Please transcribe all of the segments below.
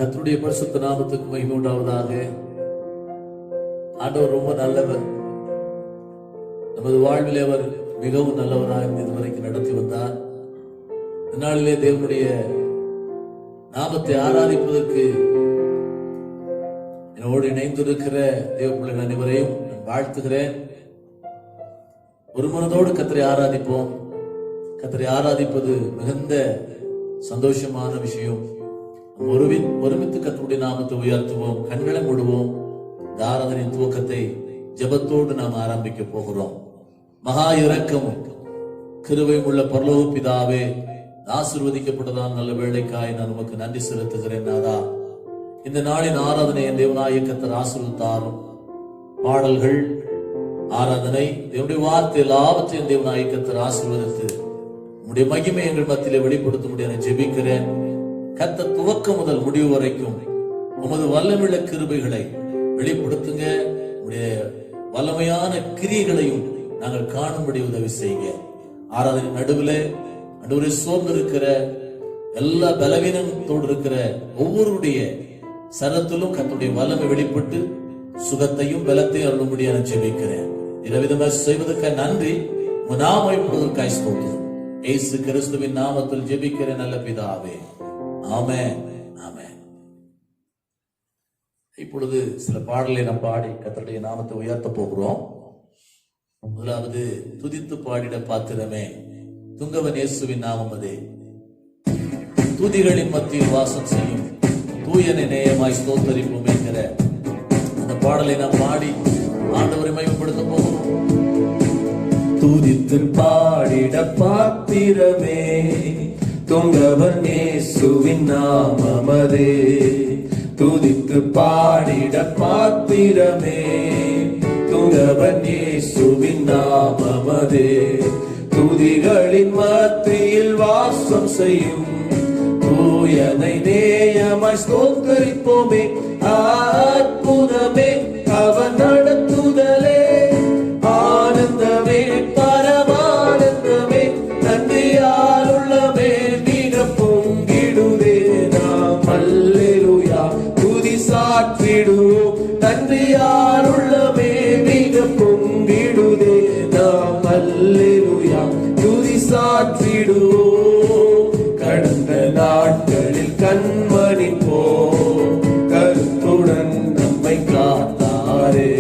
கர்த்தருடைய பரிசுத்த நாமத்துக்கு மகிமை உண்டாவதாக. ஆண்டவர் ரொம்ப நல்லவர். நமது வாழ்வில் அவர் மிகவும் நல்லவராக இதுவரைக்கும் நடத்தி வந்தார். இந்நாளிலே தேவனுடைய நாமத்தை ஆராதிப்பதற்கு என்னோடு இணைந்திருக்கிற தேவ பிள்ளைகள் அனைவரையும் நான் வாழ்த்துகிறேன். ஒரு மனதோடு கர்த்தரை ஆராதிப்போம். கர்த்தரை ஆராதிப்பது மிகுந்த சந்தோஷமான விஷயம். ஒருமித்து கர்த்தருடைய நாமத்தை உயர்த்துவோம். கண்களை மூடுவோம். இந்த ஆராதனை துவக்கத்தை ஜெபத்தோடு நாம் ஆரம்பிக்க போகிறோம். மகா இரக்கமும் கிருபையும் உள்ள பரலோக பிதாவே, ஆசீர்வதிக்கப்பட்டதான நல்ல வேளைக்காய் நான் உமக்கு நன்றி செலுத்துகிறேன். நாதா, இந்த நாளின் ஆராதனை என் தேவனாகிய கர்த்தர் ஆசீர்வதித்தாரும். பாடல்கள், ஆராதனை, தேவனுடைய வார்த்தை எல்லாவற்றையும் தேவனாகிய கர்த்தர் ஆசீர்வதித்து உம்முடைய மகிமை எங்கள் மத்தியிலே வெளிப்படுத்த முடிய ஜெபிக்கிறேன். கர்த்தர் துவக்கம் முதல் முடிவு வரைக்கும் உமது வல்லமையுள்ள கிருபைகளை வெளிப்படுத்துங்க. உடைய வல்லமையான கிரியைகளையும் நாங்கள் காணும்படி உதவி செய்யுங்க. ஆராதனை நடுவில் நடுவரை சோர்ந்து இருக்கிற எல்லா பலவீனத்தோடு இருக்கிற ஒவ்வொருடைய சரத்திலும் கர்த்தருடைய வல்லமை வெளிப்பட்டு சுகத்தையும் பலத்தையும் அருளும்படி நான் ஜெபிக்கிறேன். இவ்விதமாக செய்வதற்காக நன்றி. நாம இப்பொழுதற்காய் ஸ்தோத்திரம். இயேசு கிறிஸ்துவின் நாமத்தில் ஜெபிக்கிறேன் நல்ல பிதாவே, ஆமென், ஆமென். இப்பொழுது சில பாடலை நாம் பாடி கர்த்தருடைய நாமத்தை உயர்த்த போகிறோம். முதலாவது, துதித்து பாடிட பாத்திரமே துங்கவன் இயேசுவின் நாமம் அதே, துதிகளின் மத்தியில் வாசம் செய்யும் தூயனை நேயமாய் ஸ்தோத்தரிப்போம் என்கிற அந்த பாடலை நாம் பாடி ஆண்டவரை மகிமைப்படுத்த போகிறோம். துதித்து பாடிட பாத்திரமே துங்கவன் இயேசுவின் நாமமதே, துதித்து பாடிட பாத்திரமே துங்கவன் இயேசுவின் நாமமதே, துதிகளின் மத்தியில் வாசம் செய்யும் தூயனை நேயமாய் ஸ்தோத்தரிப்போமே. அற்புதமே அவன் நடத்துதலே, ஆனந்தமே பரமானந்தமே, நன்றியால் உள்ளமே மிக பொங்கிடுதே. நாம் அல்லேலூயா துதி சாற்றிடுவோம். நன்றியால் உள்ளமே மிக பொங்கிடுதே. நாம் அல்லேலூயா துதி சாற்றிடுவோம். கடந்த நாட்களில் கண்மணி போ கருத்துடன் நம்மை காத்தாரே,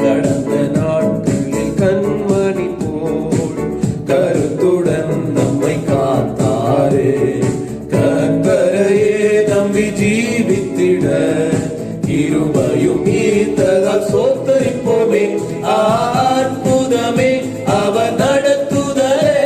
கடந்த நாட்களில் கண்மணி போல் கருத்துடன் நம்மை காத்தாரே, கர்த்தரையே நம்பி ஜீவித்திட கிருபையும் ஈர்த்ததால் ஸ்தோத்தரிப்போமே. அற்புதமே அவர் நடத்துதலே,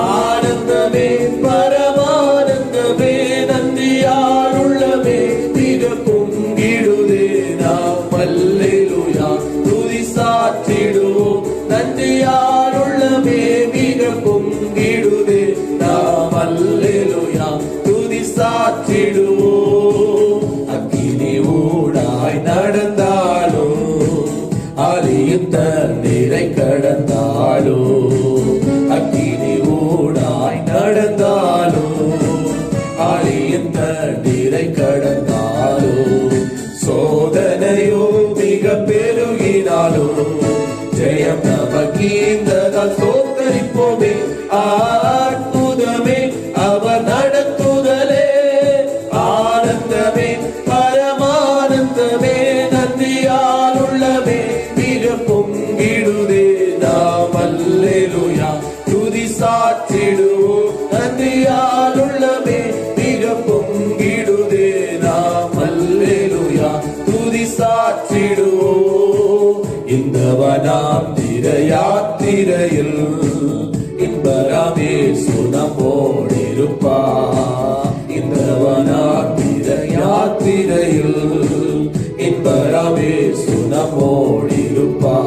ஆனந்தமே பரமானந்தமே, நன்றியால் உள்ளமே மிக பொங்கிடுதே. நாம் அல்லேலூயா துதி சாற்றிடுவோம். நன்றியால் உள்ளமே மிக பொங்கிடுதே. நாம் அல்லேலூயா துதி சாற்றிடுவோம். அக்கினி ஊடாய் நடந்தாலும் அலியும் தண்ணீரை கடந்தாலும், அக்கினி ஊடாய் நடந்தாலும் அலியும் தண்ணீரை கடந்தாலும், சோதனையோ மிக பெருகினாலும் ஜெயம் நமக்கீந்ததால் ஸ்தோத்தரிப்போமே. அற்புதமே அவர் நடத்துதலே, ஆனந்தமே பரமானந்தமே, நன்றியால் உள்ளமே மிக பொங்கிடுதே. நாம் அல்லேலூயா துதி சாற்றிடுவோம். நன்றியால் உள்ளமே மிக பொங்கிடுதே. நாம் அல்லேலூயா துதி சாற்றிடுவோம். இந்த வனாந்திர யாத்திரையில் இன்பராமே சுனமோடிருப்பா, இந்த வனாந்திர யாத்திரையில் இன்பராமே சுனமோடிருப்பா,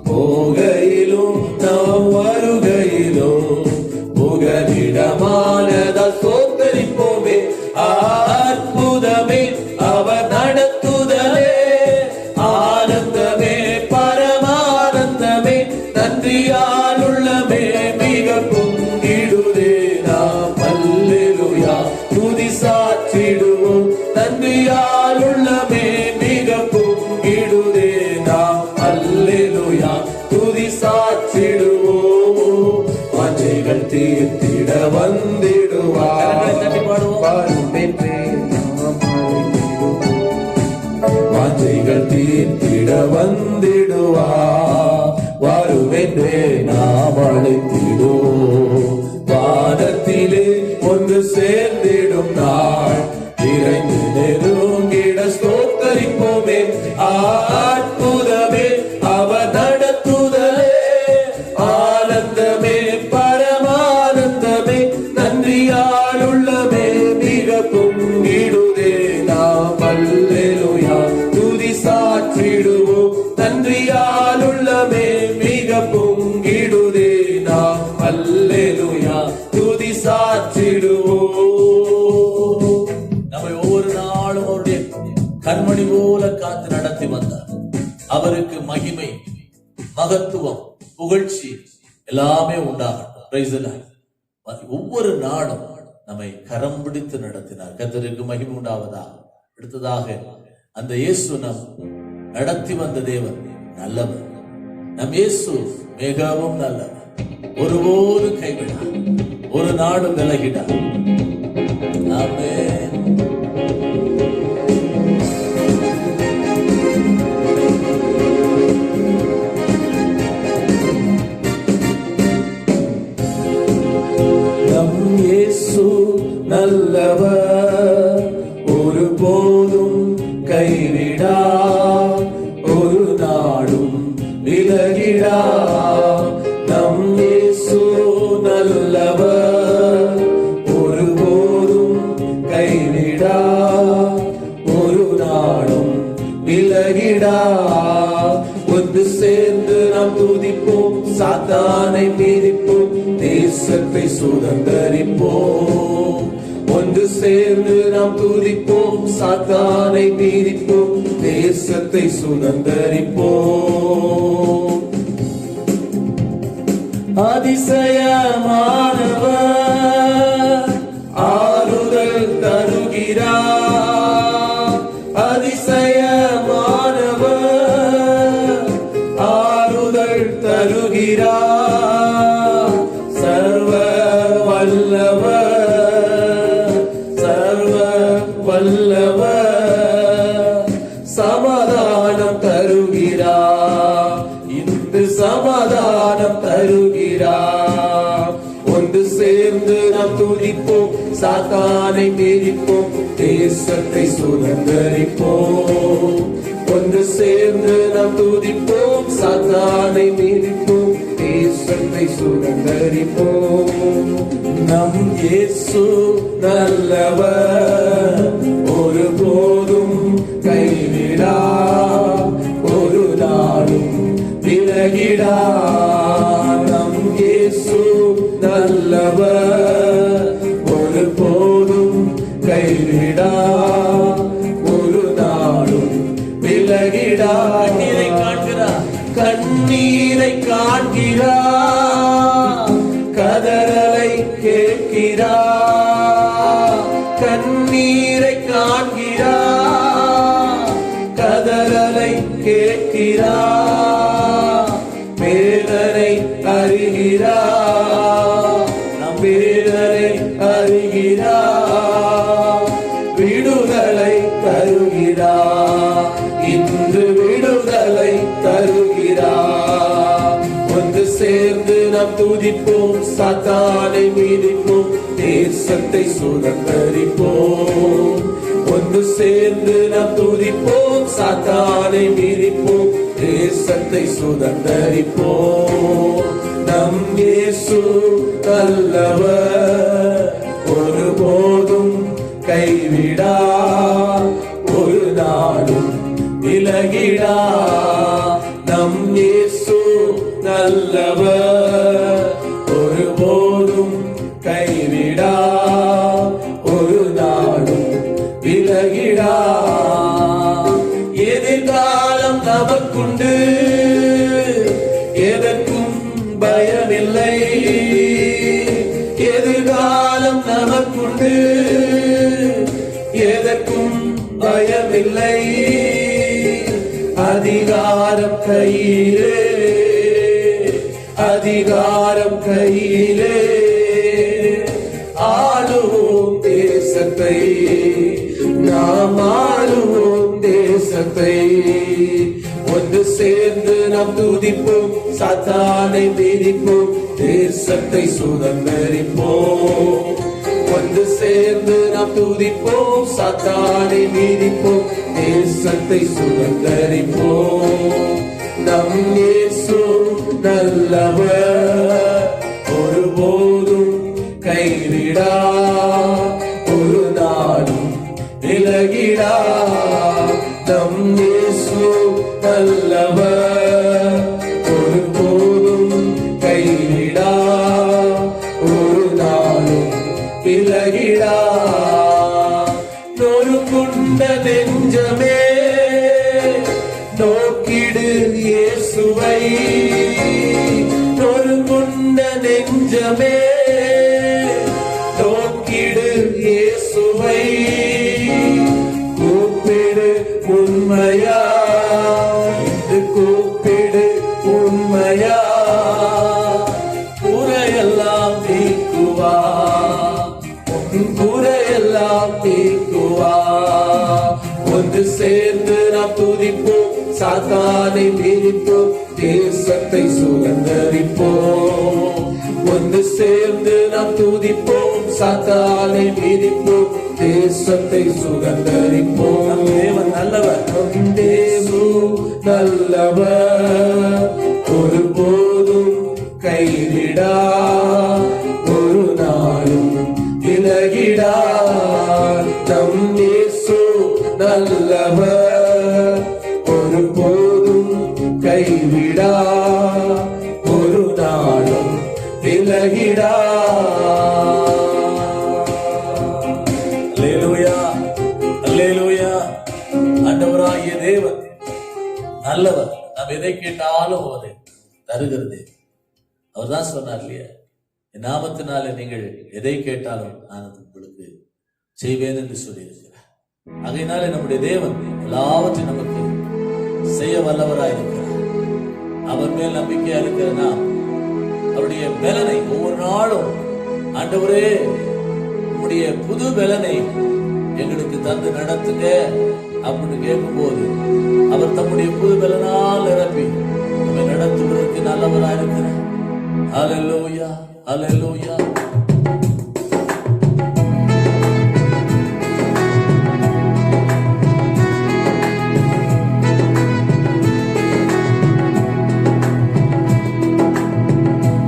போகையிலும் நாம் வருகையிலும் புகலிடமானதால் ஸ்தோத்தரிப்போமே. அற்புதமே அவர் நடத்துதலே, ஆனந்தமே பரமானந்தமே, நன்றியால் உள்ளமே மிக பொங்கிடுதே. நாம் அல்லேலூயா துதி சாற்றிடுவோம். தீர்த்திட வந்திடுவார். வரும் என்றே நாம் அழைத்திடுவோம். வாஞ்சைகள் தீர்த்திட வந்திடுவார். வரும் என்றே நாம் அழைத்திடுவோம். வானத்திலே ஒன்று சேர்ந்திடும் நாள் இறைந்து நெருங்கிட ஸ்தோத்தரிப்போமே. அற்புதமே அவர் நடத்துதலே, ஆனந்தமே பரமானந்தமே, நன்றியால் உள்ளமே மிக பொங்கிடுதே. நாம் அல்லேலூயா துதி சாற்றிடுவோம். நன்றியால் உள்ளமே மிக பொங்கிடுதே. நாம் அல்லேலூயா துதி சாற்றிடுவோம். நம்மை ஒவ்வொரு நாளும் அவருடைய கண்மணி போல காத்து நடத்தி வந்தார். அவருக்கு மகிமை, மகத்துவம், புகழ்ச்சி எல்லாமே உண்டாகட்டும். Price the Lord. ஒவ்வொரு நாளும் நம்மை கரம் பிடித்து நடத்தினார். கர்த்தருக்கு மகிமை உண்டாவதா. அடுத்ததாக அந்த இயேசு நம் நடத்தி வந்த தேவன் நல்லவர். நம் இயேசு மிகவும் நல்லவர். ஒருபோது கைவிடார், ஒரு நாளும் விலகிடார். ஆமென். நம் இயேசு நல்லவர், ஒருபோதும் கைவிடா, ஒரு நாளும் விலகிடா. நம் இயேசு நல்லவர், ஒருபோதும் கைவிடா, ஒரு நாளும் விலகிடா. ஒன்று சேர்ந்து நாம் துதிப்போம், சாத்தானை மீதிப்போம், தேசத்தை சுதந்தரிப்போம். ஒன்று சேர்ந்து நாம் துதிப்போம், சாத்தானை மீதிப்போம், தேசத்தை சுதந்தரிப்போம். அதிசயமானவர் ஆறுதல் தருகிறார். அதிசயமானவர் ஆறுதல் தருகிறார். சர்வ வல்லவர், சர்வ வல்லவர் சமாதானம் தருகிறார். இன்று சமாதானம் தருகிறார். ஒன்று சேர்ந்து நாம் துதிப்போம், சாத்தானை மீறிப்போம், தேசத்தை சுதந்தரிப்போம். ஒன்று சேர்ந்து நாம் துதிப்போம், சாத்தானை மீறிப்போம், தேசத்தை சுதந்தரிப்போம். நம் இயேசு நல்லவர், ஒருபோதும் கைவிடா, ஒரு நாளும் விலகிடா. நம் இயேசு நல்லவர், ஒருபோதும் கைவிடா, ஒரு நாளும் விலகிடா. கண்ணீரை காண்கிறார், கண்ணீரை காண்கிறார், கதறலை கேட்கிறார். கண்ணீரை காண்கிறார், கதறலை கேட்கிறார். வேதனை அறிகிறார், நம் வேதனை அறிகிறார். விடுதலை தருகிறார், இன்று விடுதலை தருகிறார். ஒன்று சேர்ந்து நாம் துதிப்போம், சாத்தானை மீதிப்போம், தேசத்தை சுதந்தரிப்போம். ஒன்று சேர்ந்து நாம் துதிப்போம், சாத்தானை மீதிப்போம், தேசத்தை சுதந்தரிப்போம். நம் இயேசு நல்லவர், ஒருபோதும் கைவிடா, ஒரு நாளும் விலகிடா. நம் இயேசு நல்லவர், ஒருபோதும் கைவிடா, ஒரு நாளும் விலகிடா. எதிர்காலம் நமக்குண்டு, எதற்கும் பயமில்லை. எதிர்காலம் நமக்குண்டு, எதற்கும் பயமில்லை. அதிகாரம் கையிலே, அதிகாரம் கையிலே, தேசத்தை நாம் ஆளுவோம் தேசத்தை. ஒன்று சேர்ந்து நாம் துதிப்போம், சாத்தானை மீறிப்போம், தேசத்தை சுதந்தரிப்போம். ஒன்று சேர்ந்து நாம் துதிப்போம், சாத்தானை மீறிப்போம், தேசத்தை சுதந்தரிப்போம். நம் இயேசு நல்லவர், ஒருபோதும் கைவிடா, ஒரு நாளும் விலகிடா. நம் இயேசு நல்லவர், ஒருபோதும் கைவிடா, ஒரு நாளும் விலகிடா. நொறுங்குண்ட நெஞ்சமே நோக்கிடு இயேசுவை, நொறுங்குண்ட நெஞ்சமே நோக்கிடு இயேசுவை. கூப்பிடு உண்மையா, இது கூப்பிடு உண்மையா, குறையெல்லாம் நீக்குவா, குறையெல்லாம் நீக்குவா. ஒன்று சேர்ந்து நாம் துதிப்போம், சாத்தானை மீறிப்போம், தேசத்தை சுதந்தரிப்போம். ஒன்று சேர்ந்து நாம் துதிப்போம், சாத்தானை மீறிப்போம், தேசத்தை சுதந்தரிப்போம். தேவன் நல்லவர், தேசு நல்லவர், ஒருபோதும் கைவிடா, ஒரு நாளும் விலகிடா. நம் இயேசு நல்லவர், ஒருபோதும் கைவிடா, ஒரு நாளும் விலகிடா. அல்லேலூயா, அல்லேலூயா. ஆண்டவராகிய தேவன் நல்லவர். நாம் எதை கேட்டாலும் அவரை தருகிறது. அவர் தான் சொன்னார் இல்லையா, என் நாமத்தினாலே நீங்கள் எதை கேட்டாலும் நான் உங்களுக்கு செய்வேன் என்று சொல்லியிருக்கிறார். ஆகையினாலே நம்முடைய தேவன் எல்லாவற்றையும் நமக்கு செய்ய வல்லவராயிருக்கிறார். அவர் மேல் நம்பிக்கையா இருக்கிற நாம் அவருடைய பலனை ஒவ்வொரு நாளும், ஆண்டவரே உம்முடைய புது பலனை எங்களுக்கு தந்து நடத்துங்க அப்படின்னு கேட்கும் போது அவர் தம்முடைய புது பலனால் நிரப்பி நம்மை நடத்துவதற்கு நல்லவராயிருக்கிறார். ஹல்லேலூயா, ஹல்லேலூயா.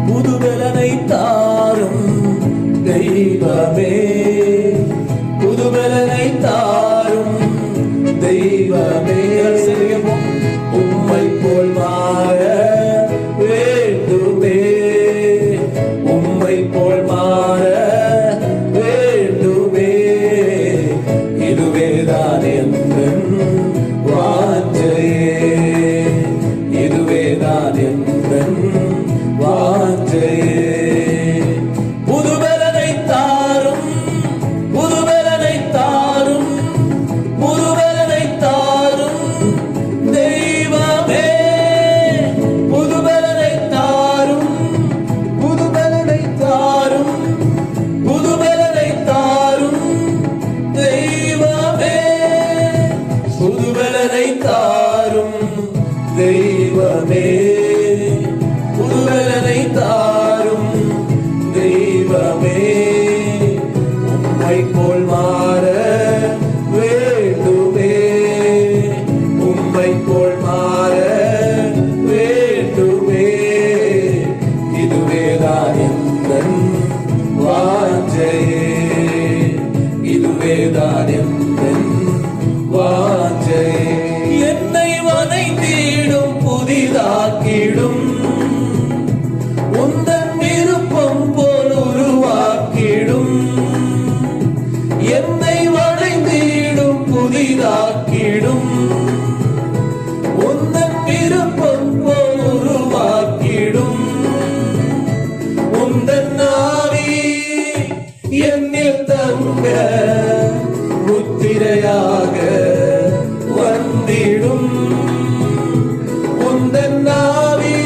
புதுபலனை தாரும் தெய்வமே, புதுபலனை தாரும் தெய்வமே. உம்மை போல் மாற வேண்டுமே, உம்மை போல் மாற வேண்டுமே. இதுவேதான் எந்தன் வாஞ்சையே, இதுவேதான் எந்தன் வாஞ்சையே. புதுபலனை தாரும், புதுபலனை தாரும், புதுபலனை தாரும் தெய்வமே. புதுபலனை தாரும், புதுபலனை தாரும், புதுபலனை தாரும் தெய்வமே. புதுபலனை தாரும் தெய்வமே, புதுபலனை தாரும் தெய்வமே. உம்மை போல் மாற வேண்டுமே, உம்மை போல் மாற வேண்டுமே. இதுவேதான் எந்தன் வாஞ்சையே, இதுவேதான் எந்தன் வாஞ்சையே. என்னை வனைந்திடும் புதிதாக்கிடும், உந்தன் விருப்பம் போல் உருவாக்கிடும். என்னை வளைந்திடும் புதிதாக்கிடும், உந்தன் விருப்பம் போல் உருவாக்கிடும். உந்தன் ஆவி என்னில் தங்க முத்திரையாக வந்திடும். உந்தன் ஆவி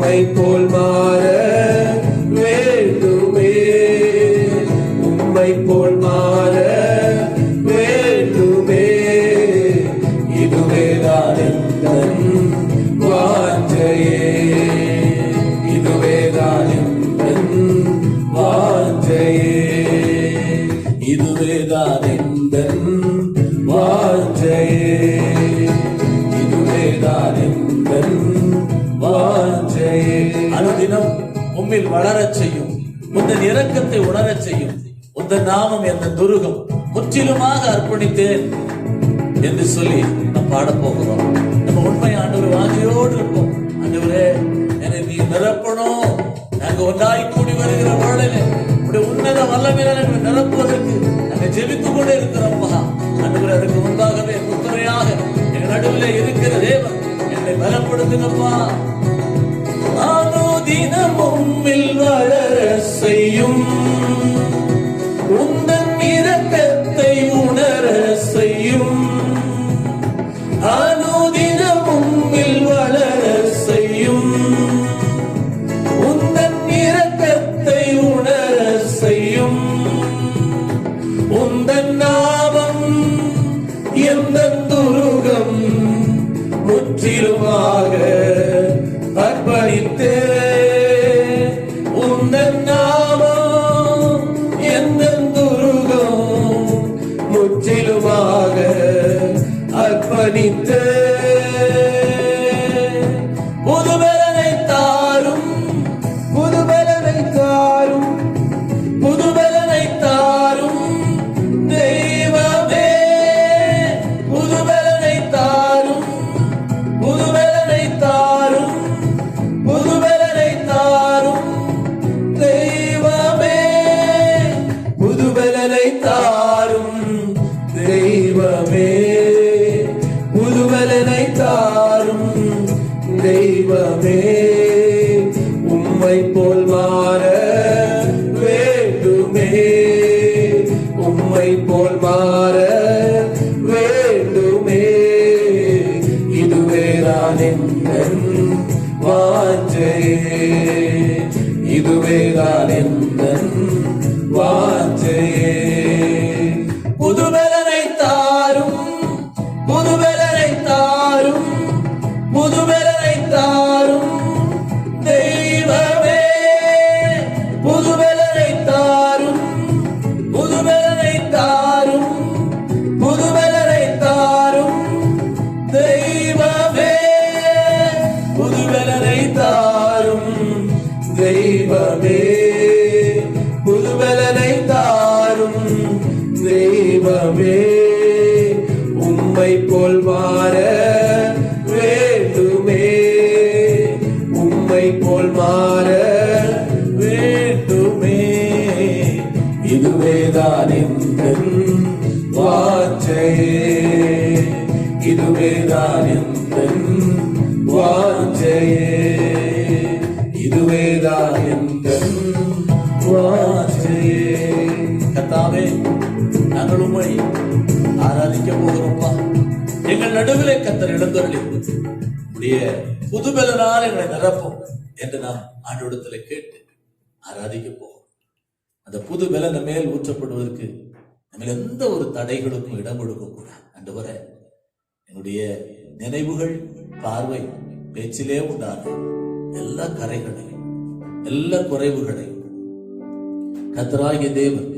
உம்மை போல் மாற வேண்டுமே, உம்மை போல் மாற வேண்டுமே. இதுவேதான் எந்தன் வாஞ்சையே, இதுவேதான் எந்தன் வாஞ்சையே, இதுவேதான் எந்தன் வாஞ்சையே, இதுவேதான் எந்தன் வாஞ்சையே. அனுதினம் உம்மில் வளரச் செய்யும், உந்தன் இரக்கத்தை உணரச் செய்யும். உந்தன் நாமம் எந்த துருகம் முற்றிலுமாக அர்ப்பணித்தேன் என்று சொல்லி நாம் பாடப் போகிறோம். நம்ம உண்மை ஆண்டவர் வாஞ்சையோடு இருப்போம். ஆண்டவரே, என்னை நீ நிரப்பணும். நாங்க ஒன்றாய் கூடி வருகிற வேளையிலே உடைய உன்னத வல்லமையில எங்களை நிரப்புவதற்கு நாங்கள் ஜெபித்துக் கொண்டே இருக்கிறோம்ப்பா. ஆண்டவரே, அதற்கு முன்பாகவே முத்துரையாக எங்கள் நடுவிலே இருக்கிற தேவன் என்னை பலப்படுத்துங்கப்பா. தினம் உம்மில் வளர செய்யும், உந்தன் இரக்கத்தை உணர செய்யும். அனுதினம் உம்மில் வளர செய்யும், உந்தன் இரக்கத்தை உணர செய்யும். உந்தன் நாமம் எந்தன் துருகம் முற்றிலுமாக அர்ப்பணித்தே. உந்தன் நாமம் எந்தன் துருகம் முற்றிலுமாக அர்ப்பணித்தே. புதுபலனை தாரும், புதுபலனை தாரும், புதுபலனை தாரும் தெய்வமே. புதுபலனை தாரும், புதுபலனை தாரும், புதுபலனை தாரும் தெய்வமே. புதுபலனை தாரும் தெய்வமே, புதுபலனை தாரும் தெய்வமே. உம்மை போல் மாற வேண்டுமே, உம்மை போல் மாற வேண்டுமே. இதுவேதான் எந்தன் வாஞ்சையே, இதுவேதான் எந்தன் வாஞ்சையே. புதுபலனை தாரும், புதுபலனை தாரும், புதுபலனை தாரும் தெய்வமே. புதுபலனை தாரும், புதுபலனை தாரும், புதுபலனை தாரும் தெய்வமே. புதுபலனை தாரும் தெய்வமே, புதுபலனை தாரும் தெய்வமே. உம்மை போல் மாற வேண்டுமே, உம்மை போல் மாற வேண்டுமே. இதுவேதான் எந்தன் வாஞ்சையே, இதுவேதான் எந்தன் வாஞ்சையே, இதுவேதான் எந்தன் வாஞ்சையே. கர்த்தாவே, நாங்கள் உம்மை ஆராதிக்க போகிறோம்ப்பா. எங்கள் நடுவிலே கர்த்தர் எழுந்தருளி உடைய புதுபலனால் எங்களை நிரப்பும் என்று நாம் ஆண்டவரிடத்திலே கேட்டு ஆராதிக்க போகிறோம். அந்த புது பலன் மேல் ஊற்றப்படுவதற்கு நம்ம எந்த ஒரு தடைகளுக்கும் இடம் கொடுக்க கூடாது. ஆண்டவரே, என்னுடைய நினைவுகள், பார்வை, பேச்சிலே உண்டான எல்லா கரைகளையும் எல்லா குறைவுகளையும் கர்த்தராகிய தேவன்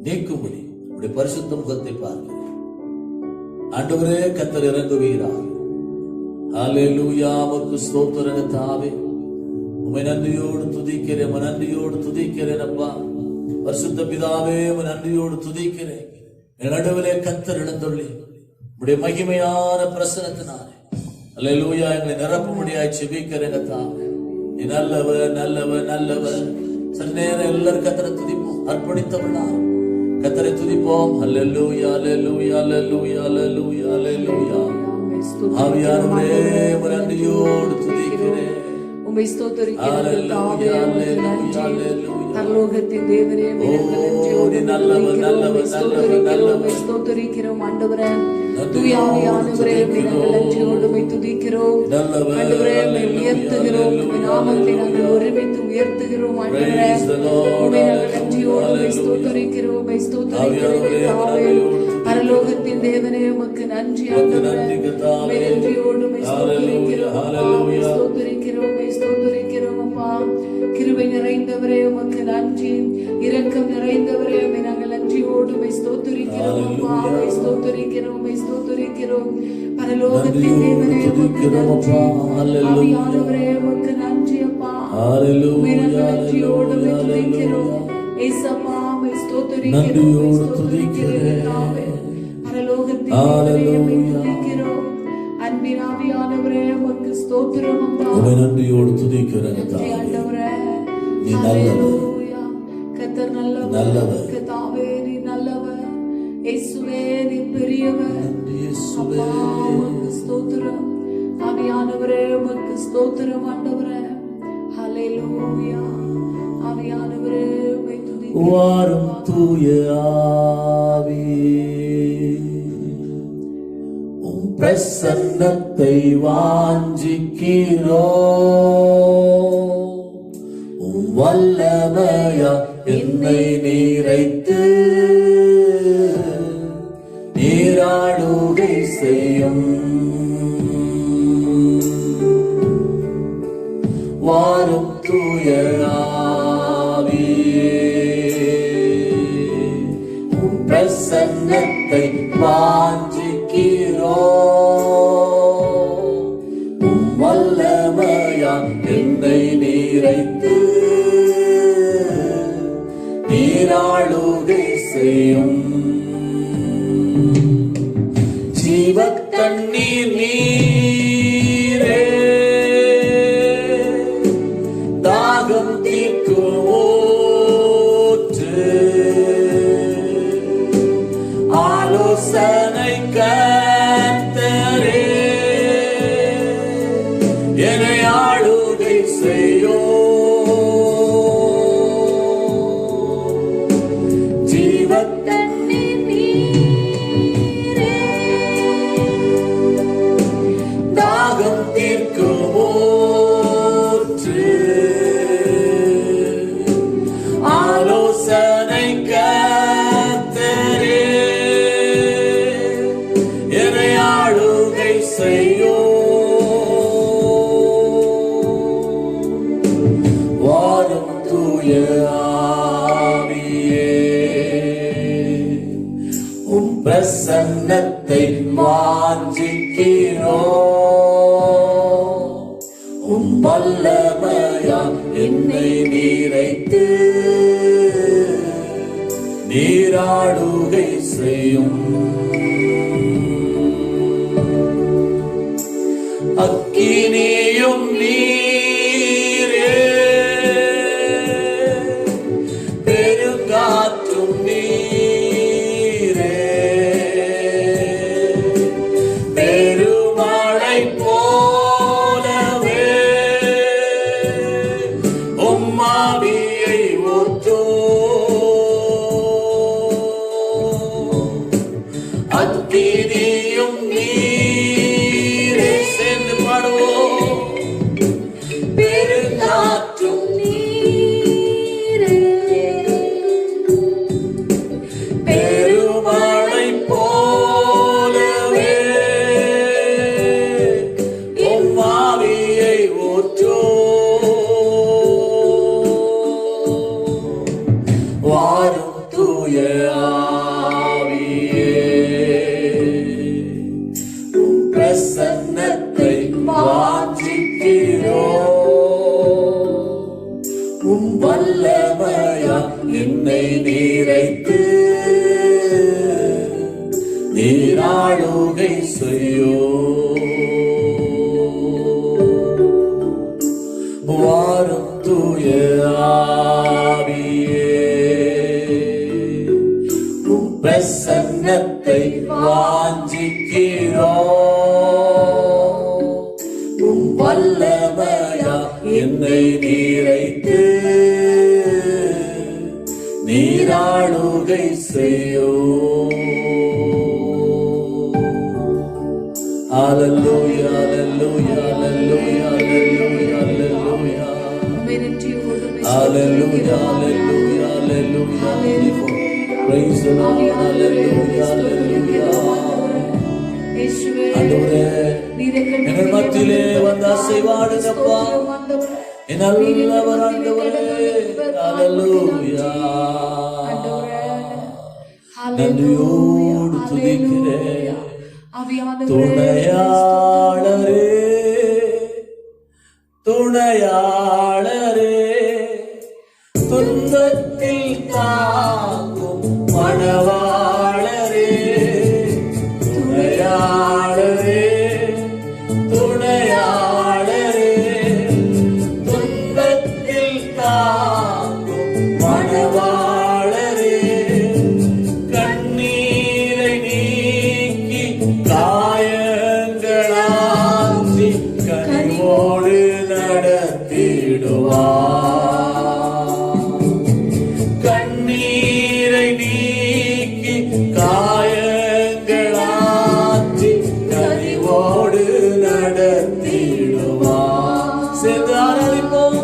நீக்கும்படி உடைய பரிசுத்த முகத்தை பார்க்கிறேன். ஆண்டவரே, கர்த்தர் இறங்குவீராக. ஹல்லேலூயா, உமக்கு ஸ்தோத்திரம் கர்த்தாவே. உம்மை நன்றியோடு துதிக்கிறேன், நன்றியோடு துதிக்கிறேன் அப்பா. பரிசுத்த பிதாவே, உம்மை நன்றியோடு துதிக்கிறேன். என் நடுவிலே கர்த்தர் எழுந்தருளி உடைய மகிமையான பிரசனத்தினாலே ஹல்லேலூயா எங்களை நிரப்பும்படியாய் செபிக்கிறேன் கர்த்தாவே. நீ நல்லவர், நல்லவர், நல்லவர். சற்று நேரம் எல்லாரும் கர்த்தரை துதிப்போம். அர்ப்பணித்தவர்களா கர்த்தரை துதிப்போம். ஹல்லேலூயா, ஹல்லேலூயா, ஹல்லேலூயா, ஹல்லேலூயா, ஹல்லேலூயா. ஆவியானவரே, உம்மை நன்றியோடு துதிக்கிறேன். உம்மை ஸ்தோத்திரிக்கிறோம் கர்த்தாவே, உமக்கு நன்றி. பரலோகத்தின் தேவனே, உமக்கு நன்றியோடு உம்மை ஸ்தோத்திரிக்கிறோம், உம்மை ஸ்தோத்திரிக்கிறோம் ஆண்டவரே. தூய ஆவியானவரே, நாங்கள் நன்றியோடு உம்மை துதிக்கிறோம் ஆண்டவரே, உம்மை உயர்த்துகிறோம், உம்மை நாமத்தை நாங்கள் ஒருமித்து உயர்த்துகிறோம் ஆண்டவரே. உம்மை நாங்கள் நன்றியோடு உம்மை ஸ்தோத்திரிக்கிறோம், உம்மை ஸ்தோத்திரிக்கிறோம் கர்த்தாவே. பரலோகத்தின் தேவனே, உமக்கு நன்றி ஆண்டவரே. உம்மை நன்றியோடு உம்மை ஸ்தோத்திரிக்கிறோம் அப்பா, உம்மை ஸ்தோத்திரிக்கிறோம், உம்மை ஸ்தோத்திரிக்கிறோம் அப்பா. கிருபை நிறைந்தவரே, உமக்கு நன்றி. இரக்கம் நிறைந்தவரே, உம்மை நாங்கள் நன்றியோடு உம்மை ஸ்தோத்திரிக்கிறோம் அப்பா, உம்மை ஸ்தோத்திரிக்கிறோம், உம்மை ஸ்தோத்திரிக்கிறோம். பரலோகத்தின் தேவனே, உமக்கு நன்றி. ஆவியானவரே, உமக்கு நன்றி அப்பா. உம்மை நாங்கள் நன்றியோடு உம்மை துதிக்கிறோம் ஏசப்பா, உம்மை ஸ்தோத்திரிக்கிறோம், உம்மை ஸ்தோத்திரிக்கிறோம் கர்த்தாவே. பரலோகத்தின் தேவனே, உம்மை துதிக்கிறோம். அன்பின் ஆவியானவரே, உமக்கு ஸ்தோத்திரம் அப்பா. உம்மை நன்றியோடு துதிக்கிறேன் நன்றி ஆண்டவரே. நீ நல்லவர். ஹல்லேலூயா. கர்த்தர் நல்லவர், நல்லவர். கர்த்தாவே நீ நல்லவர். இயேசுவே நீ பெரியவர் அப்பா, உமக்கு ஸ்தோத்திரம். ஆவியானவரே, உமக்கு ஸ்தோத்திரம் ஆண்டவரே. ஹல்லேலூயா. ஆவியானவரே, உம்மை துதிக்கிறோம். வாரும் தூய ஆவியே, உம் பிரசன்னத்தை வாஞ்சிக்கிறோம். உம் வல்லமையா என்னை நிறைத்து நீராடுகை செய்யும். வாரும் தூய ஆவியே, உம் பிரசன்னத்தை வாஞ்சிக்கிறோம். உம் வல்லமையா என்னை நீரைத்து நீராளுகை செய்யும். ஜீவத் தண்ணீர் நீரே, தாகம் தீர்க்கும் ஊற்று, ஆலோசனை கர்த்தரே, என்னை ஆளுகை செய்யும். ஜீவத் தண்ணீர் நீரே, தாகம் தீர்க்கும் ஊற்று, ஆலோசனை கர்த்தரே, என்னை ஆளுகை செய்யும். வாரும் தூய ஆவியே, உம் பிரசன்னத்தை வாஞ்சிக்கிறோம். உம் வல்லமையா என்னை நீரைத்து நீராடுகை செய்யும். அக்கினியும் நீரே, பெருங்காற்றும் நீரே, பெருமழை போலவே உம்மாவியை ஊற்றும். அக்கினியும் நீரே, சேர்ந்து பாடுவோம். பெருங்காற்றும் நீரே, பெருமழை போலவே உம்மாவியை ஊற்றும். வாரும் தூய ஆவியே, உம் பிரசன்னத்தை வாஞ்சிக்கிறோம். உம் வல்லமையா என்னை நீரைத்து நீராளுகை செய்யும். வாரும் தூய ஆவியே, உம் பிரசன்னத்தை வாஞ்சிக்கிறோம். உம் வல்லமையா நீரைத்து நீராளுகை செய்யோ. ஹalleluya hallelujah hallelujah hallelujah hallelujah hallelujah hallelujah hallelujah. Praise the Lord. Hallelujah hallelujah. ஆண்டவரே எங்கள் மத்தியிலே வந்து அசைவாடுங்கப்பா. என் நல்லவர் ஆண்டவரே. ஹalleluya. நன்றியோடு துதிக்கிறேன். துணையாளரே துணையாளரே துன்பத்தில் தாங்கும் மணவாளரே. துணையாளரே துணையாளரே துன்பத்தில் தாங்கும் மணவாளரே. கண்ணீரை நீக்கி காயங்களாற்றி கனிவோடு நடத்திடுவார். கண்ணீரை நீக்கி காயங்களாற்றி கனிவோடு நடத்திடுவார். சேர்ந்து ஆராதிப்போம்.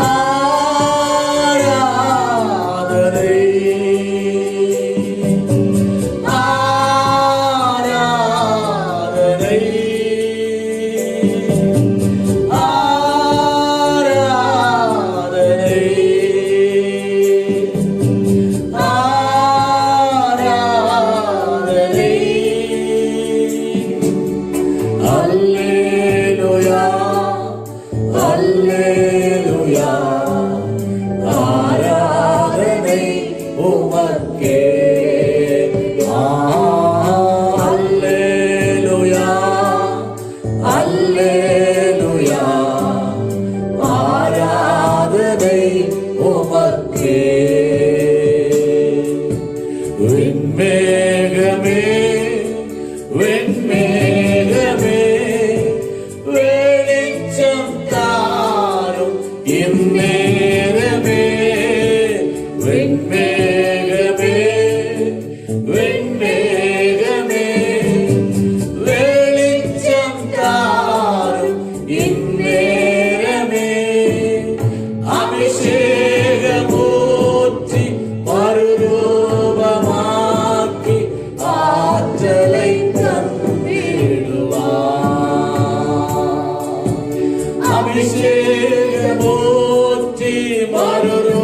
ஆராதனை ஆராதனை ஆராதனை ஆராதனை. அல்லேலூயா அல்லேலூயா. ஆராதனை உமக்கே. அல்லேலூயா அல்லேலூயா. ஆராதனை உமக்கே. வெண்மேகமே வெண்மேகமே வெளிச்சம் தாரும் இந்நேரமே. வெண்மேகமே வெண்மேகமே வெளிச்சம் தாரும் இந்நேரமே. அபிஷேகமூர்த்தி மறுரூபமாக்கி ஆற்றலை தந்திடுவார். அபிஷேகமூர்த்தி மறுரூபமாக்கி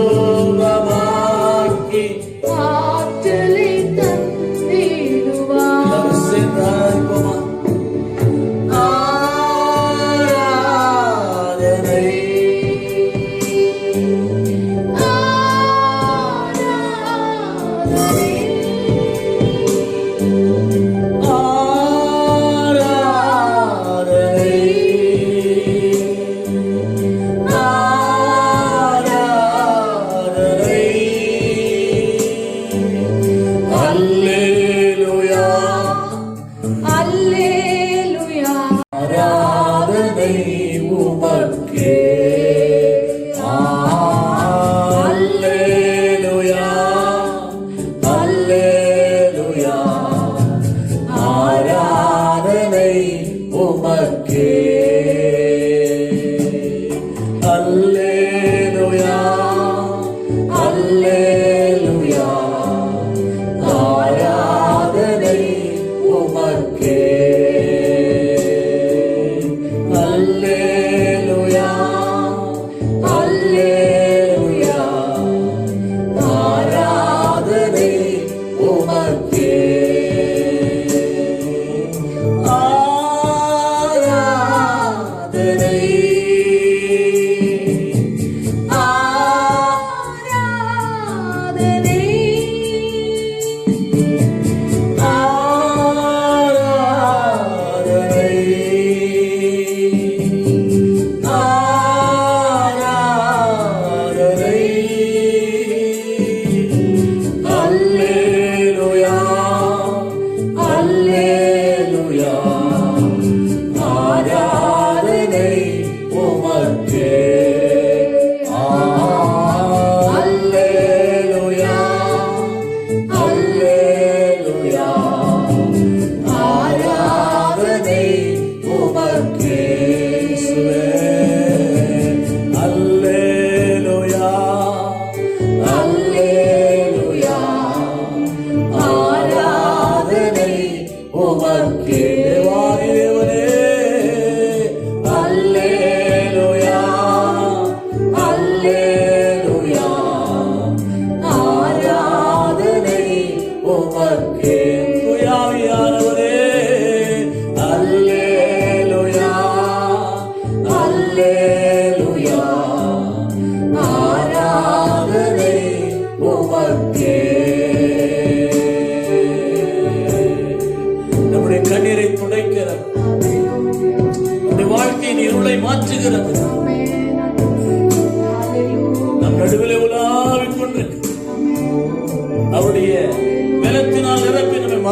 ஆற்றலை தந்திடுவார். சேர்ந்தாய்ப்போமா. ஆராதனை ஆராதனை ஆராதனை. அல்லேலூயா அல்லேலூயா. ஆராதனை உமக்கே. அல்லேலூயா அல்லேலூயா. ஆராதனை உமக்கே. அல்லேலூயா அல்லேலூயா. ஆராதனை உமக்கே. அல்லேலூயா அல்லேலூயா. ஆராதனை உமக்கே. ஆராதனை ஆராதனை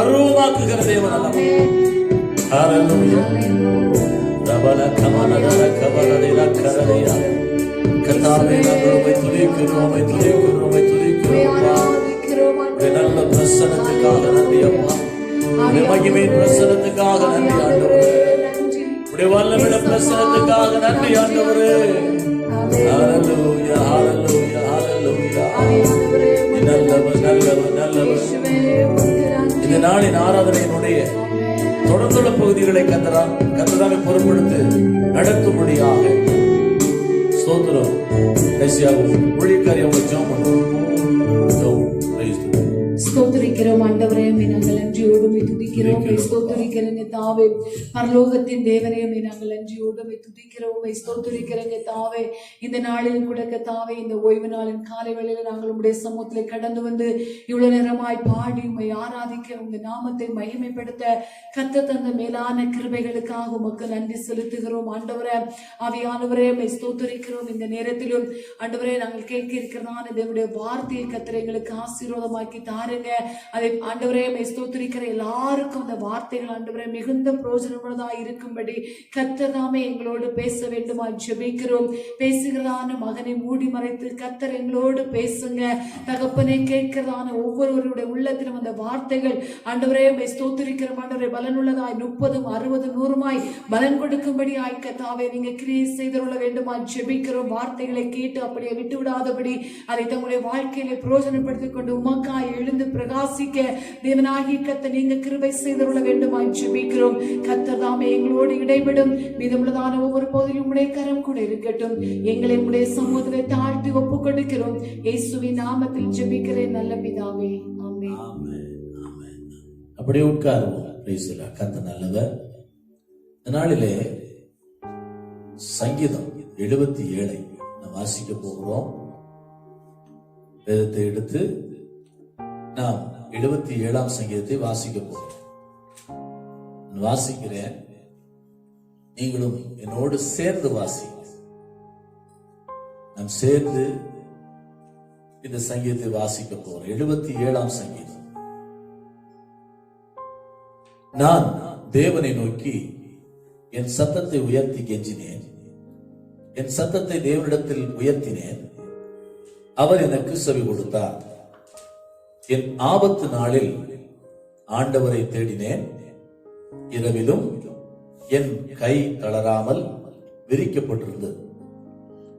பருவமாக்குகிற தேவன் அல்லவா? ஹalleluya. ரபல கமனதர கபலதில கரலையா. கர்த்தாவே நாங்கள் உம்மை துதிக்கிறோம், உம்மை துதிக்கிறோம், உம்மை துதிக்கிறோம். நல்ல பிரசன்னத்துக்காக நன்றி அப்பா. உம்முடைய மகிமையின் பிரசன்னத்துக்காக நன்றி ஆண்டவரே. உம்முடைய வல்லமையுள்ள பிரசன்னத்துக்காக நன்றி ஆண்டவரே. ஹalleluya, ஹalleluya, ஹalleluya. நல்லவர், நல்லவர், நல்லவர். இந்த நாளின் ஆராதனையினுடைய தொடர்ந்துள்ள பகுதிகளை கர்த்தராக பொறுப்படுத்தி நடத்தும்படியாக ஸ்தோத்திரம். கடைசியாக ஊழியக்காரி அவங்க ஜெபம் பண்ணுவோம். ஸ்தோத்திரிக்கிறோம் ஆண்டவரே, நாங்கள் நன்றியோடு துதிக்கிறோம். ஸ்தோத்திரிக்கிறேங்க தாவே, பரலோகத்தின் தேவனே, நாங்கள் நன்றியோடு துதிக்கிறோம். ஸ்தோத்திரிக்கிறேங்க தாவே, இந்த நாளில் கூட தாவே, இந்த ஓய்வு நாளின் காலை வேளையில நாங்கள் உங்களுடைய சமூகத்தில் கடந்து வந்து இவ்வளவு நேரமாய் பாடி உண்மை ஆராதிக்க, உங்க நாமத்தை மகிமைப்படுத்த கத்த தந்த மேலான கிருபைகளுக்காக உமக்கு நன்றி செலுத்துகிறோம் ஆண்டவரே. ஆவியானவரே, ஸ்தோத்திரிக்கிறோம். இந்த நேரத்திலும் ஆண்டவரே, நாங்கள் கேட்க இருக்கிறதான தேவனுடைய வார்த்தையை கத்தரை எங்களுக்கு ஆசீர்வாதமாக்கி தாருங்க. அதை ஆண்டவரே ஸ்தோத்திரிக்கிற எல்லாருக்கும் அந்த வார்த்தைகள் ஆண்டவரே மிகுந்த பிரயோஜனமுள்ளதாக இருக்கும்படி கர்த்தர் தாமே எங்களோடு பேச வேண்டுமா ஜெபிக்கிறோம். பேசுகிறதான மகனை மூடி மறைத்து கர்த்தர் எங்களோடு பேசுங்க தகப்பனே. கேட்கிறதான ஒவ்வொருவருடைய உள்ளத்திலும் அந்த வார்த்தைகள் ஆண்டவரே ஸ்தோத்திரிக்கிற ஆண்டவரே பலனுள்ளதாய் 30, 60, 100 பலன் கொடுக்கும்படி ஆய்க்கத்தாவே நீங்க கிரியை செய்துள்ள வேண்டுமா ஜெபிக்கிறோம். வார்த்தைகளை கேட்டு அப்படியே விட்டு விடாதபடி அதை தங்களுடைய வாழ்க்கையில பிரயோஜனப்படுத்திக் கொண்டு உமக்காய் எழுந்து பிரகாசிக்க தேவனாகிய கர்த்தர் நீங்க கிருபை செய்துள்ள வேண்டுமாய் ஜெபிக்கிறோம். கர்த்தர் தாமே எங்களோடு இடைவிடும் மீதமுள்ளதான ஒவ்வொரு பகுதியும் உடைய கரம் கூட இருக்கட்டும். எங்களை உடைய சமூகத்தை தாழ்த்தி ஒப்பு கொடுக்கிறோம். இயேசுவின் நாமத்தில் ஜெபிக்கிறேன் நல்ல பிதாவே, ஆமென். அப்படியே உட்காருவோம். கர்த்தர் நல்லவர். இந்த நாளிலே சங்கீதம் 77 நாம் வாசிக்க போகிறோம். வேதத்தை எடுத்து நாம் 77ஆம் சங்கீதத்தை வாசிக்க போகிறோம். வாசிக்கிறேன், நீங்களும் என்னோடு சேர்ந்து வாசி. நாம் சேர்ந்து இந்த சங்கீதத்தை வாசிக்க போகிறோம். 77ஆம் சங்கீதம். நான் தேவனை நோக்கி என் சத்தத்தை உயர்த்தி கெஞ்சினேன். என் சத்தத்தை தேவனிடத்தில் உயர்த்தினேன். அவர் எனக்கு செவி கொடுத்தார். என் ஆபத்து நாளில் ஆண்டவரை தேடினேன். இரவிலும் என் கை தளராமல் விரிக்கப்பட்டிருந்தது.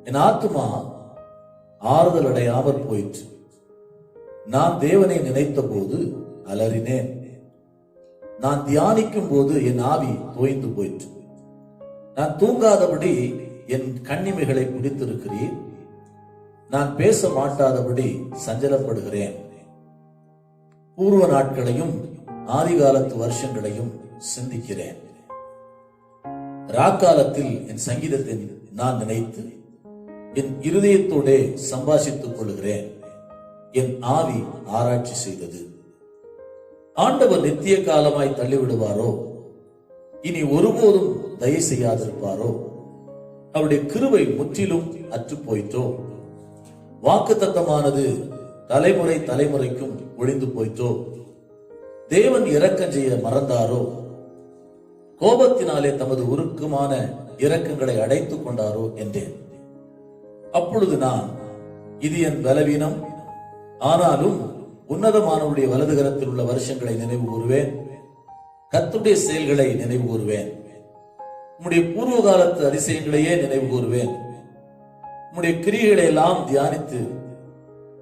என் ஆத்துமா ஆறுதல் அடையாமல் போயிற்று. நான் தேவனை நினைத்த போது அலறினேன். நான் தியானிக்கும் போது என் ஆவி தோய்ந்து போயிற்று. நான் தூங்காதபடி என் கண்ணிமைகளை பிடித்திருக்கிறீர். நான் பேச மாட்டாதபடி சஞ்சலப்படுகிறேன். பூர்வ நாட்களையும் ஆதிகாலத்து வருஷங்களையும் சிந்திக்கிறேன். ராக்காலத்தில் என் சங்கீதத்தை நான் நினைத்து என் இருதயத்தோடே சம்பாஷித்துக் கொள்கிறேன். என் ஆவி ஆராய்ச்சி செய்தது. ஆண்டவர் நித்திய காலமாய் தள்ளிவிடுவாரோ? இனி ஒருபோதும் தயை செய்யாதிருப்பாரோ? அவருடைய கிருபை முற்றிலும் அற்று போயிட்டோ? வாக்குத்தத்தமானது தலைமுறை தலைமுறைக்கும் ஒளிந்து போயிட்டோ? தேவன் இரக்கம் செய்ய மறந்தாரோ? கோபத்தினாலே தமது உருக்கமான இரக்கங்களை அடைத்துக் கொண்டாரோ என்றேன். அப்பொழுது நான், இது என் பலவீனம், ஆனாலும் உன்னதமானவருடைய வலதுகரத்தில் உள்ள வருஷங்களை நினைவு கூறுவேன். கர்த்தருடைய செயல்களை நினைவு கூறுவேன். உம்முடைய பூர்வ காலத்து அதிசயங்களையே நினைவு கூறுவேன். உம்முடைய கிரியைகளை எல்லாம் தியானித்து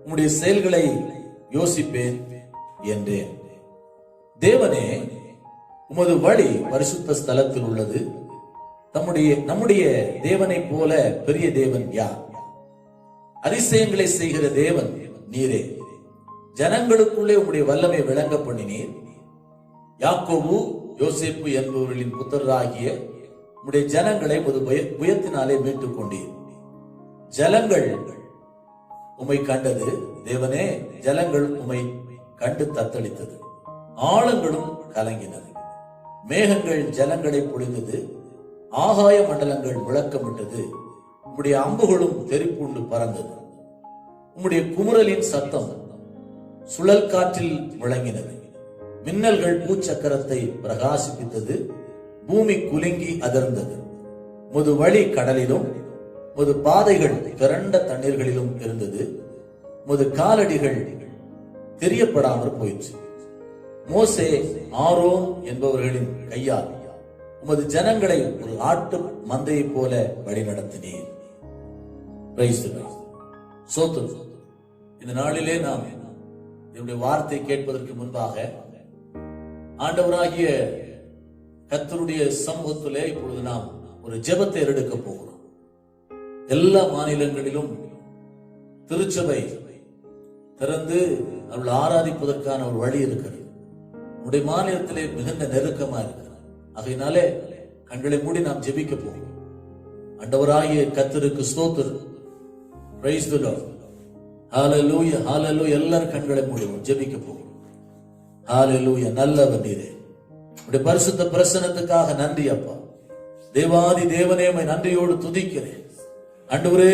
உம்முடைய செயல்களை யோசிப்பேன் என்றேன். தேவனே, உமது வழி பரிசுத்த ஸ்தலத்தில் உள்ளது. நம்முடைய தேவனை போல பெரிய தேவன் யார்? அதிசயங்களை செய்கிற தேவன் நீரே. ஜனங்களுக்குள்ளே உம்முடைய வல்லமை விளங்க பண்ணினீர். யாக்கோபு, யோசேப்பு என்பவர்களின் புத்தராகிய உம்முடைய ஜனங்களை புயத்தினாலே மீட்டுக் கொண்டீர். ஜலங்கள் உம்மை கண்டது. தேவனே, ஜலங்கள் உம்மை கண்டு தத்தளித்தது. ஆழங்களும் கலங்கினது. மேகங்கள் ஜலங்களை பொழிந்தது. ஆகாய மண்டலங்கள் முழக்கமிட்டது. உம்முடைய அம்புகளும் தெரிப்புண்டு பறந்தது. உம்முடைய குமுறலின் சத்தம் சுழல் காற்றில் முழங்கினது. மின்னல்கள் பூச்சக்கரத்தை பிரகாசிப்பித்தது. பூமி குலுங்கி அதிர்ந்தது. முது வழி கடலிலும் முது பாதைகள் திரண்ட தண்ணீர்களிலும் இருந்தது. முது காலடிகள் தெரியப்படாமற் போயிற்று. மோசே ஆரோன் என்பவர்களின் கையால் உமது ஜனங்களை ஒரு ஆட்டு மந்தையை போல வழி நடத்தினீர். இந்த நாளிலே நாம் என்னுடைய வார்த்தை கேட்பதற்கு முன்பாக ஆண்டவராகிய கர்த்தருடைய சமூகத்திலே இப்பொழுது நாம் ஒரு ஜெபத்தை எடுக்க போகிறோம். எல்லா மாநிலங்களிலும் திருச்சபை திறந்து அவள் ஆராதிப்பதற்கான ஒரு வழி இருக்கிறது. நம்முடைய மாநிலத்திலே மிகுந்த நெருக்கமா இருக்கிறது. ஆகையினாலே கண்களை மூடி நாம் ஜெபிக்க போகிறோம். ஆண்டவராகிய கர்த்தருக்கு ஸ்தோத்திரம். Praise the lord. ஹalleluya ஹalleluya. எல்லாரும் கண்களை மூடுவோம், ஜெபிக்க போகிறோம். ஹalleluya. நல்லவர் நீரே, உம்முடைய பரிசுத்த பிரசன்னத்துக்காக நன்றி அப்பா. தேவாதி தேவனே, உம்மை நன்றியோடு துதிக்கிறேன். ஆண்டவரே,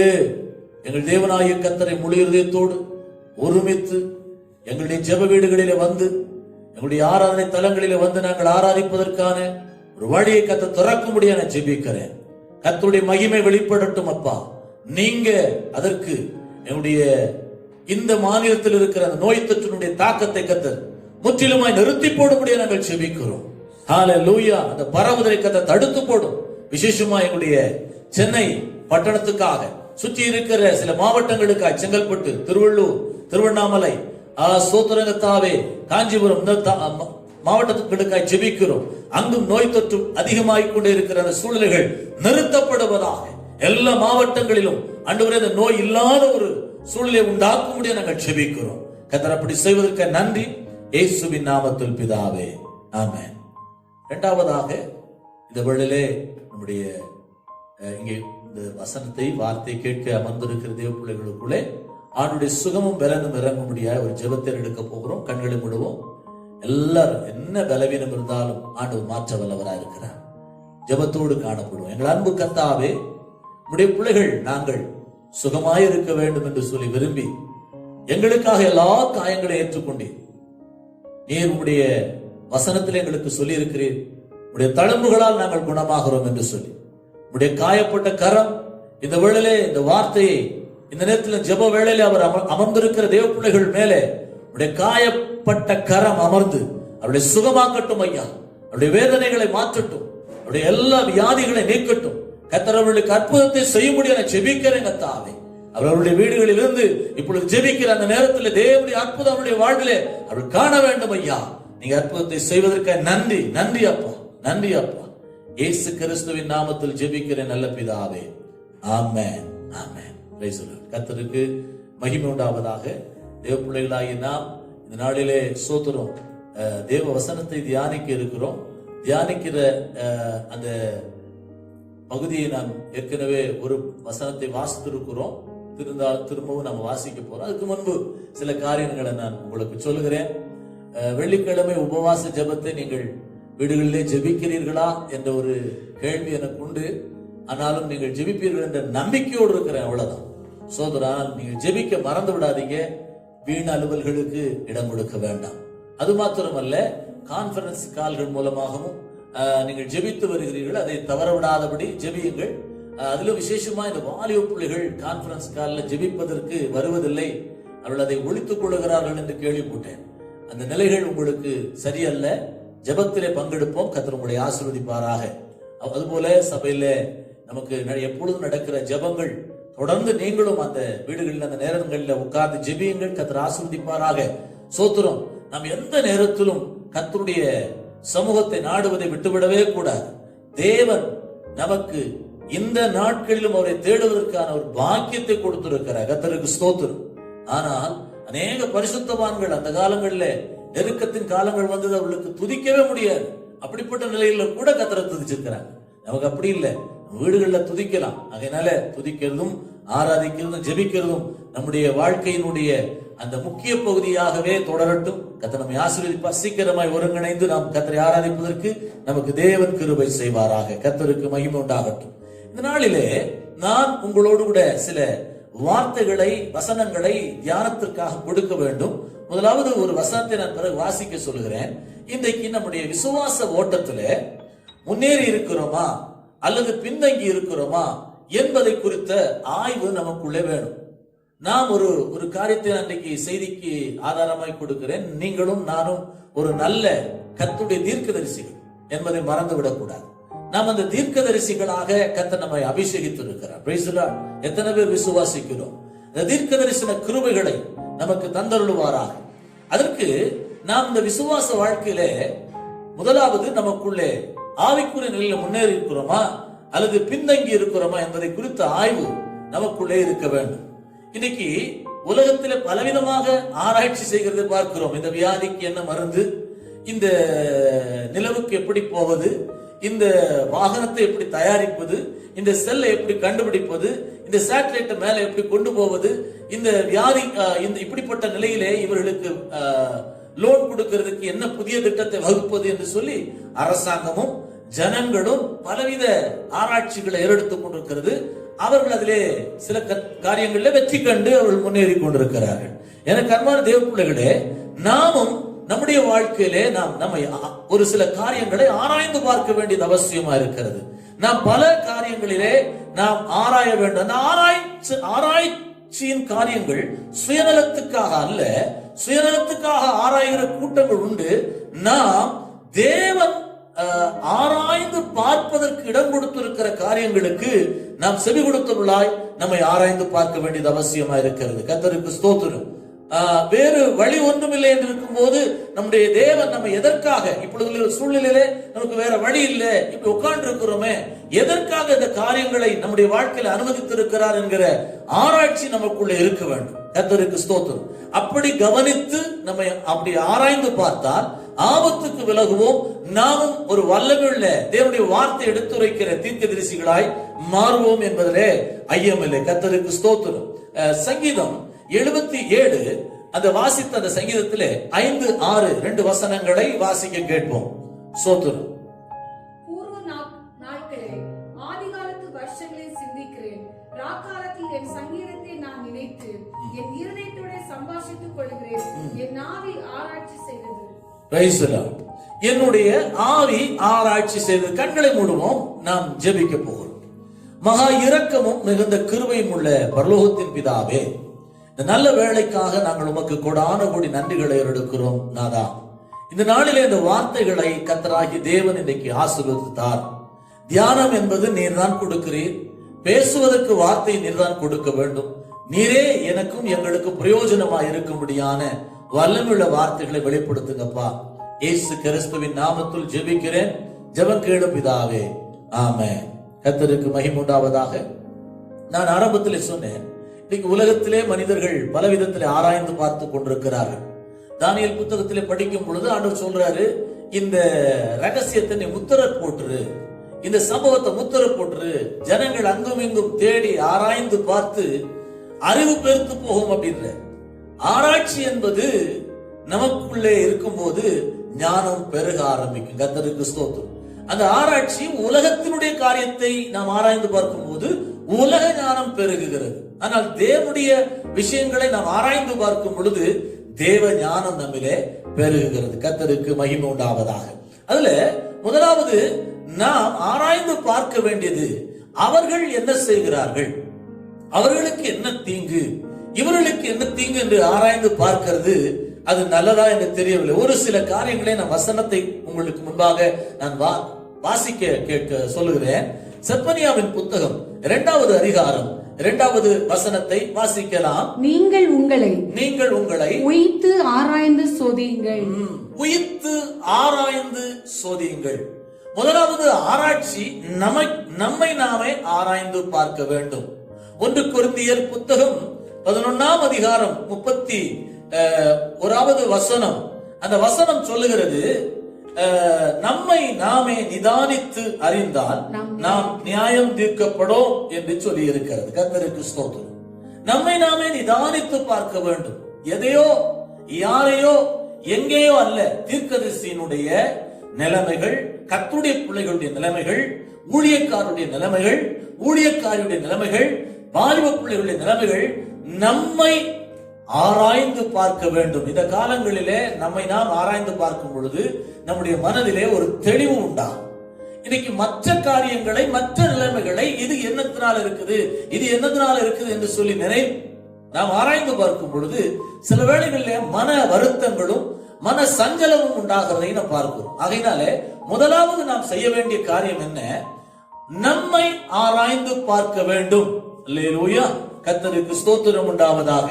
எங்கள் தேவனாகிய கர்த்தரை முழு இதயத்தோடு ஒருமித்து எங்களுடைய ஜெப வீடுகளிலே வந்து, எங்களுடைய ஆராதனை தலங்களிலே வந்து நாங்கள் ஆராதிப்பதற்கான ஒரு வழியை கர்த்தர் திறக்க முடிய நான் ஜெபிக்கிறேன். கர்த்தருடைய மகிமை வெளிப்படட்டும் அப்பா. நீங்க அதற்கு என்னுடைய இந்த மாநிலத்தில் இருக்கிற அந்த நோய் தொற்றினுடைய தாக்கத்தை கர்த்தர் முற்றிலுமாய் நிறுத்தி போட முடிய நாங்கள் ஜெபிக்கிறோம். ஹalleluya. அந்த பரவுதலை கர்த்தர் தடுத்து போடும். விசேஷமா எங்களுடைய சென்னை பட்டணத்துக்காக, சுற்றி இருக்கிற சில மாவட்டங்களுக்காக, செங்கல்பட்டு, திருவள்ளூர், திருவண்ணாமலை, சோத்திரங்கத்தாவே, காஞ்சிபுரம் மாவட்டங்களுக்காக ஜெபிக்கிறோம். அங்கும் நோய் தொற்று அதிகமாகிக் கொண்டே இருக்கிற அந்த சூழ்நிலைகள் நிறுத்தப்படுவதாக. எல்லா மாவட்டங்களிலும் ஆண்டவரே இந்த நோய் இல்லாத ஒரு சூழ்நிலை உண்டாக்கும்படியா நாங்கள் ஜெபிக்கிறோம். கர்த்தர் அப்படி செய்வதற்கு நன்றி. இயேசுவின் நாமத்தில் பிதாவே, ஆமென். இரண்டாவதாக இந்த வேளையிலே நம்முடைய இங்கே இந்த வசனத்தை வார்த்தை கேட்க அமர்ந்திருக்கிற தேவ பிள்ளைகளுக்குள்ளே ஆண்டுடைய சுகமும் பலனும் இறங்க முடியாத ஒரு ஜெபத்தை எடுக்க போகிறோம். கண்களை மூடுவோம். எல்லாரும் என்ன பலவீனம் இருந்தாலும் ஆண்டவர் மாற்ற வல்லவராக இருக்கிறார். ஜெபத்தோடு காணப்படுவோம். எங்கள் அன்பு கர்த்தாவே, உம்முடைய பிள்ளைகள் நாங்கள் சுகமாயிருக்க வேண்டும் என்று சொல்லி விரும்பி எங்களுக்காக எல்லா காயங்களை ஏற்றுக்கொண்டீர். நீர் உம்முடைய வசனத்தில் எங்களுக்கு சொல்லி இருக்கிறீர், உம்முடைய தழும்புகளால் நாங்கள் குணமாகிறோம் என்று சொல்லி. உம்முடைய காயப்பட்ட கரம் இந்த வேளையிலே, இந்த வார்த்தையை இந்த நேரத்தில் ஜெப வேளையிலே அவர் அமர்ந்திருக்கிற தேவ பிள்ளைகள் மேலே உம்முடைய காயப்பட்ட கரம் அமர்ந்து அவருடைய சுகமாக்கட்டும் ஐயா. அவருடைய வேதனைகளை மாற்றட்டும், அவருடைய எல்லா வியாதிகளை நீக்கட்டும். கர்த்தர் அவர்களுக்கு அற்புதத்தை செய்யும்படி நான் ஜெபிக்கிறேன் கர்த்தாவே. அவர்களுடைய வீடுகளில் இருந்து இப்பொழுது ஜெபிக்கிற அந்த நேரத்தில் தேவனுடைய அற்புதம் அவருடைய வாழ்விலே அவர்கள் காண வேண்டும் ஐயா. நீங்க அற்புதத்தை செய்வதற்காக நன்றி. நன்றி அப்பா, நன்றி அப்பா. இயேசு கிறிஸ்துவின் நாமத்தில் ஜெபிக்கிறேன் நல்ல பிதாவே, ஆமென், ஆமென். Price the Lord. கர்த்தருக்கு மகிமை உண்டாவதாக. தேவ பிள்ளைகளாகிய நாம் இந்த நாளிலே சோத்திரம் தேவ வசனத்தை தியானிக்க இருக்கிறோம். தியானிக்கிற அந்த பகுதியை நாம் ஏற்கனவே ஒரு வசனத்தை வாசித்திருக்கிறோம். திரும்பவும் நாம் வாசிக்க போறோம். அதுக்கு முன்பு சில காரியங்களை நான் உங்களுக்கு சொல்லுகிறேன். வெள்ளிக்கிழமை உபவாச ஜெபத்தை நீங்கள் வீடுகளிலே ஜெபிக்கிறீர்களா என்ற ஒரு கேள்வி எனக்கு உண்டு. ஆனாலும் நீங்கள் ஜெபிப்பீர்கள் என்ற நம்பிக்கையோடு இருக்கிறேன், அவ்வளவுதான். சோதரன், நீங்கள் ஜெபிக்க மறந்து விடாதீங்க. வீண் அலுவல்களுக்கு இடம் கொடுக்க வேண்டாம். அது மாத்திரமல்ல, கான்பரன்ஸ் கால்கள் மூலமாகவும் நீங்கள் ஜெபித்து வருகிறீர்கள், அதை தவற விடாதபடி ஜெபியுங்கள். அதுல விசேஷமா இந்த வாலிப பிள்ளைகள் கான்பரன்ஸ் காலில் ஜெபிப்பதற்கு வருவதில்லை, அவர்கள் அதை ஒழித்துக் கொள்ளுகிறார்கள் என்று கேள்விப்பட்டேன். அந்த நிலைகள் உங்களுக்கு சரியல்ல. ஜெபத்திலே பங்கெடுப்போம். கர்த்தர் உங்களை ஆசீர்வதிப்பாராக. அதுபோல சபையில நமக்கு எப்பொழுதும் நடக்கிற ஜெபங்கள் தொடர்ந்து நீங்களும் அந்த வீடுகளில் அந்த நேரங்களில் உட்கார்ந்து ஜெபியுங்கள். கர்த்தர் ஆசீர்வதிப்பாராக. சோத்திரம். நாம் எந்த நேரத்திலும் கர்த்தருடைய சமூகத்தை நாடுவதை விட்டுவிடவே கூடாது. தேவன் நமக்கு இந்த நாட்களிலும் அவரை தேடுவதற்கான ஒரு பாக்கியத்தை கொடுத்திருக்கிறார். கர்த்தருக்கு ஸ்தோத்திரம். ஆனால் அநேக பரிசுத்தவான்கள் அந்த காலங்களில் நெருக்கத்தின் காலங்கள் வந்தது, அவர்களுக்கு துதிக்கவே முடியாது. அப்படிப்பட்ட நிலையில கூட கர்த்தரை துதிச்சிருக்கிறாங்க. நமக்கு அப்படி இல்லை, வீடுகள்ல துதிக்கலாம். அதனால துதிக்கிறதும் ஆராதிக்கிறதும் ஜெபிக்கிறதும் நம்முடைய வாழ்க்கையினுடைய அந்த முக்கிய பகுதியாகவே தொடரட்டும். கர்த்தர் நம்மை ஆசீர்வதிப்பார். சீக்கிரமாய் ஒருங்கிணைந்து நாம் கர்த்தரை ஆராதிப்பதற்கு நமக்கு தேவன் கிருபை செய்வாராக. கர்த்தருக்கு மகிமை உண்டாகட்டும். இந்த நாளிலே நான் உங்களோடு கூட சில வார்த்தைகளை வசனங்களை தியானத்திற்காக கொடுக்க வேண்டும். முதலாவது ஒரு வசனத்தை நான் பிறகு வாசிக்க சொல்லுகிறேன். இன்றைக்கு நம்முடைய விசுவாச ஓட்டத்துல முன்னேறி இருக்கிறோமா அல்லது பின்தங்கி இருக்கிறோமா என்பதை குறித்த ஆய்வு நமக்குள்ளே வேணும். நாம் ஒரு காரியத்தை அன்றைக்கு செய்திக்கு ஆதாரமாய் கொடுக்கிறேன். நீங்களும் நானும் ஒரு நல்ல கர்த்தருடைய தீர்க்கதரிசிகள் என்பதை மறந்துவிடக் கூடாது. நாம் அந்த தீர்க்கதரிசிகளாக கர்த்தர் நம்மை அபிஷேகித்து இருக்கிறார். Price the Lord. எத்தனை பேர் விசுவாசிக்கிறோம்? இந்த தீர்க்கதரிசன கிருபைகளை நமக்கு தந்தருளுவாராக. அதற்கு நாம் இந்த விசுவாச வாழ்க்கையில முதலாவது நமக்குள்ளே ஆவிக்குரிய நிலையில முன்னேறி இருக்கிறோமா அல்லது பின்தங்கி இருக்கிறோமா என்பதை குறித்த ஆய்வு நமக்குள்ளே இருக்க வேண்டும். இன்னைக்கு உலகத்தில பலவிதமாக ஆராய்ச்சி செய்கிறதை பார்க்கிறோம். இந்த வியாதிக்கு என்ன மருந்து, இந்த நிலவுக்கு எப்படி போவது, இந்த வாகனத்தை எப்படி தயாரிப்பது, இந்த செல்லை எப்படி கண்டுபிடிப்பது, இந்த சேட்டலைட்டை மேல எப்படி கொண்டு போவது, இந்த வியாதி இந்த இப்படிப்பட்ட நிலையிலே இவர்களுக்கு லோன் கொடுக்கிறதுக்கு என்ன புதிய திட்டத்தை வகுப்பது என்று சொல்லி அரசாங்கமும் ஜனங்களும் பலவித ஆராய்ச்சிகளை ஏறெடுத்துக் கொண்டிருக்கிறது. அவர்கள் அதிலே சில காரியங்களில் வெற்றி கண்டு அவர்கள் முன்னேறி கொண்டிருக்கிறார்கள். எனக்கு அன்பான தேவ பிள்ளைகளே, நாமும் நம்முடைய வாழ்க்கையிலே நம்மை ஒரு சில காரியங்களை ஆராய்ந்து பார்க்க வேண்டியது அவசியமா இருக்கிறது. நாம் பல காரியங்களிலே நாம் ஆராய வேண்டும். அந்த ஆராய்ச்சியின் காரியங்கள் சுயநலத்துக்காக அல்ல, சுயநலத்துக்காக ஆராய்கிற கூட்டங்கள் உண்டு. நாம் தேவன் ஆராய்ந்து பார்ப்பதற்கு இடம் கொடுத்திருக்கிற காரியங்களுக்கு நாம் செவி கொடுத்தவர்களாய் நம்மை ஆராய்ந்து பார்க்க வேண்டியது அவசியமா இருக்கிறது. கர்த்தருக்கு ஸ்தோத்திரம். வேறு வழி ஒன்றுமில்லை என்று இருக்கும் போது நம்முடைய தேவன் நம்ம எதற்காக இப்பொழுது சூழ்நிலையிலே நமக்கு வேற வழி இல்லை, இப்படி உட்கார்ந்து இருக்கிறோமே, எதற்காக இந்த காரியங்களை நம்முடைய வாழ்க்கையில அனுமதித்திருக்கிறார் என்கிற ஆராய்ச்சி நமக்குள்ள இருக்க வேண்டும். கர்த்தருக்கு ஸ்தோத்திரம். அப்படி கவனித்து நம்ம அப்படி ஆராய்ந்து பார்த்தால் ஆபத்துக்கு விலகுவோம். நாமும் ஒரு வல்லமையுள்ள தேவனுடைய வார்த்தை எடுத்துரைக்கிற தீர்க்கதரிசிகளாய் மாறுவோம் என்பதிலே ஐயமில்லை. கர்த்தருக்கு ஸ்தோத்திரம். சங்கீதம் 77 அந்த வாசித்த அந்த சங்கீதத்திலே 5, 6 2 வசனங்களை வாசிக்க கேட்போம். ஸ்தோத்திரம். பூர்வ நாட்களே, ஆதிகாலத்து வருஷங்களை சிந்திக்கிறேன். ராக்காலத்தில் என் சங்கீதத்தை நான் நினைத்து என் இருதயத்தோட சம்பாஷித்துக் கொள்கிறேன். என் ஆவி ஆராய்ச்சி செய்தது. Price the Lord. என்னுடைய ஆவி ஆராய்ச்சி செய்தது. கண்களை மூடுவோம், நாம் ஜெபிக்க போகிறோம். மகா இரக்கமும் மிகுந்த கிருபையும் உள்ள பரலோகத்தின் பிதாவே, இந்த நல்ல வேளைக்காக நாங்கள் உமக்கு கொடான கோடி நன்றிகளை எடுக்கிறோம். நாதா, இந்த நாளிலே இந்த வார்த்தைகளை கர்த்தராகிய தேவன் இன்றைக்கு ஆசீர்வதித்தார். தியானம் என்பது நீர் தான் கொடுக்கிறீர். பேசுவதற்கு வார்த்தை நீர் தான் கொடுக்க வேண்டும். நீரே எனக்கும் எங்களுக்கும் பிரயோஜனமாய் இருக்கும்படியான வல்லமையுள்ள வார்த்தைகளை வெளிப்படுத்துங்கப்பா. இயேசு கிறிஸ்துவின் நாமத்தில் ஜெபிக்கிறேன், ஜெபம் கேளும் பிதாவே, ஆமென். கர்த்தருக்கு மகிமை உண்டாவதாக. நான் ஆரம்பத்திலே சொன்னேன், இன்னைக்கு உலகத்திலே மனிதர்கள் பலவிதத்திலே ஆராய்ந்து பார்த்து கொண்டிருக்கிறார்கள். தானியேல் புத்தகத்திலே படிக்கும் பொழுது ஆண்டவர் சொல்றாரு, இந்த ரகசியத்தை நீ முத்திர போட்டுரு, இந்த சம்பவத்தை முத்திர போட்டுரு, ஜனங்கள் அங்கும் இங்கும் தேடி ஆராய்ந்து பார்த்து அறிவு பெருத்து போகும் அப்படின்ற ஆராய்ச்சி என்பது நமக்குள்ளே இருக்கும் போது ஞானம் பெருக ஆரம்பிக்கும். கர்த்தருக்கு ஸ்தோத்திரம். அந்த ஆராய்ச்சி உலகத்தினுடைய காரியத்தை நாம் ஆராய்ந்து பார்க்கும் போது உலக ஞானம் பெருகுகிறது. ஆனால் தேவனுடைய விஷயங்களை நாம் ஆராய்ந்து பார்க்கும் பொழுது தேவ ஞானம் நம்மிலே பெருகுகிறது. கர்த்தருக்கு மகிமை உண்டாவதாக. அதுல முதலாவது நாம் ஆராய்ந்து பார்க்க வேண்டியது, அவர்கள் என்ன செய்கிறார்கள், அவர்களுக்கு என்ன தீங்கு, இவர்களுக்கு என்ன தீங்கு என்று ஆராய்ந்து பார்க்கிறது. அது நல்லதா என்று தெரியவில்லை. ஒரு சில காரியங்களை நான் வசனத்தை உங்களுக்கு முன்பாக நான் வாசிக்க கேட்க சொல்லுகிறேன். செப்பனியாவின் புத்தகம் 2வது அதிகாரம் 2வது வசனத்தை வாசிக்கலாம். நீங்கள் உங்களை உயித்து ஆராய்ந்து சோதியுங்கள். உயித்து ஆராய்ந்து சோதியுங்கள். முதலாவது ஆராய்ச்சி நம்மை நாமே ஆராய்ந்து பார்க்க வேண்டும். 1 கொரிந்தியர் புத்தகம் 11ஆம் அதிகாரம் 31வது வசனம். அந்த வசனம் சொல்லுகிறது, நம்மை நாமே நிதானித்து அறிந்தால் நாம் நியாயம் தீர்க்கப்படும் என்று சொல்லி இருக்கிறது. கர்த்தருக்கு ஸ்தோத்திரம். நம்மை நாமே நிதானித்து பார்க்க வேண்டும். எதையோ யாரையோ எங்கேயோ அல்ல. தீர்க்கதரிசியினுடைய நிலைமைகள், கர்த்தருடைய பிள்ளைகளுடைய நிலைமைகள், ஊழியக்காரருடைய நிலைமைகள், ஊழியக்காரருடைய நிலைமைகள், வாலிப பிள்ளைகளுடைய நிலைமைகள் நம்மை ஆராய்ந்து பார்க்க வேண்டும். இந்த காலங்களிலே நம்மை நாம் ஆராய்ந்து பார்க்கும் பொழுது நம்முடைய மனதிலே ஒரு தெளிவு உண்டாகும். இன்னைக்கு மற்ற காரியங்களை, மற்ற நிலைமைகளை, இது என்னத்தினால இருக்குது, இது என்னத்தினால இருக்குது என்று சொல்லி நாம் ஆராய்ந்து பார்க்கும் பொழுது சில வேளைகளிலே மன வருத்தங்களும் மன சஞ்சலமும் உண்டாகிறதை நாம் பார்க்கிறோம். ஆகையினாலே முதலாவது நாம் செய்ய வேண்டிய காரியம் என்ன? நம்மை ஆராய்ந்து பார்க்க வேண்டும். அல்லேலூயா, கர்த்தருக்கு ஸ்தோத்திரம் உண்டாவதாக.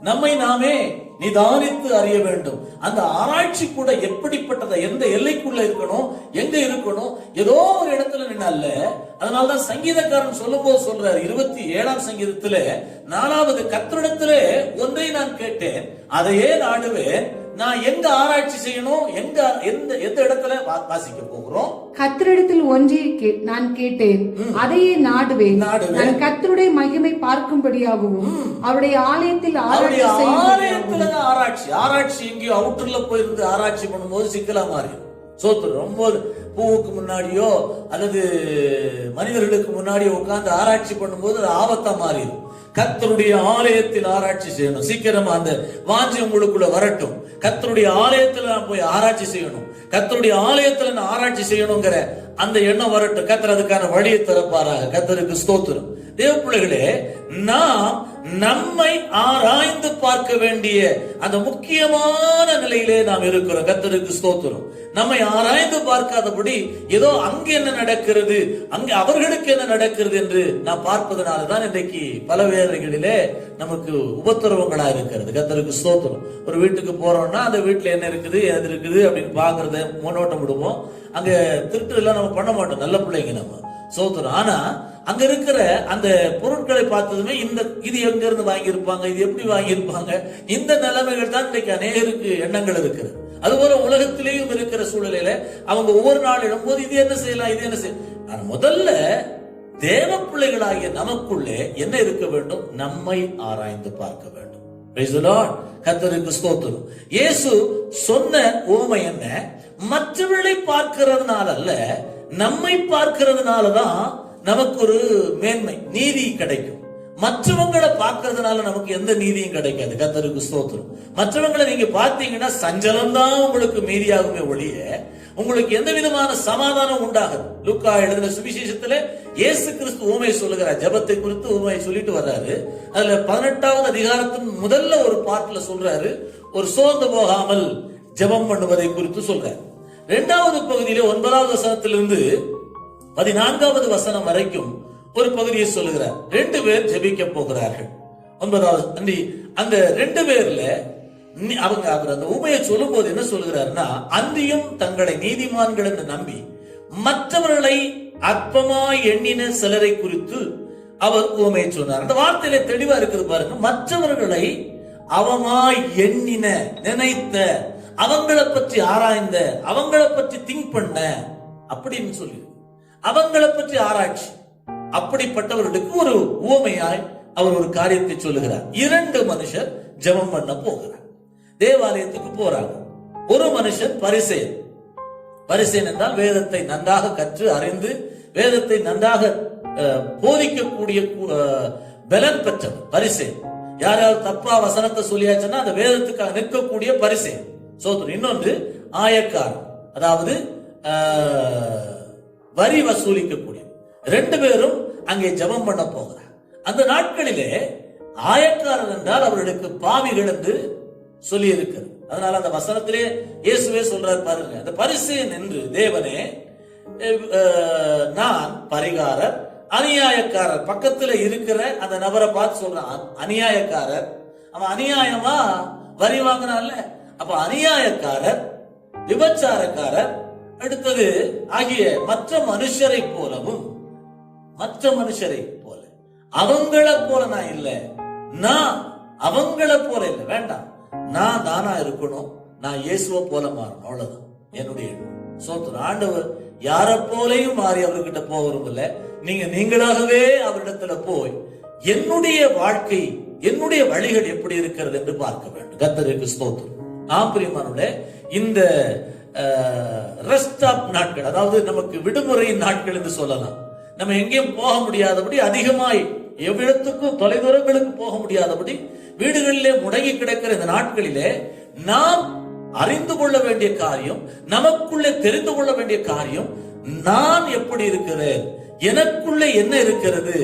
நம்மை நாமே நிதானித்து அறிய வேண்டும். அந்த ஆராய்ச்சி கூட எப்படிப்பட்டதை, எந்த எல்லைக்குள்ள இருக்கணும், எங்க இருக்கணும், ஏதோ ஒரு இடத்துல நின்று அல்ல. அதனால்தான் சங்கீதக்காரன் சொல்லும் போது சொல்றாரு, 27ஆம் சங்கீதத்துல 4வது, கர்த்தரிடத்திலே ஒன்றை நான் கேட்டேன், அதையே நாடுவேன். நான் எங்க ஆராய்ச்சி செய்யணும், எந்த இடத்துல வாசிக்க போகிறோம்? கர்த்தரிடத்தில் ஒன்றை நான் கேட்டேன், அதையே நாடுவேன். நான் கர்த்தருடைய மகிமை பார்க்கும்படியாகவும் அவருடைய ஆலயத்தில் ஆராய்ச்சி எங்கேயோ அவுட்டர்ல போயிருந்து ஆராய்ச்சி பண்ணும்போது சிக்கலா மாறி ரொம்ப பூவுக்கு முன்னாடியோ அல்லது மனிதர்களுக்கு முன்னாடியோ உட்கார்ந்து ஆராய்ச்சி பண்ணும்போது அது ஆபத்தா மாறிடும். கர்த்தருடைய ஆலயத்தில் ஆராய்ச்சி செய்யணும். சீக்கிரமா அந்த வாஞ்சி உங்களுக்குள்ள வரட்டும். கர்த்தருடைய ஆலயத்துல நான் போய் ஆராய்ச்சி செய்யணும், கர்த்தருடைய ஆலயத்துல நான் ஆராய்ச்சி செய்யணுங்கிற அந்த எண்ணம் வரட்டும். கர்த்தர் அதுக்கான வழியை திறப்பாராக. கர்த்தருக்கு ஸ்தோத்திரம். தேவ பிள்ளைகளே, நாம் நம்மை ஆராய்ந்து பார்க்க வேண்டிய அந்த முக்கியமான நிலையிலே நாம் இருக்கிறோம். கர்த்தருக்கு ஸ்தோத்திரம். நம்மை ஆராய்ந்து பார்க்காதபடி ஏதோ அங்க என்ன நடக்கிறது, அங்க அவர்களுக்கு என்ன நடக்கிறது என்று நாம் பார்ப்பதனாலதான் இன்றைக்கு பல வேளைகளிலே நமக்கு உபத்திரவங்களா இருக்கிறது. கர்த்தருக்கு ஸ்தோத்திரம். ஒரு வீட்டுக்கு போறோம்னா அந்த வீட்டுல என்ன இருக்குது, எது இருக்குது அப்படின்னு பாக்குறத முன்னோட்டம் விடுவோம். அங்க திருட்டு எல்லாம் நம்ம பண்ண மாட்டோம், நல்ல பிள்ளைங்க நம்ம, ஸ்தோத்திரம். ஆனா அங்க இருக்கிற அந்த பொருட்களை பார்த்ததுமே இது எங்க இருந்து வாங்கியிருப்பாங்க, இது எப்படி வாங்கியிருப்பாங்க, இந்த நிலைமைகள் தான் இன்றைக்கு அநேகருக்கு எண்ணங்கள் இருக்கிறது. அதுபோல உலகத்திலேயும் இருக்கிற சூழ்நிலையில அவங்க ஒவ்வொரு நாள் எழும்போது இது என்ன செய்யலாம், இது என்ன செய்யலாம். முதல்ல தேவ பிள்ளைகளாகிய நமக்குள்ளே என்ன இருக்க வேண்டும்? நம்மை ஆராய்ந்து பார்க்க வேண்டும். Praise the Lord. கர்த்தருக்கு ஸ்தோத்திரம். இயேசு சொன்ன உவமை என்ன? மற்றவர்களை பார்க்கிறதுனால அல்ல, நம்மை பார்க்கிறதுனாலதான் நமக்கு ஒரு மேன்மை, நீதி கிடைக்கும். மற்றவங்களை பார்க்கறதுனால நமக்கு எந்த நீதியும் கிடைக்காது. கர்த்தருக்கு ஸ்தோத்திரம். மற்றவங்களை நீங்க பார்த்தீங்கன்னா சஞ்சலம் தான் உங்களுக்கு மீதியாகுமே ஒழிய உங்களுக்கு எந்த விதமான சமாதானம் உண்டாகும். லூக்கா எழுதின சுவிசேஷத்துல இயேசு கிறிஸ்து உவமை சொல்லுகிறார். ஜெபத்தை குறித்து உவமை சொல்லிட்டு வர்றாரு. அதுல 18வது அதிகாரத்தின் முதல்ல ஒரு பாட்டுல சொல்றாரு, ஒரு சோர்ந்து போகாமல் ஜெபம் பண்ணுவதை குறித்து சொல்றாரு. 2வது பகுதியில 9வது வசனத்திலிருந்து 14வது வசனம் வரைக்கும் ஒரு பகுதியை சொல்லுகிறார். 2 பேர் ஜெபிக்க போகிறார்கள். 9வது அந்த 2 பேர்ல அவங்க அந்த உண்மையை சொல்லும் போது என்ன சொல்லுகிறாருன்னா, அன்றியும் தங்களை நீதிமான்கள் என்று நம்பி மற்றவர்களை அற்பமாய் எண்ணின சிலரை குறித்து அவர் உண்மையை சொன்னார். அந்த வார்த்தையில தெளிவா இருக்குது பாருங்க. மற்றவர்களை அவமாய் எண்ணின, நினைத்த, அவங்களை பற்றி ஆராய்ந்த, அவங்களை பற்றி திங்க் பண்ண அப்படின்னு சொல்லி அவங்களை பற்றி ஆராய்ச்சி, அப்படிப்பட்டவர்களுக்கு ஒரு உவமையாய் அவர் ஒரு காரியத்தை சொல்லுகிறார். 2 மனுஷர் ஜெபம் பண்ண போகிறார், தேவாலயத்துக்கு போறாங்க. ஒரு மனுஷன் பரிசேயன். பரிசேயன் என்றால் வேதத்தை நன்றாக கற்று அறிந்து வேதத்தை நன்றாக போதிக்கக்கூடிய பலன் பெற்றவர் பரிசேயன். யாராவது தப்பா வசனத்தை சொல்லியாச்சுன்னா அந்த வேதத்துக்காக நிற்கக்கூடிய பரிசேயன். சோதரன். இன்னொன்று ஆயக்காரன், அதாவது வரி வசூலிக்கக்கூடிய. 2 பேரும் அங்கே ஜெபம் பண்ண போகிறார். அந்த நாட்களிலே ஆயக்காரர் என்றால் அவர்களுக்கு பாவிகள் என்று சொல்லி இருக்கிறது. அதனால அந்த வசனத்திலே இயேசுவே சொல்றாரு பாருங்க, அந்த பரிசேயன் என்று தேவனே நான் பரிகாரர், அநியாயக்காரர். பக்கத்துல இருக்கிற அந்த நபரை பார்த்து சொல்றான், அநியாயக்காரர். அவன் அநியாயமா வரி வாங்கினான்ல, அப்ப அநியாயக்காரர், விபச்சாரக்காரர், அடுத்தது ஆகிய மற்ற மனுஷரை போலவும், மற்ற மனுஷரை போல அவங்களை போல நான் இல்ல, நான் அவங்களை போல இல்லை, வேண்டாம், நான் தானா இருக்கணும், நான் இயேசுவை போல மாறணும், அவ்வளவுதான் என்னுடைய சோத்திரம். ஆண்டவர் யார போலையும் மாறி அவர்கிட்ட போக விரும்பல. நீங்களாகவே அவரிடத்துல போய் என்னுடைய வாழ்க்கை, என்னுடைய வழிகள் எப்படி இருக்கிறது என்று பார்க்க வேண்டும். கர்த்தருக்கு ஸ்தோத்திரம். பிரியமானவர்களே, இந்த ரெஸ்ட் ஆப் நாட்கள், அதாவது நமக்கு விடுமுறை நாட்கள் என்று சொல்லலாம். நம்ம எங்கேயும் போக முடியாதபடி அதிகமாய் எவ்விடத்துக்கும் தொலைதூரங்களுக்கு போக முடியாதபடி வீடுகளிலே முடங்கி கிடக்கிற இந்த நாட்களிலே நாம் அறிந்து கொள்ள வேண்டிய காரியம், நமக்குள்ளே தெரிந்து கொள்ள வேண்டிய காரியம், நான் எப்படி இருக்கிறேன், எனக்குள்ளே என்ன இருக்கிறது,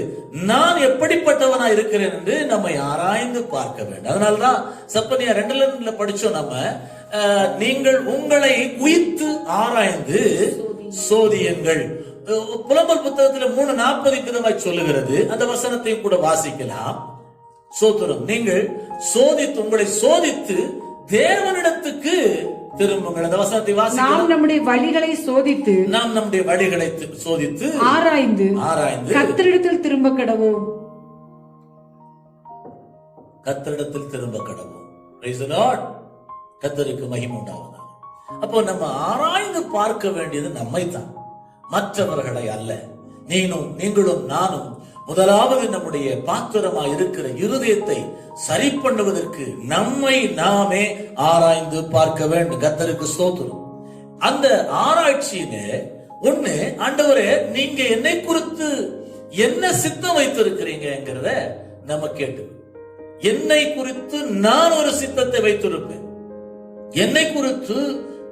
நான் எப்படிப்பட்டவனா இருக்கிறேன் என்று நம்மை ஆராய்ந்து பார்க்க வேண்டும். அதனாலதான் சப்பனியா 2:2 படிச்சோம் நம்ம, நீங்கள் உங்களை உயிர்த்து ஆராய்ந்து சோதியுங்கள். புலம்பல் புத்தகத்தில் 3:40 விதமாய் சொல்லுகிறது. அந்த வசனத்தையும் கூட வாசிக்கலாம். சோத்திரம். நீங்கள் சோதித்து, உங்களை சோதித்து தேவனிடத்துக்கு திரும்புங்கள். அந்த வசனத்தை வாசிக்கலாம். நாம் நம்முடைய வழிகளை சோதித்து, நாம் நம்முடைய வழிகளை சோதித்து ஆராய்ந்து கர்த்தரிடத்தில் திரும்ப கடவோம். கர்த்தரிடத்தில் திரும்ப கடவோம். Praise the Lord. கர்த்தருக்கு மகிமை உண்டாவதாக. அப்போ நம்ம ஆராய்ந்து பார்க்க வேண்டியது நம்மை தான், மற்றவர்களை அல்ல. நீங்களும் நானும் முதலாவது நம்முடைய பாத்திரமாக இருக்கிற இருதயத்தை சரி பண்ணுவதற்கு நம்மை நாமே ஆராய்ந்து பார்க்க வேண்டும். கர்த்தருக்கு ஸ்தோத்திரம். அந்த ஆராய்ச்சியிலே ஒண்ணு, ஆண்டவரே நீங்க என்னை குறித்து என்ன சித்தம் வைத்திருக்கிறீங்கிறத நம்ம கேட்டு, என்னை குறித்து நான் ஒரு சித்தத்தை வைத்திருப்பேன், என்னை குறித்து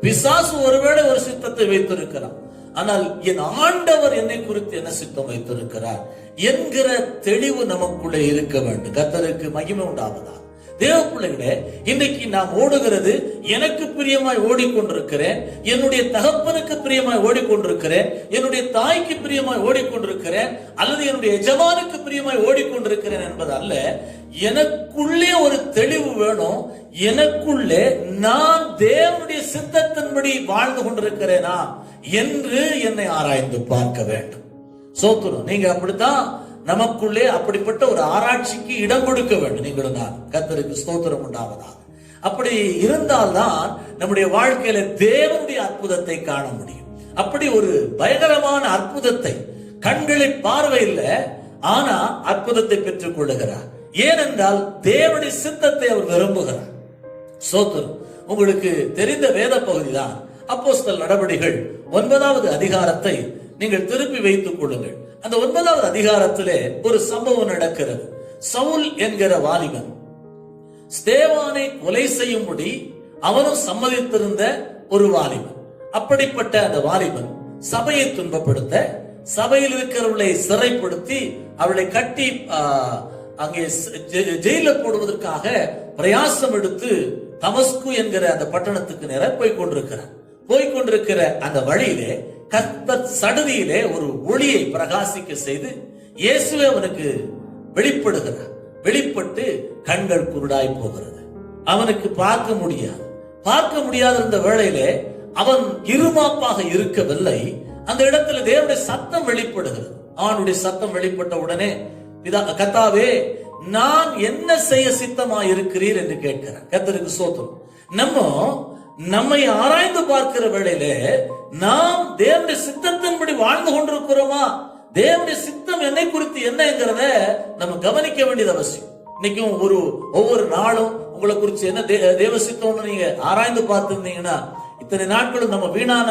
பிசாசு ஒருவேளை ஒரு சித்தத்தை வைத்திருக்கிறான், ஆனால் என் ஆண்டவர் என்னை குறித்து என்ன சித்தம் வைத்திருக்கிறார் என்கிற தெளிவு நமக்குள்ளே இருக்க வேண்டும். கர்த்தருக்கு மகிமை உண்டாவதா. தேவ பிள்ளைகளே, இன்றைக்கு நாம் ஓடுகிறது, எனக்கு பிரியமாய் ஓடிக்கொண்டிருக்கிறேன், என்னுடைய தகப்பனுக்கு பிரியமாய் ஓடிக்கொண்டிருக்கிறேன், என்னுடைய தாய்க்கு பிரியமாய் ஓடிக்கொண்டிருக்கிறேன், அல்லது என்னுடைய எஜமானுக்கு பிரியமாய் ஓடிக்கொண்டிருக்கிறேன் என்பது அல்ல. எனக்குள்ளே ஒரு தெளிவு வேணும். எனக்குள்ளே நான் தேவனுடைய சித்தத்தின்படி வாழ்ந்து கொண்டிருக்கிறேனா என்று என்னை ஆராய்ந்து பார்க்க வேண்டும். சோத்திரம். நீங்க அப்படித்தான் நமக்குள்ளே அப்படிப்பட்ட ஒரு ஆராய்ச்சிக்கு இடம் கொடுக்க வேண்டும். நீங்களும் நான். கர்த்தருக்கு ஸ்தோத்திரம் உண்டாவதாக. அப்படி இருந்தால்தான் நம்முடைய வாழ்க்கையில தேவனுடைய அற்புதத்தை காண முடியும். அப்படி ஒரு பயங்கரமான அற்புதத்தை கண்களில் பார்வையில் ஆனா அற்புதத்தை பெற்றுக் கொள்ளுகிறார். ஏனென்றால் தேவனுடைய சித்தத்தை அவர் விரும்புகிறார். சோத்திரம். உங்களுக்கு தெரிந்த வேத பகுதி தான் அப்போஸ்தலர் நடபடிகள் 9வது அதிகாரத்தை நீங்கள் திருப்பி வைத்துக் கொள்ளுங்கள். அந்த 9வது அதிகாரத்திலே ஒரு சம்பவம் நடக்கிறது. சவுல் என்கிற வாலிபன் ஸ்தேவானை கொலை செய்யும்படி அவனும் சம்மதித்திருந்த ஒரு வாலிபன். அப்படிப்பட்ட அந்த வாலிபன் சபையை துன்பப்படுத்த, சபையில் இருக்கிறவர்களை சிறைப்படுத்தி அவளை கட்டி அங்கே ஜெயில போடுவதற்காக பிரயாசம் எடுத்து தமஸ்கு என்கிற அந்த பட்டணத்துக்கு நேர போய்கொண்டிருக்கிற அந்த வழியிலே கர்த்தர் சடுதியிலே ஒரு ஒளியை பிரகாசிக்க செய்து இயேசுவே அவனுக்கு வெளிப்படுகிறார். வெளிப்பட்டு கண்கள் குருடாய் போகிறது. அவனுக்கு பார்க்க முடியாத இந்த வேளையிலே அவன் இருமாப்பாக இருக்கவில்லை. அந்த இடத்துல தேவனுடைய சத்தம் வெளிப்படுகிறது. அவனுடைய சத்தம் வெளிப்பட்ட உடனே, கர்த்தாவே நான் என்ன செய்ய சித்தமா இருக்கிறீர் என்று கேட்கிறார். கர்த்தருக்கு ஸ்தோத்திரம். நம்மை ஆராய்ந்து பார்க்கிற வேளையில நாம் தேவனுடைய சித்தத்தின்படி வாழ்ந்து கொண்டிருக்கிறோமா, தேவனுடைய சித்தம் என்னை குறித்து என்னங்கிறத நம்ம கவனிக்க வேண்டியது அவசியம். இன்னைக்கும் ஒவ்வொரு நாளும் உங்களை குறித்து என்ன தேவ சித்தம்னு நீங்க ஆராய்ந்து பார்த்திருந்தீங்கன்னா இத்தனை நாட்களும் நம்ம வீணான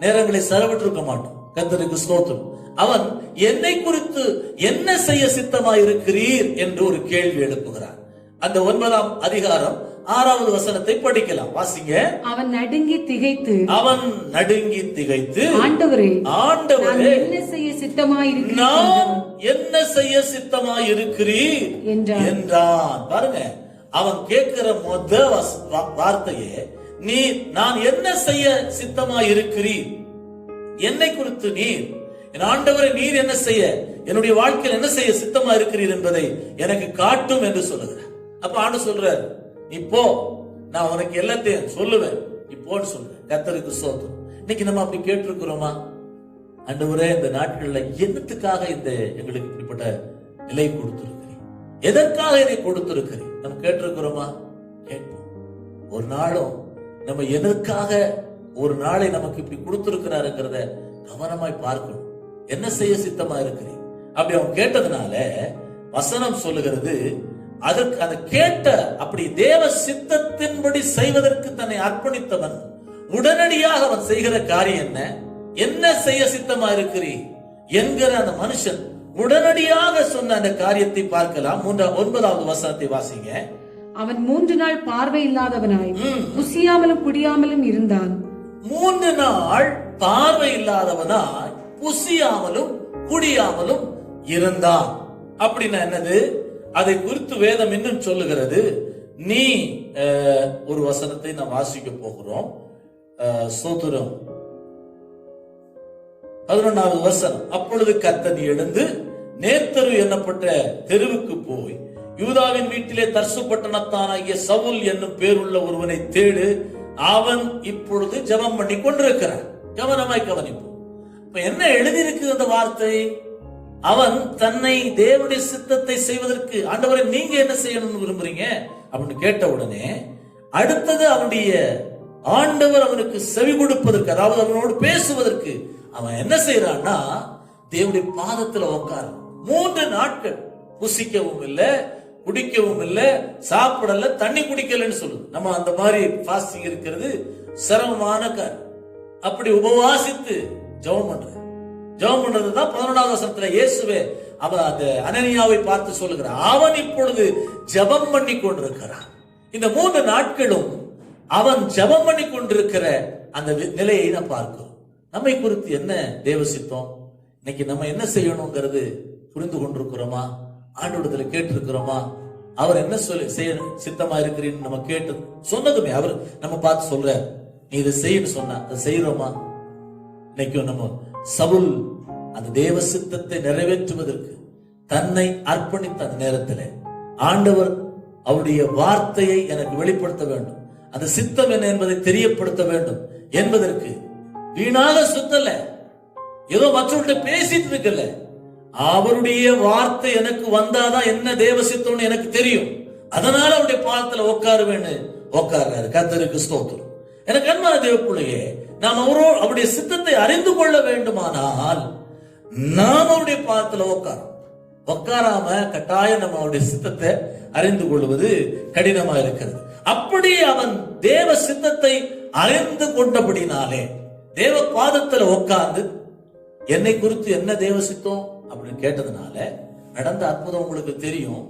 நேரங்களை செலவிட்டிருக்க மாட்டோம். கர்த்தருக்கு ஸ்தோத்திரம். அவன் என்னை குறித்து என்ன செய்ய சித்தமா இருக்கிறீர் என்று ஒரு கேள்வி எழுப்புகிறார். அந்த 9ஆம் அதிகாரம் 6வது வசனத்தை படிக்கலாம். வாசிங்க. அவன் நடுங்கி திகைத்து ஆண்டவரே நான் என்ன செய்ய சித்தமாயிருக்கிறீர் என்றான். பாருங்க, அவன் கேட்கிற வார்த்தையே, நான் என்ன செய்ய சித்தமாயிருக்கிறீர், என்னை குறித்து நீர், என் ஆண்டவரை நீர் என்ன செய்ய, என்னுடைய வாழ்க்கையில் என்ன செய்ய சித்தமா இருக்கிறீர் என்பதை எனக்கு காட்டும் என்று சொல்லுகிறார். அப்ப ஆண்டு சொல்றாரு, இப்போ நான் உனக்கு எல்லாத்தையும் சொல்லுவேன், இப்போன்னு சொல்றேன். கர்த்தருக்கு ஸ்தோத்திரம். இன்னைக்கு நம்ம அப்படி கேட்டிருக்கிறோமா? ஆண்டவரே, இந்த நாட்கள்ல என்னத்துக்காக எங்களுக்கு இப்படிப்பட்ட நிலை கொடுத்திருக்கிறீர், எதற்காக இதை கொடுத்திருக்கிறீர் நம்ம கேட்டிருக்கிறோமா? கேட்போம். ஒரு நாளும் நம்ம எதற்காக ஒரு நாளை நமக்கு இப்படி கொடுத்திருக்கிறாருங்கிறத கவனமாய் பார்க்கணும். என்ன செய்ய சித்தமா இருக்கிறீர் அப்படி அவன் கேட்டதுனால வசனம் சொல்லுகிறது, அதற்கு அதை கேட்ட அப்படி தேவ சித்தத்தின்படி செய்வதற்கு தன்னை அர்ப்பணித்தவன் உடனடியாக அவன் செய்கிற காரியம் என்ன செய்ய சித்தமா இருக்கிறீர் என்கிற அந்த மனுஷன் உடனடியாக சொன்ன அந்த காரியத்தை பார்க்கலாம். 9வது வசனத்தை வாசிங்க. அவன் 3 நாள் பார்வை இல்லாதவனாய் புசியாமலும் குடியாமலும் இருந்தான். 3 நாள் பார்வை இல்லாதவனாய் புசியாமலும் குடியாமலும் இருந்தான். அப்படின்னா என்னது? அதை குறித்து வேதம் இன்னும் சொல்லுகிறது. நீ ஒரு வசனத்தை நாம் வாசிக்க போகிறோம். ஸ்தோத்திரம். 11வது வசனம். அப்பொழுது கர்த்தர் எழுந்து நேர்த்தரு என்னப்பட்ட தெருவுக்கு போய் யூதாவின் வீட்டிலே தர்சு பட்டணத்தானாகிய சவுல் என்னும் பேருள்ள ஒருவனை தேடு, அவன் இப்பொழுது ஜெபம் பண்ணி கொண்டிருக்கிறான். கவனமாய் கவனிப்போம். இப்ப என்ன எழுதியிருக்கு அந்த வார்த்தை? அவன் தன்னை தேவனுடைய சித்தத்தை செய்வதற்கு, ஆண்டவரை நீங்க என்ன செய்யணும்னு விரும்புறீங்க அப்படின்னு கேட்ட உடனே அடுத்தது அவனுடைய ஆண்டவர் அவனுக்கு செவி கொடுப்பதற்கு, அதாவது அவனோடு பேசுவதற்கு அவன் என்ன செய்யறான்னா தேவனுடைய பாதத்துல உட்கார 3 நாட்கள் புசிக்கவும் இல்லை, குடிக்கவும் இல்லை, சாப்பிடல, தண்ணி குடிக்கலன்னு சொல்லுது. நம்ம அந்த மாதிரி பாஸ்டிங் இருக்கிறது சிரமமான காரியம். அப்படி உபவாசித்து ஜெபம் பண்றதுதான் 11வது வசனத்துல இயேசுவே அவன் அந்த அனனியாவை பார்த்து சொல்லுகிறான், அவன் இப்பொழுது ஜெபம் பண்ணி கொண்டிருக்கிறான். இந்த 3 நாட்களும் அவன் ஜெபம் பண்ணி கொண்டிருக்கிற அந்த நிலையை நான் பார்க்கிறோம். நம்மை குறித்து என்ன தேவ சித்தம், இன்னைக்கு நம்ம என்ன செய்யணுங்கிறது புரிந்து கொண்டிருக்கிறோமா? ஆண்டவரிடத்துல கேட்டிருக்கிறோமா? அவர் என்ன செய்ய சித்தமா இருக்கிறீன்னு நம்ம கேட்டு சொன்னதுமே அவர் நம்ம பார்த்து சொல்ற, நீ இதை செய்யணும் சொன்னா அதை செய்யறோமா? இன்னைக்கும் நம்ம சவுல் அந்த தேவ சித்தத்தை நிறைவேற்றுவதற்கு தன்னை அர்ப்பணித்த அந்த நேரத்தில் ஆண்டவர் அவருடைய வார்த்தையை எனக்கு வெளிப்படுத்த வேண்டும், அந்த சித்தம் என்ன என்பதை தெரியப்படுத்த வேண்டும் என்பதற்கு வீணாக சுத்தல, ஏதோ மற்றவர்கிட்ட பேசிட்டு இருக்கல, அவருடைய வார்த்தை எனக்கு வந்தாதான் என்ன தேவ சித்தம்னு எனக்கு தெரியும். அதனால அவருடைய பாதத்துல உட்கார்றாரு. கர்த்தருக்கு ஸ்தோத்திரம். எனக்கு அன்பான தேவ பிள்ளையே, நாம் அவருடைய சித்தத்தை அறிந்து கொள்ள வேண்டுமானால் நாம் அவருடைய பாதத்துல உட்காராம கட்டாயம் நம்ம அவருடைய சித்தத்தை அறிந்து கொள்வது கடினமா இருக்கிறது. அப்படி அவன் தேவ சித்தத்தை அறிந்து கொண்டபடினாலே தேவ பாதத்துல உட்கார்ந்து என்னை குறித்து என்ன தேவ சித்தம் அப்படின்னு கேட்டதுனால நடந்த அற்புதம் உங்களுக்கு தெரியும்.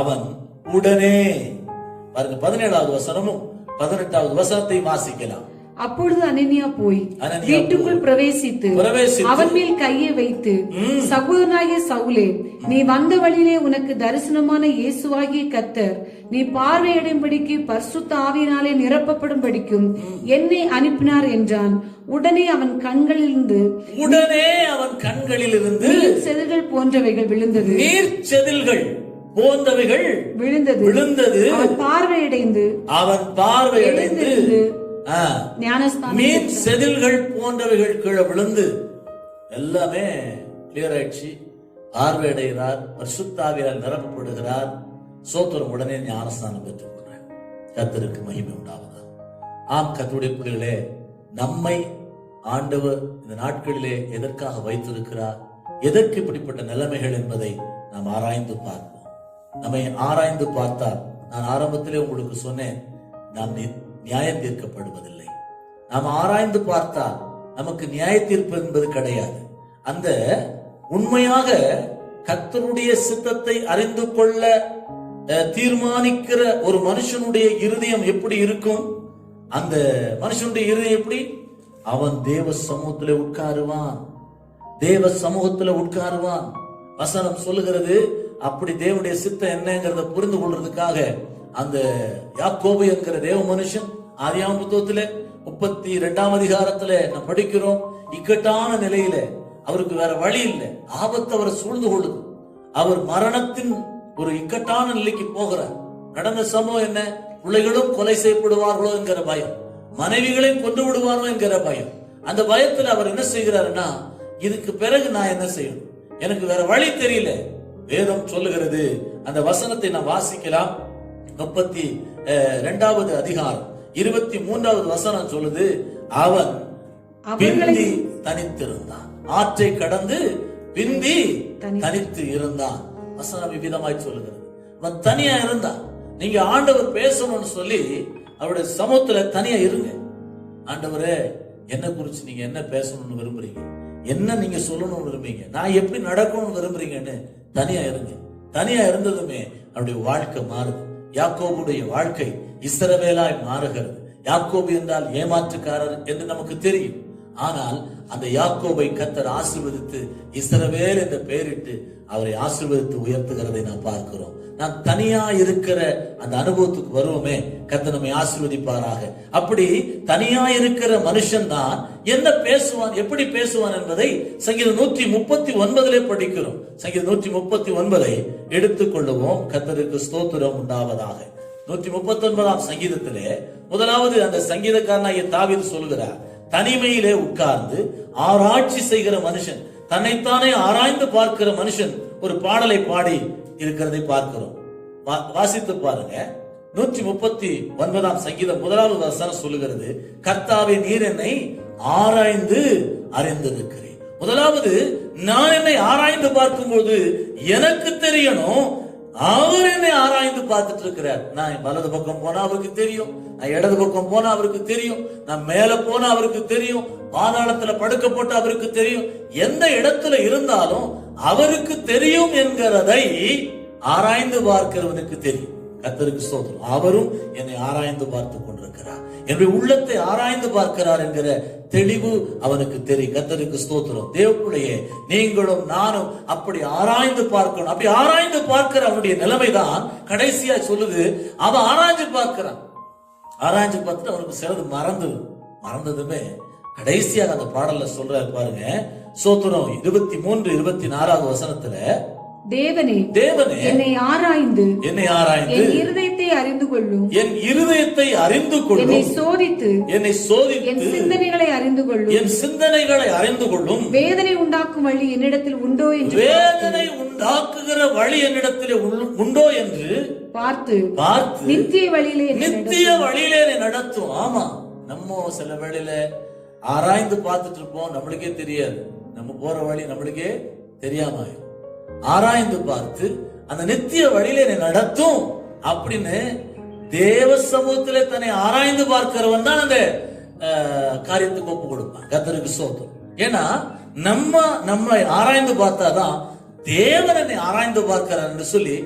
அவன் உடனே பாருங்க 17வது வசனமும் 18வது வசனத்தை வாசிக்கலாம். அப்பொழுது அனனியா போய் வீட்டுக்குள் பிரவேசித்து அவன் மேல் கையை வைத்து, சகோதரனாகிய சவுலே, நீ வந்த வழியிலே உனக்கு தரிசனமான இயேசுவாகிய கர்த்தர் நீ பார்வையிடும்படிக்கு பரிசுத்த ஆவியினாலே நிரப்பப்படும்படிக்கும் என்னை அனுப்பினார் என்றான். உடனே அவன் கண்களிலிருந்து நீர் செதில்கள் போன்றவைகள் விழுந்தது. விழுந்தது. அவன் பார்வையடைந்து மீன் செதில்கள் போன்றவைகள் கீழே விழுந்து எல்லாமே கிளியர் ஆயிடுச்சு. பார்வையடைகிறார், பரிசுத்த ஆவியால் நிரப்பப்படுகிறார். சோத்திரம். உடனே ஞானஸ்நானம் பெற்றுக் கொள்றார். கர்த்தருக்கு மகிமை உண்டாவதா. ஆம் கர்த்தருடைய பிள்ளைகளே, நம்மை ஆண்டவர் இந்த நாட்களிலே எதற்காக வைத்திருக்கிறார், எதற்கு இப்படிப்பட்ட நிலைமைகள் என்பதை நாம் ஆராய்ந்து பார்ப்போம். நம்மை ஆராய்ந்து பார்த்தால், நான் ஆரம்பத்திலே உங்களுக்கு சொன்னேன், நாம் நியாயம் தீர்க்கப்படுவதில்லை. நாம் ஆராய்ந்து பார்த்தால் நமக்கு நியாய தீர்ப்பு என்பது கிடையாது. அந்த உண்மையாக கர்த்தருடைய சித்தத்தை அறிந்து கொள்ள தீர்மானிக்கிற ஒரு மனுஷனுடைய இருதயம் எப்படி இருக்கும்? அந்த மனுஷனுடைய இருதயம் எப்படி? அவன் தேவ சமூகத்தில் உட்காருவான். வசனம் சொல்லுகிறது. அப்படி தேவனுடைய சித்தம் என்னங்கிறத புரிந்து கொள்றதுக்காக அந்த யாக்கோபு என்கிற தேவ மனுஷன் ஆதியாகம புத்தகத்திலே 32ஆம் அதிகாரத்துல நாம் படிக்கிறோம். இக்கட்டான நிலையில அவருக்கு வேற வழி இல்லை, ஆபத்து அவரை சூழ்ந்து கொள்ளுது. அவர் மரணத்தின் ஒரு இக்கட்டான நிலைக்கு போகிறார். நடந்த சம்பவம் என்ன? பிள்ளைகளும் கொலை செய்யப்படுவார்களோ என்கிற பயம், மனைவிகளையும் கொண்டு விடுவாரோ என்கிற பயம். அந்த பயத்துல அவர் என்ன செய்கிறாருன்னா, இதுக்கு பிறகு நான் என்ன செய்யணும், எனக்கு வேற வழி தெரியல. வேதம் சொல்லுகிறது, அந்த வசனத்தை நான் வாசிக்கலாம். 32வது அதிகாரம் 23வது வசனம் சொல்லுது, அவன் பிந்தி தனித்திருந்தான். ஆற்றை கடந்து பிந்தி தனித்து இருந்தான். வசனம் விதமாய் சொல்லுகிறது, அவன் தனியா இருந்தான். நீங்க ஆண்டவர் பேசணும்னு சொல்லி அவருடைய சமூகத்துல தனியா இருங்க. ஆண்டவரே, என்ன குறிச்சு நீங்க என்ன பேசணும்னு விரும்புறீங்க, என்ன நீங்க சொல்லணும்னு விரும்புறீங்க, நான் எப்படி நடக்கணும்னு விரும்புறீங்கன்னு தனியா இருங்க. தனியா இருந்ததுமே அவருடைய வாழ்க்கை மாறுது. யாக்கோபுடைய வாழ்க்கை இஸ்ரவேலாய் மாறுகிறது. யாக்கோபு என்றால் ஏமாற்றுக்காரர் என்று நமக்கு தெரியும். ஆனால் அந்த யாக்கோபை கர்த்தர் ஆசீர்வதித்து இஸ்ரவேல் என்ற பெயரிட்டு அவரை ஆசீர்வதித்து உயர்த்துகிறதை நாம் பார்க்கிறோம். நாம் தனியா இருக்கிற அந்த அனுபவத்துக்கு வருவோமே, கர்த்தர் நம்மை ஆசீர்வதிப்பாராக. அப்படி தனியா இருக்கிற மனுஷன் தான் என்ன பேசுவான், எப்படி பேசுவான் என்பதை சங்கீதம் 139 படிக்கிறோம். சங்கீதம் 139 எடுத்துக்கொள்ளுவோம். கர்த்தருக்கு ஸ்தோத்திரம் உண்டாவதாக. 139 சங்கீதத்திலே முதலாவது அந்த சங்கீதக்காரனாகிய தாவீது சொல்கிறார், தனிமையிலே உட்கார்ந்து ஆராய்ச்சி செய்கிற மனுஷன், தன்னைத்தானே ஆராய்ந்து பார்க்கிற மனுஷன் ஒரு பாடலை பாடி இருக்கிறதை பார்க்கிறோம். வாசித்து பாருங்க. 139 சங்கீதம் முதலாவது வசனம் சொல்லுகிறது, கர்த்தாவே நீர் என்னை ஆராய்ந்து அறிந்திருக்கிறேன். முதலாவது நான் என்னை ஆராய்ந்து பார்க்கும்போது எனக்கு தெரியணும், அவர் என்னை ஆராய்ந்து பார்த்துட்டு இருக்கிறார். நான் வலது பக்கம் போனா அவருக்கு தெரியும், நான் இடது பக்கம் போனா அவருக்கு தெரியும், நான் மேல போனா அவருக்கு தெரியும், பாதாளத்துல படுக்க போட்டு அவருக்கு தெரியும். எந்த இடத்துல இருந்தாலும் அவருக்கு தெரியும் என்கிறதை ஆராய்ந்து பார்க்கிறவனுக்கு தெரியும். கர்த்தருக்கு ஸ்தோத்திரம். அவரும் என்னை ஆராய்ந்து பார்த்து கொண்டிருக்கிறார், என்னுடைய உள்ளத்தை ஆராய்ந்து பார்க்கிறார் என்கிற தெளிவு அவனுக்கு தெரியும். கர்த்தருக்கு ஸ்தோத்திரம். தேவப்பிள்ளையே, நீங்களும் நானும் அப்படி ஆராய்ந்து பார்க்கணும். அப்படி ஆராய்ந்து பார்க்கிற அவனுடைய நிலைமைதான் கடைசியா சொல்லுது, அவன் ஆராய்ஞ்சு பார்க்கிறான். ஆராய்ஞ்சு பார்த்துட்டு அவனுக்கு சிலது மறந்ததுமே கடைசியாக அந்த பாடல்ல சொல்றாரு பாருங்க. ஸ்தோத்திரம் 23, 24 வசனத்துல, தேவனே என்னை ஆராய்ந்து என் இருதயத்தை அறிந்து கொள்ளும், என் இருதயத்தை அறிந்து கொள்ளும், என்னை சோதித்து என் சிந்தனைகளை அறிந்து கொள்ளும், வேதனை உண்டாக்கும் வழி என்னிடத்தில் உண்டோ என்று, வேதனை உண்டாக்குகிற வழி என்னிடத்தில் உண்டோ என்று பார்த்து நித்திய வழியிலே நடத்தும். ஆமா, நம்ம சில வேளையில ஆராய்ந்து பார்த்துட்டு இருப்போம், நம்மளுக்கே தெரியாது, நம்ம போற வழி நம்மளுக்கே தெரியாம ஆராய்ந்து பார்த்து அந்த நித்திய வழியில என்னை நடத்தும் அப்படின்னு தேவ சமூகத்திலே தன்னை ஆராய்ந்து பார்க்கிறவன் தான் அந்த காரியத்துக்கு ஒப்பு கொடுப்பான். கர்த்தருக்கு ஸ்தோத்திரம். ஏன்னா நம்மை ஆராய்ந்து பார்த்தாதான் தேவன் என்னை ஆராய்ந்து பார்க்கிறார் என்று சொல்லி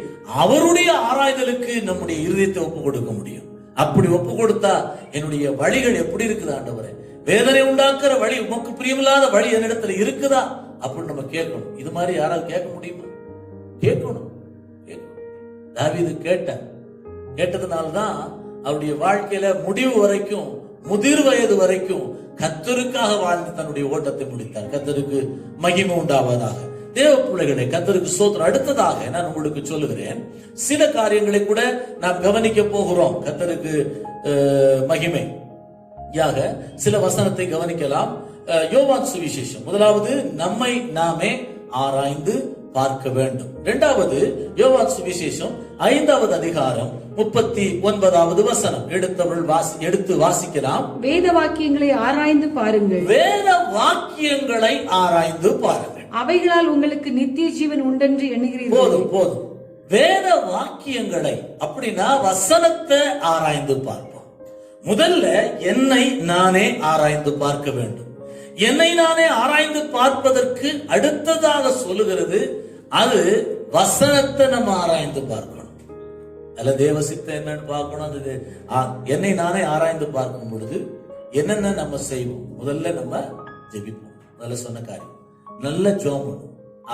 அவருடைய ஆராய்தலுக்கு நம்முடைய இருதயத்தை ஒப்பு கொடுக்க முடியும். அப்படி ஒப்பு கொடுத்தா என்னுடைய வழிகள் எப்படி இருக்குது ஆண்டவரே, வேதனை உண்டாக்குற வழி, உமக்கு பிரியமில்லாத வழி என்னிடத்துல இருக்குதா அப்படின்னு நம்ம கேட்கணும். இது மாதிரி யாராவது கேட்க முடியுமா? கேட்கணும். தாவீது கேட்டதுனால்தான் அவருடைய வாழ்க்கையில முடிவு வரைக்கும், முதிர் வயது வரைக்கும் கர்த்தருக்காக வாழ்ந்து தன்னுடைய ஓட்டத்தை முடித்தார். கர்த்தருக்கு மகிமை உண்டாவதாக. தேவ பிள்ளைகளே, கர்த்தருக்கு ஸ்தோத்திரம். அடுத்ததாக நான் உங்களுக்கு சொல்லுகிறேன், சில காரியங்களை கூட நாம் கவனிக்க போகிறோம். கர்த்தருக்கு மகிமை யாக சில வசனத்தை கவனிக்கலாம். யோவான் சுவிசேஷம் முதலாவது நம்மை நாமே ஆராய்ந்து பார்க்க வேண்டும். இரண்டாவது யோவான் சுவிசேஷம் 5வது அதிகாரம் 39வது வசனம் எடுத்து வாசிக்கலாம். வேத வாக்கியங்களை ஆராய்ந்து பாருங்கள், வேத வாக்கியங்களை ஆராய்ந்து பாருங்கள், அவைகளால் உங்களுக்கு நித்திய ஜீவன் உண்டென்று எண்ணுகிறீர்கள். போதும். வேத வாக்கியங்களை அப்படின்னா வசனத்தை ஆராய்ந்து பார்ப்போம். முதல்ல என்னை நானே ஆராய்ந்து பார்க்க வேண்டும். என்னை நானே ஆராய்ந்து பார்ப்பதற்கு அடுத்ததாக சொல்லுகிறது, அது வசனத்தை நம்ம ஆராய்ந்து பார்க்கணும். அல்ல தேவ சித்தம் என்னன்னு பார்க்கணும். அது என்னை நானே ஆராய்ந்து பார்க்கும் பொழுது என்னென்ன நம்ம செய்வோம்? முதல்ல நம்ம ஜெபிப்போம். முதல்ல சொன்ன காரியம், நல்ல ஜெபம்.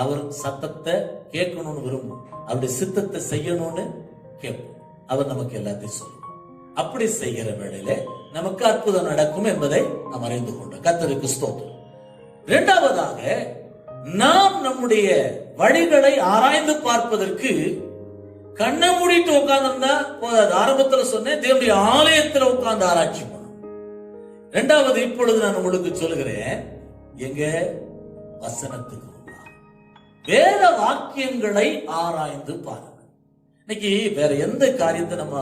அவர் சத்தத்தை கேட்கணும்னு விரும்பும், அவருடைய சித்தத்தை செய்யணும்னு கேட்போம். அவர் நமக்கு எல்லாத்தையும் சொல்லுவோம். அப்படி செய்கிற வேளையில நமக்கு அற்புதம் நடக்கும் என்பதை நாம் அறிந்து கொண்டோம். கர்த்தருக்கு ஸ்தோத்திரம். இரண்டாவதாக, நாம் நம்முடைய வழிகளை ஆராய்ந்து பார்ப்பதற்கு கண்ணை மூடிட்டு உட்கார்ந்திருந்தா போதாது. ஆரம்பத்தில் சொன்னேன், தேவனுடைய ஆலயத்தில் உட்கார்ந்து ஆராய்ச்சி பண்ணும். இரண்டாவது, இப்பொழுது நான் உங்களுக்கு சொல்லுகிறேன், எங்க வசனத்துக்கு வேத வாக்கியங்களை ஆராய்ந்து பாருங்க. இன்னைக்கு வேற எந்த காரியத்தை நம்ம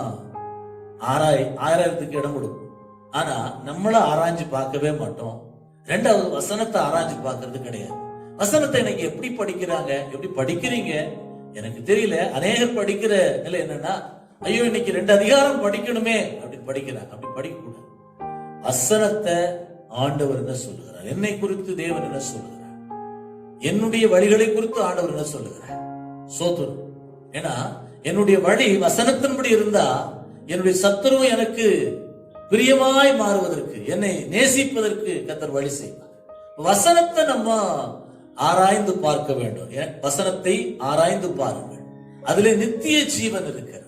ஆராயறதுக்கு இடம் கொடுக்கும், ஆனா நம்மள ஆராய்ச்சி பார்க்கவே மாட்டோம். ரெண்டாவது, வசனத்தை ஆராய்ச்சி பார்க்கறது கிடையாது. வசனத்தை இன்னைக்கு எப்படி படிக்கிறாங்க, எப்படி படிக்கிறீங்க எனக்கு தெரியல. அநேகர் படிக்கிற நிலை என்னன்னா, ஐயோ இன்னைக்கு 2 அதிகாரம் படிக்கணுமே அப்படின்னு படிக்கிறாங்க. அப்படி படிக்க கூடாது. வசனத்தை ஆண்டவர் என்ன சொல்லுகிறார், என்னை குறித்து தேவன் என்ன சொல்லுகிறார், என்னுடைய வழிகளை குறித்து ஆண்டவர் என்ன சொல்லுகிறார்? சோத்திரம். ஏன்னா என்னுடைய வழி வசனத்தின்படி இருந்தா என்னுடைய சத்துருவை எனக்கு பிரியமாய் மாறுவதற்கு, என்னை நேசிப்பதற்கு கர்த்தர் வழி செய்வார். வசனத்தை நம்ம ஆராய்ந்து பார்க்க வேண்டும். வசனத்தை ஆராய்ந்து பாருங்கள், அதிலே நித்திய ஜீவன் இருக்கிறது.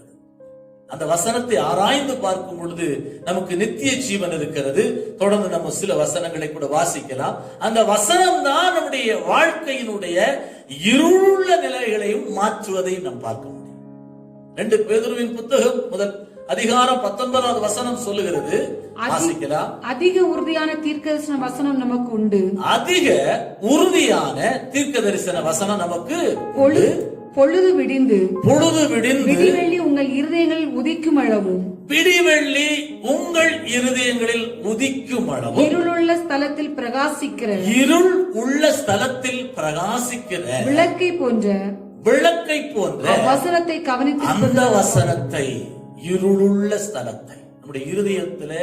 அந்த வசனத்தை ஆராய்ந்து பார்க்கும் பொழுது நமக்கு நித்திய ஜீவன் இருக்கிறது. தொடர்ந்து நம்ம சில வசனங்களை கூட வாசிக்கலாம். அந்த வசனம் தான் நம்முடைய வாழ்க்கையினுடைய இருளுள்ள நிலைகளையும் மாற்றுவதையும் நாம் பார்க்க முடியும். 2 பேதுருவின் புத்தகம் முதல் அதிகாரம் 19வது வசனம் சொல்லுகிறது, வாசிக்கலாம். அதிக உறுதியான தீர்க்கதரிசன வசனம் நமக்கு உண்டு. அதிக உறுதியான தீர்க்க தரிசன வசனம் நமக்கு பொழுது விடிந்து விடிவெள்ளி உங்கள் இருதயங்களில் உதிக்கும் அளவும், விடிவெள்ளி உங்கள் இருதயங்களில் உதிக்கும் அளவும், இருள் உள்ள ஸ்தலத்தில் பிரகாசிக்கிற விளக்கை போன்ற வசனத்தை கவனித்து, அந்த வசனத்தை, இருளுள்ள ஸ்தலத்தை, நம்முடைய இருதயத்தில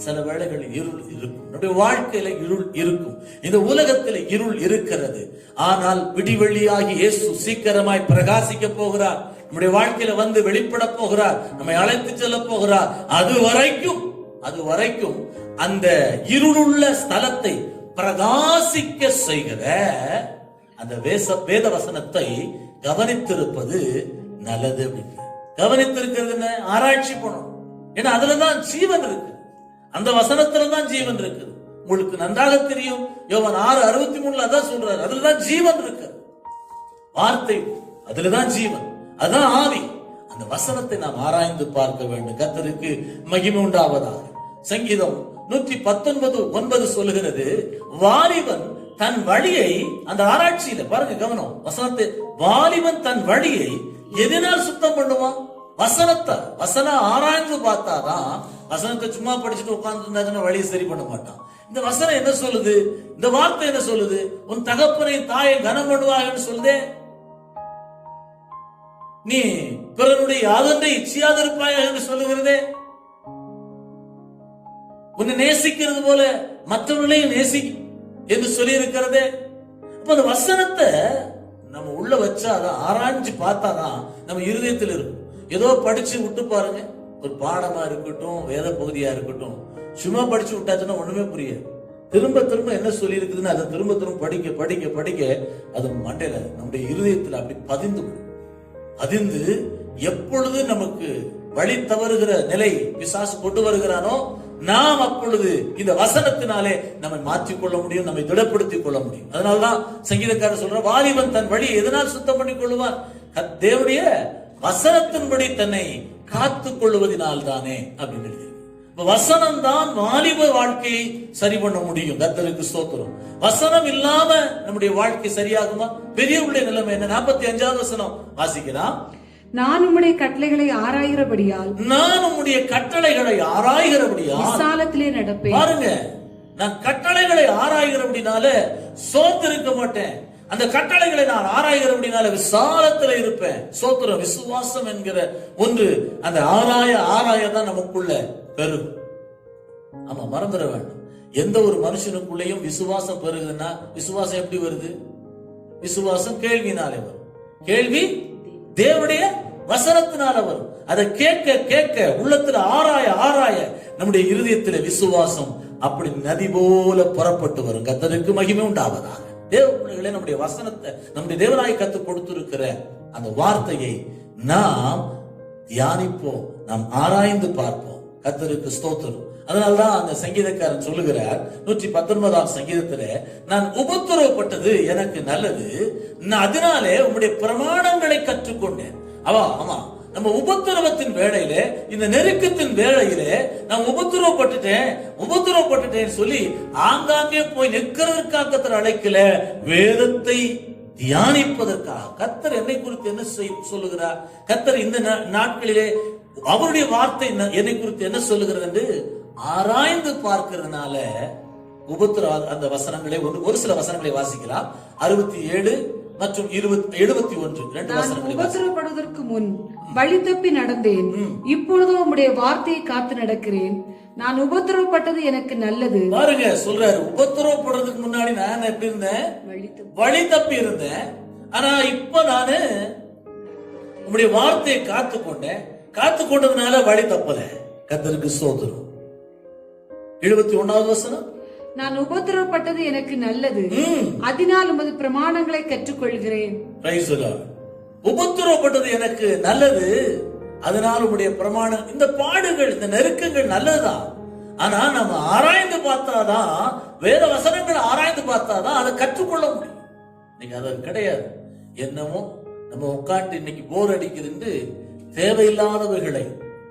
சில வேளைகளில் இருள் இருக்கும், நம்முடைய வாழ்க்கையில இருள் இருக்கும், இந்த உலகத்தில் இருள் இருக்கிறது. ஆனால் விடிவெள்ளியாகி இயேசு சீக்கிரமாய் பிரகாசிக்க போகிறார், நம்முடைய வாழ்க்கையில வந்து வெளிப்பட போகிறார், நம்மை அழைத்து செல்ல போகிறார். அது வரைக்கும் அந்த இருளுள்ள ஸ்தலத்தை பிரகாசிக்க செய்கிற அந்த வேத வசனத்தை கவனித்திருப்பது நல்லது. கவனித்திருக்கிறது என்ன? ஆராய்ச்சி பண்ணணும். ஏன்னா அதுலதான் ஜீவன் இருக்கு, அந்த வசனத்துல தான் ஜீவன் இருக்கு. உங்களுக்கு நன்றாக தெரியும், யோவான் 6:63 அதான் சொல்றாரு, அதுலதான் ஜீவன் இருக்கு. வார்த்தை அதுலதான் ஜீவன், அதான் ஆவி. அந்த வசனத்தை நாம் ஆராய்ந்து பார்க்க வேண்டும். கர்த்தருக்கு மகிமை உண்டாவதாக. சங்கீதம் 119:9 சொல்லுகிறது, வாலிபன் தன் வழியை, அந்த ஆராய்ச்சியில பாருங்க கவனம், வசனத்தை, வாலிபன் தன் வழியை எதனால் சுத்தம் பண்ணுவான்? வசனம் ஆராய்ந்து பார்த்தாதான். வசனத்தை சும்மா படிச்சுட்டு உட்கார்ந்து இருந்தா வழியை சரி பண்ண மாட்டான். இந்த வசனம் என்ன சொல்லுது? இந்த வார்த்தை என்ன சொல்லுது? உன் தகப்பனை தாயை கனம் பண்ணுவாங்கன்னு சொல்லுதே. நீ பிறனுடைய யாதொன்றை இச்சியாதிருப்பாய் என்று சொல்லுகிறதே. உன்னை நேசிக்கிறது போல மற்றவர்களையும் நேசி என்று சொல்லி இருக்கிறதே. அப்ப அந்த வசனத்தை நம்ம உள்ள வச்சாதான், ஆராய்ச்சி பார்த்தாதான் நம்ம இருதயத்தில் இருக்கும். ஏதோ படிச்சு விட்டு பாருங்க, ஒரு பாடமா இருக்கட்டும், வேத பகுதியா இருக்கட்டும், சும்மா படிச்சு விட்டாச்சுன்னா ஒண்ணுமே புரியாது. திரும்ப திரும்ப என்ன சொல்லி இருக்குதுன்னு அதை திரும்ப திரும்ப படிக்க அது மண்டையில, நம்முடைய இருதயத்துல அப்படி பதிந்து எப்பொழுது நமக்கு வழி தவறுகிற நிலை பிசாசு கொண்டு வருகிறானோ, நாம் அப்பொழுது இந்த வசனத்தினாலே நம்மை மாற்றிக்கொள்ள முடியும், நம்மை திடப்படுத்திக் கொள்ள முடியும். அதனால்தான் சங்கீதக்காரர் சொல்ற, வாலிபன் தன் வழி எதனால் சுத்தம் பண்ணிக் கொள்வான்? தேவனுடைய வசனத்தின்படி தன்னை காத்துக் கொள்வதனால் தானே அப்படின்னு எழுதி. வசனம் தான் வாலிப வாழ்க்கையை சரி பண்ண முடியும். கர்த்தருக்கு ஸ்தோத்திரம். வசனம் இல்லாம நம்முடைய வாழ்க்கை சரியாகுமா? பெரியவருடைய நிலைமை என்ன? 45வது வசனம் வாசிக்கலாம். நான் உம்முடைய கட்டளைகளை ஆராய்கிறபடியால் விசாலத்திலே நடப்பேன். பாருங்க, நான் கட்டளைகளை ஆராய்கிறபடினால சோர்ந்திருக்க மாட்டேன். அந்த கட்டளைகளை நான் ஆராய்கிறபடினால விசாலத்துல இருப்பேன். சோத்திரம். விசுவாசம் என்கிற ஒன்று அந்த ஆராய தான் நமக்குள்ள பெருகும். ஆமா, மறந்துட வேண்டும். எந்த ஒரு மனுஷனுக்குள்ளேயும் விசுவாசம் பெருகுதுன்னா, விசுவாசம் எப்படி வருது? விசுவாசம் கேள்வினாலே வரும். கேள்வி தேவனுடைய வசனத்தினால வரும். அதை கேட்க உள்ளத்துல ஆராய நம்முடைய இருதயத்திலே விசுவாசம் அப்படி நதி போல புறப்பட்டு வரும். கர்த்தருக்கு மகிமை உண்டாவதாக. தேவ பிள்ளைகளே, நம்முடைய வசனத்தை, நம்முடைய தேவனாய் கற்றுக் கொடுத்திருக்கிற அந்த வார்த்தையை நாம் தியானிப்போம், நாம் ஆராய்ந்து பார்ப்போம். கர்த்தருக்கு ஸ்தோத்திரம். அதனால்தான் அந்த சங்கீதக்காரன் சொல்லுகிறார் 119ஆம் சங்கீதத்துல, நான் உபத்திரவப்பட்டது எனக்கு நல்லது, நான் அதனாலே உம்முடைய பிரமாணங்களை கற்றுக்கொண்டேன். ஆமா, நம்ம உபத்திரவத்தின் வேளையில, இந்த நெருக்கத்தின் வேளையில நான் உபத்திரவப்பட்டுட்டேன் சொல்லி ஆங்காங்கே போய் நிற்கிறதற்காக கர்த்தர் அழைக்கல, வேதத்தை தியானிப்பதற்காக. கர்த்தர் என்னை குறித்து என்ன சொல்லுகிறார்? கர்த்தர் இந்த நாட்களிலே அவருடைய வார்த்தை என்னை குறித்து என்ன சொல்லுகிறது என்று ஆராய்ந்து பார்க்கிறதுனால அந்த வசனங்களை ஒரு சில வசனங்களை வாசிக்கலாம். 67 மற்றும் 71 2 வசனங்களை. உபத்திரப்படுவதற்கு முன் வழி தப்பி நடந்தேன், இப்பொழுதோ உம்முடைய வார்த்தையை காத்து நடக்கிறேன். நான் உபத்திரவப்பட்டது எனக்கு நல்லது. பாருங்க சொல்றாரு, உபத்திரவப்படுறதுக்கு முன்னாடி நான் எப்படி இருந்தேன்? வழி தப்பி இருந்தேன். ஆனா இப்ப நானு உங்களுடைய வார்த்தையை காத்து கொண்டதுனால வழி தப்பல. கர்த்தருக்கு ஸ்தோத்திரம். 71வது வசனம், நான் உபத்திரவப்பட்டது எனக்கு நல்லது, அதனால் உமது பிரமாணங்களை கற்றுக்கொள்கிறேன். உபத்திரவப்பட்டது எனக்கு நல்லது, அதனால் உங்களுடைய பிரமாணம். இந்த பாடுகள், இந்த நெருக்கங்கள் நல்லதுதான். ஆனா நம்ம ஆராய்ந்து பார்த்தாதான், வேத வசனங்களை ஆராய்ந்து பார்த்தாதான் அதை கற்றுக்கொள்ள முடியும். இன்னைக்கு அது கிடையாது. என்னமோ நம்ம உட்காந்து இன்னைக்கு போர் அடிக்குதுன்னு தேவையில்லாதவைகளை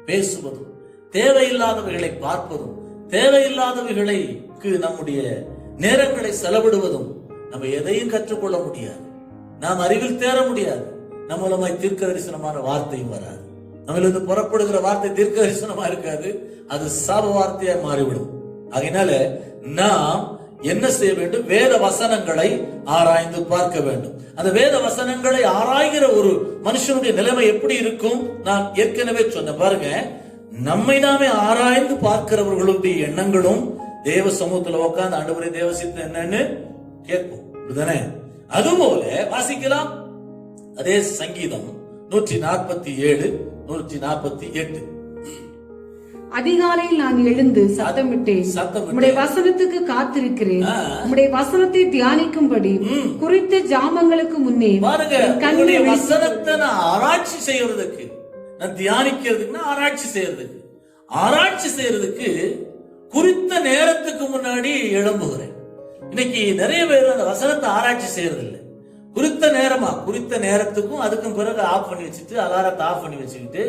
பேசுவதும், தேவையில்லாதவைகளை பார்ப்பதும், தேவையில்லாதவைகளுக்கு நம்முடைய நேரங்களை செலவிடுவதும் நம்ம எதையும் கற்றுக்கொள்ள முடியாது. நாம் அறிவில் தேர முடியாது. நம்ம மூலமாய் தீர்க்க தரிசனமான வார்த்தையும் வராது. நம்மளிருந்து புறப்படுகிற வார்த்தை தீர்க்க தரிசனமா இருக்காது, அது சாப வார்த்தையா மாறிவிடும். அதனால நாம் என்ன செய்ய வேண்டும்? வேத வசனங்களை ஆராய்ந்து பார்க்க வேண்டும். அந்த வேத வசனங்களை ஆராய்கிற ஒரு மனுஷனுடைய நிலைமை எப்படி இருக்கும்? நான் ஏற்கனவே சொன்ன பாருங்க, நம்மை நாமே ஆராய்ந்து பார்க்கிறவர்களுடைய எண்ணங்களும் தேவ சமூகத்துல உட்கார்ந்து ஆண்டவரே தேவ சித்தம் என்னன்னு கேட்போம். அப்படிதானே? அதுபோல வாசிக்கலாம். அதே சங்கீதம் 147, 148. அதிகாலையில் நான் எழுந்து சத்தமிட்டேன், உம்முடைய வசனத்துக்கு காத்திருக்கிறேன். உம்முடைய வசனத்தை தியானிக்கும்படி குறித்த ஜாமங்களுக்கு முன்னே பாருங்க, உங்களுடைய வசனத்தை நான் ஆராய்ச்சி செய்யறதுக்கு, நான் தியானிக்கிறதுக்கு, ஆராய்ச்சி செய்யறதுக்கு குறித்த நேரத்துக்கு முன்னாடி எழும்புகிறேன். இன்னைக்கு நிறைய பேர் அந்த வசனத்தை ஆராய்ச்சி செய்யறது இல்லை. குறித்த நேரத்துக்கும் அதுக்கும் பிறகு ஆஃப் பண்ணி வச்சுட்டு, அலாரத்தை ஆஃப் பண்ணி வச்சுக்கிட்டு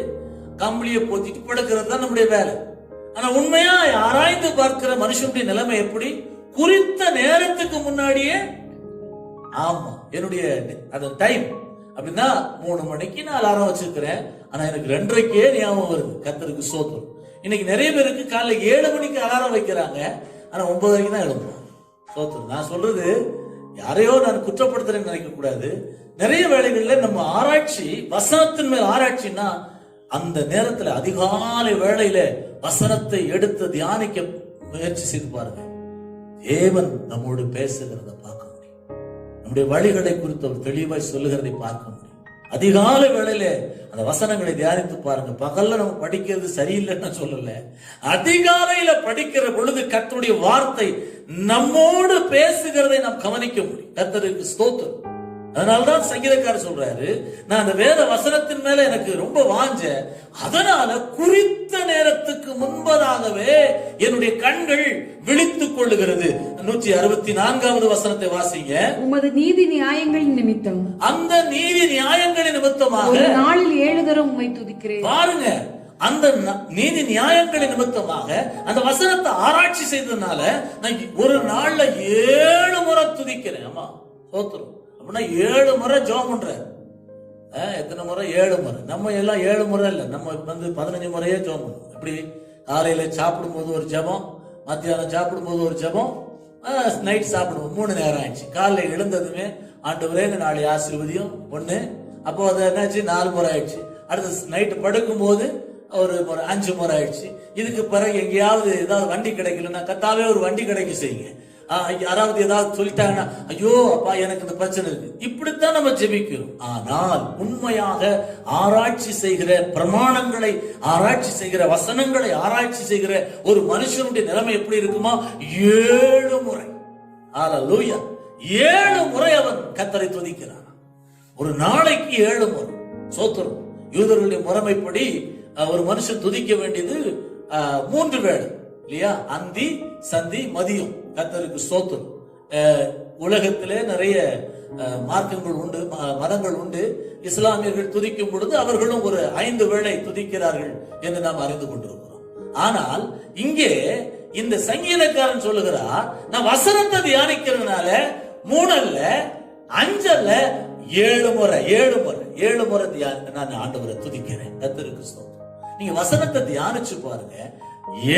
கம்பளியை போத்திட்டு படுக்கிறது தான் நம்முடைய வேலை. ஆனா உண்மையா ஆராய்ந்து பார்க்கிற மனுஷனுடைய நிலைமை எப்படி? குறித்த நேரத்துக்கு முன்னாடியே, ஆமா என்னுடைய அந்த டைம் அப்படின்னா 3 மணிக்கு நான் அலாரம் வச்சிருக்கிறேன், ஆனா எனக்கு 2:30க்கே ஞாபகம் வருது. கர்த்தருக்கு ஸ்தோத்திரம். இன்னைக்கு நிறைய பேருக்கு காலைல 7 மணிக்கு அலாரம் வைக்கிறாங்க, ஆனா 9 வரைக்கும் தான் எழுப்புறாங்க. ஸ்தோத்திரம். நான் சொல்றது யாரையோ நான் குற்றப்படுத்துறேன்னு நினைக்க கூடாது. நிறைய வேளைகள்ல நம்ம ஆராய்ச்சி, வசனத்தின் மேல் ஆராய்ச்சின்னா அந்த நேரத்துல அதிகாலை வேளையில வசனத்தை எடுத்து தியானிக்க முயற்சி செய்து பாருங்க. தேவன் நம்மோடு பேசுகிறத பார்க்க முடியும். நம்முடைய வழிகளை குறித்து அவர் தெளிவாய் சொல்லுகிறதை பார்க்க முடியும். அதிகாலை வேளையில அந்த வசனங்களை தியானித்து பாருங்க. பகல்ல நம்ம படிக்கிறது சரியில்லைன்னு சொல்லல, அதிகாலையில படிக்கிற பொழுது கர்த்தருடைய வார்த்தை நம்மோடு பேசுகிறதை நாம் கவனிக்க முடியும். கர்த்தருக்கு ஸ்தோத்திரம். அதனால்தான் சங்கீதக்காரர் சொல்றாரு, நான் அந்த வேத வசனத்தின் மேல எனக்கு ரொம்ப வாஞ்ச, அதனால குறித்த நேரத்துக்கு முன்பதாகவே என்னுடைய கண்கள் விழித்துக் கொள்ளுகிறது. 164வது வசனத்தை வாசிங்க. உமது நீதி நியாயங்களின் நிமித்தம், அந்த நீதி நியாயங்களின் நிமித்தமாக நாளில் 7 தரம் உம்மை துதிக்கிறேன். பாருங்க, அந்த நீதி நியாயங்களின் நிமித்தமாக அந்த வசனத்தை ஆராய்ச்சி செய்ததுனால நான் ஒரு நாள்ல 7 முறை துதிக்கிறேன். ஆமா, சோத்திரம். அப்படின்னா 7 முறை ஜெபம் பண்ற. எத்தனை முறை? 7 முறை. நம்ம எல்லாம் 7 முறை இல்ல, நம்ம 15 முறையே ஜெபம் பண்ணுவோம். எப்படி? காலையில சாப்பிடும் போது ஒரு ஜெபம், மத்தியானம் சாப்பிடும் போது ஒரு ஜெபம், நைட் சாப்பிடுவோம். 3 நேரம் ஆயிடுச்சு. காலையில எழுந்ததுமே ஆண்டவரே நாளை ஆசீர்வதியும் 1, அப்போ அது என்னாச்சு? 4 முறை ஆயிடுச்சு. அடுத்து நைட்டு படுக்கும் போது ஒரு முறை, 5 முறை ஆயிடுச்சு. இதுக்கு பிறகு எங்கேயாவது ஏதாவது வண்டி கிடைக்கலன்னா கத்தாவே ஒரு வண்டி கிடைக்க செய்யுங்க. யாராவது ஏதாவது சொல்லிட்டாங்கன்னா, ஐயோ அப்பா எனக்கு இந்த பிரச்சனை இருக்கு. இப்படித்தான் நம்ம ஜெபிக்கிறோம். ஆனால் உண்மையாக ஆராய்ச்சி செய்கிற, பிரமாணங்களை ஆராய்ச்சி செய்கிற, வசனங்களை ஆராய்ச்சி செய்கிற ஒரு மனுஷனுடைய நிலைமை எப்படி இருக்குமா? 7 முறை. ஹல்லேலூயா. 7 முறை அவன் கர்த்தரை துதிக்கிறான். ஒரு நாளைக்கு 7 முறை. சோத்திரம். யூதர்களுடைய முறைமைப்படி ஒரு மனுஷன் துதிக்க வேண்டியது 3 வேளை இல்லையா? அந்தி, சந்தி, மதியம். கர்த்தருக்கு ஸ்தோத்திரம். உலகத்திலே நிறைய மார்க்கங்கள் உண்டு, மதங்கள் உண்டு. இஸ்லாமியர்கள் துதிக்கும் பொழுது அவர்களும் ஒரு 5 வேளை துதிக்கிறார்கள் என்று நாம் அறிந்து கொண்டிருக்கிறோம். ஆனால் இங்கே இந்த சங்கீதக்காரன் சொல்லுகிறார், நான் வசனத்தை தியானிக்கிறதுனால 3 அல்ல, 5 அல்ல, 7 முறை. 7 முறை நான் ஆண்டவரை துதிக்கிறேன். கர்த்தருக்கு ஸ்தோத்திரம். நீங்க வசனத்தை தியானிச்சு பாருங்க,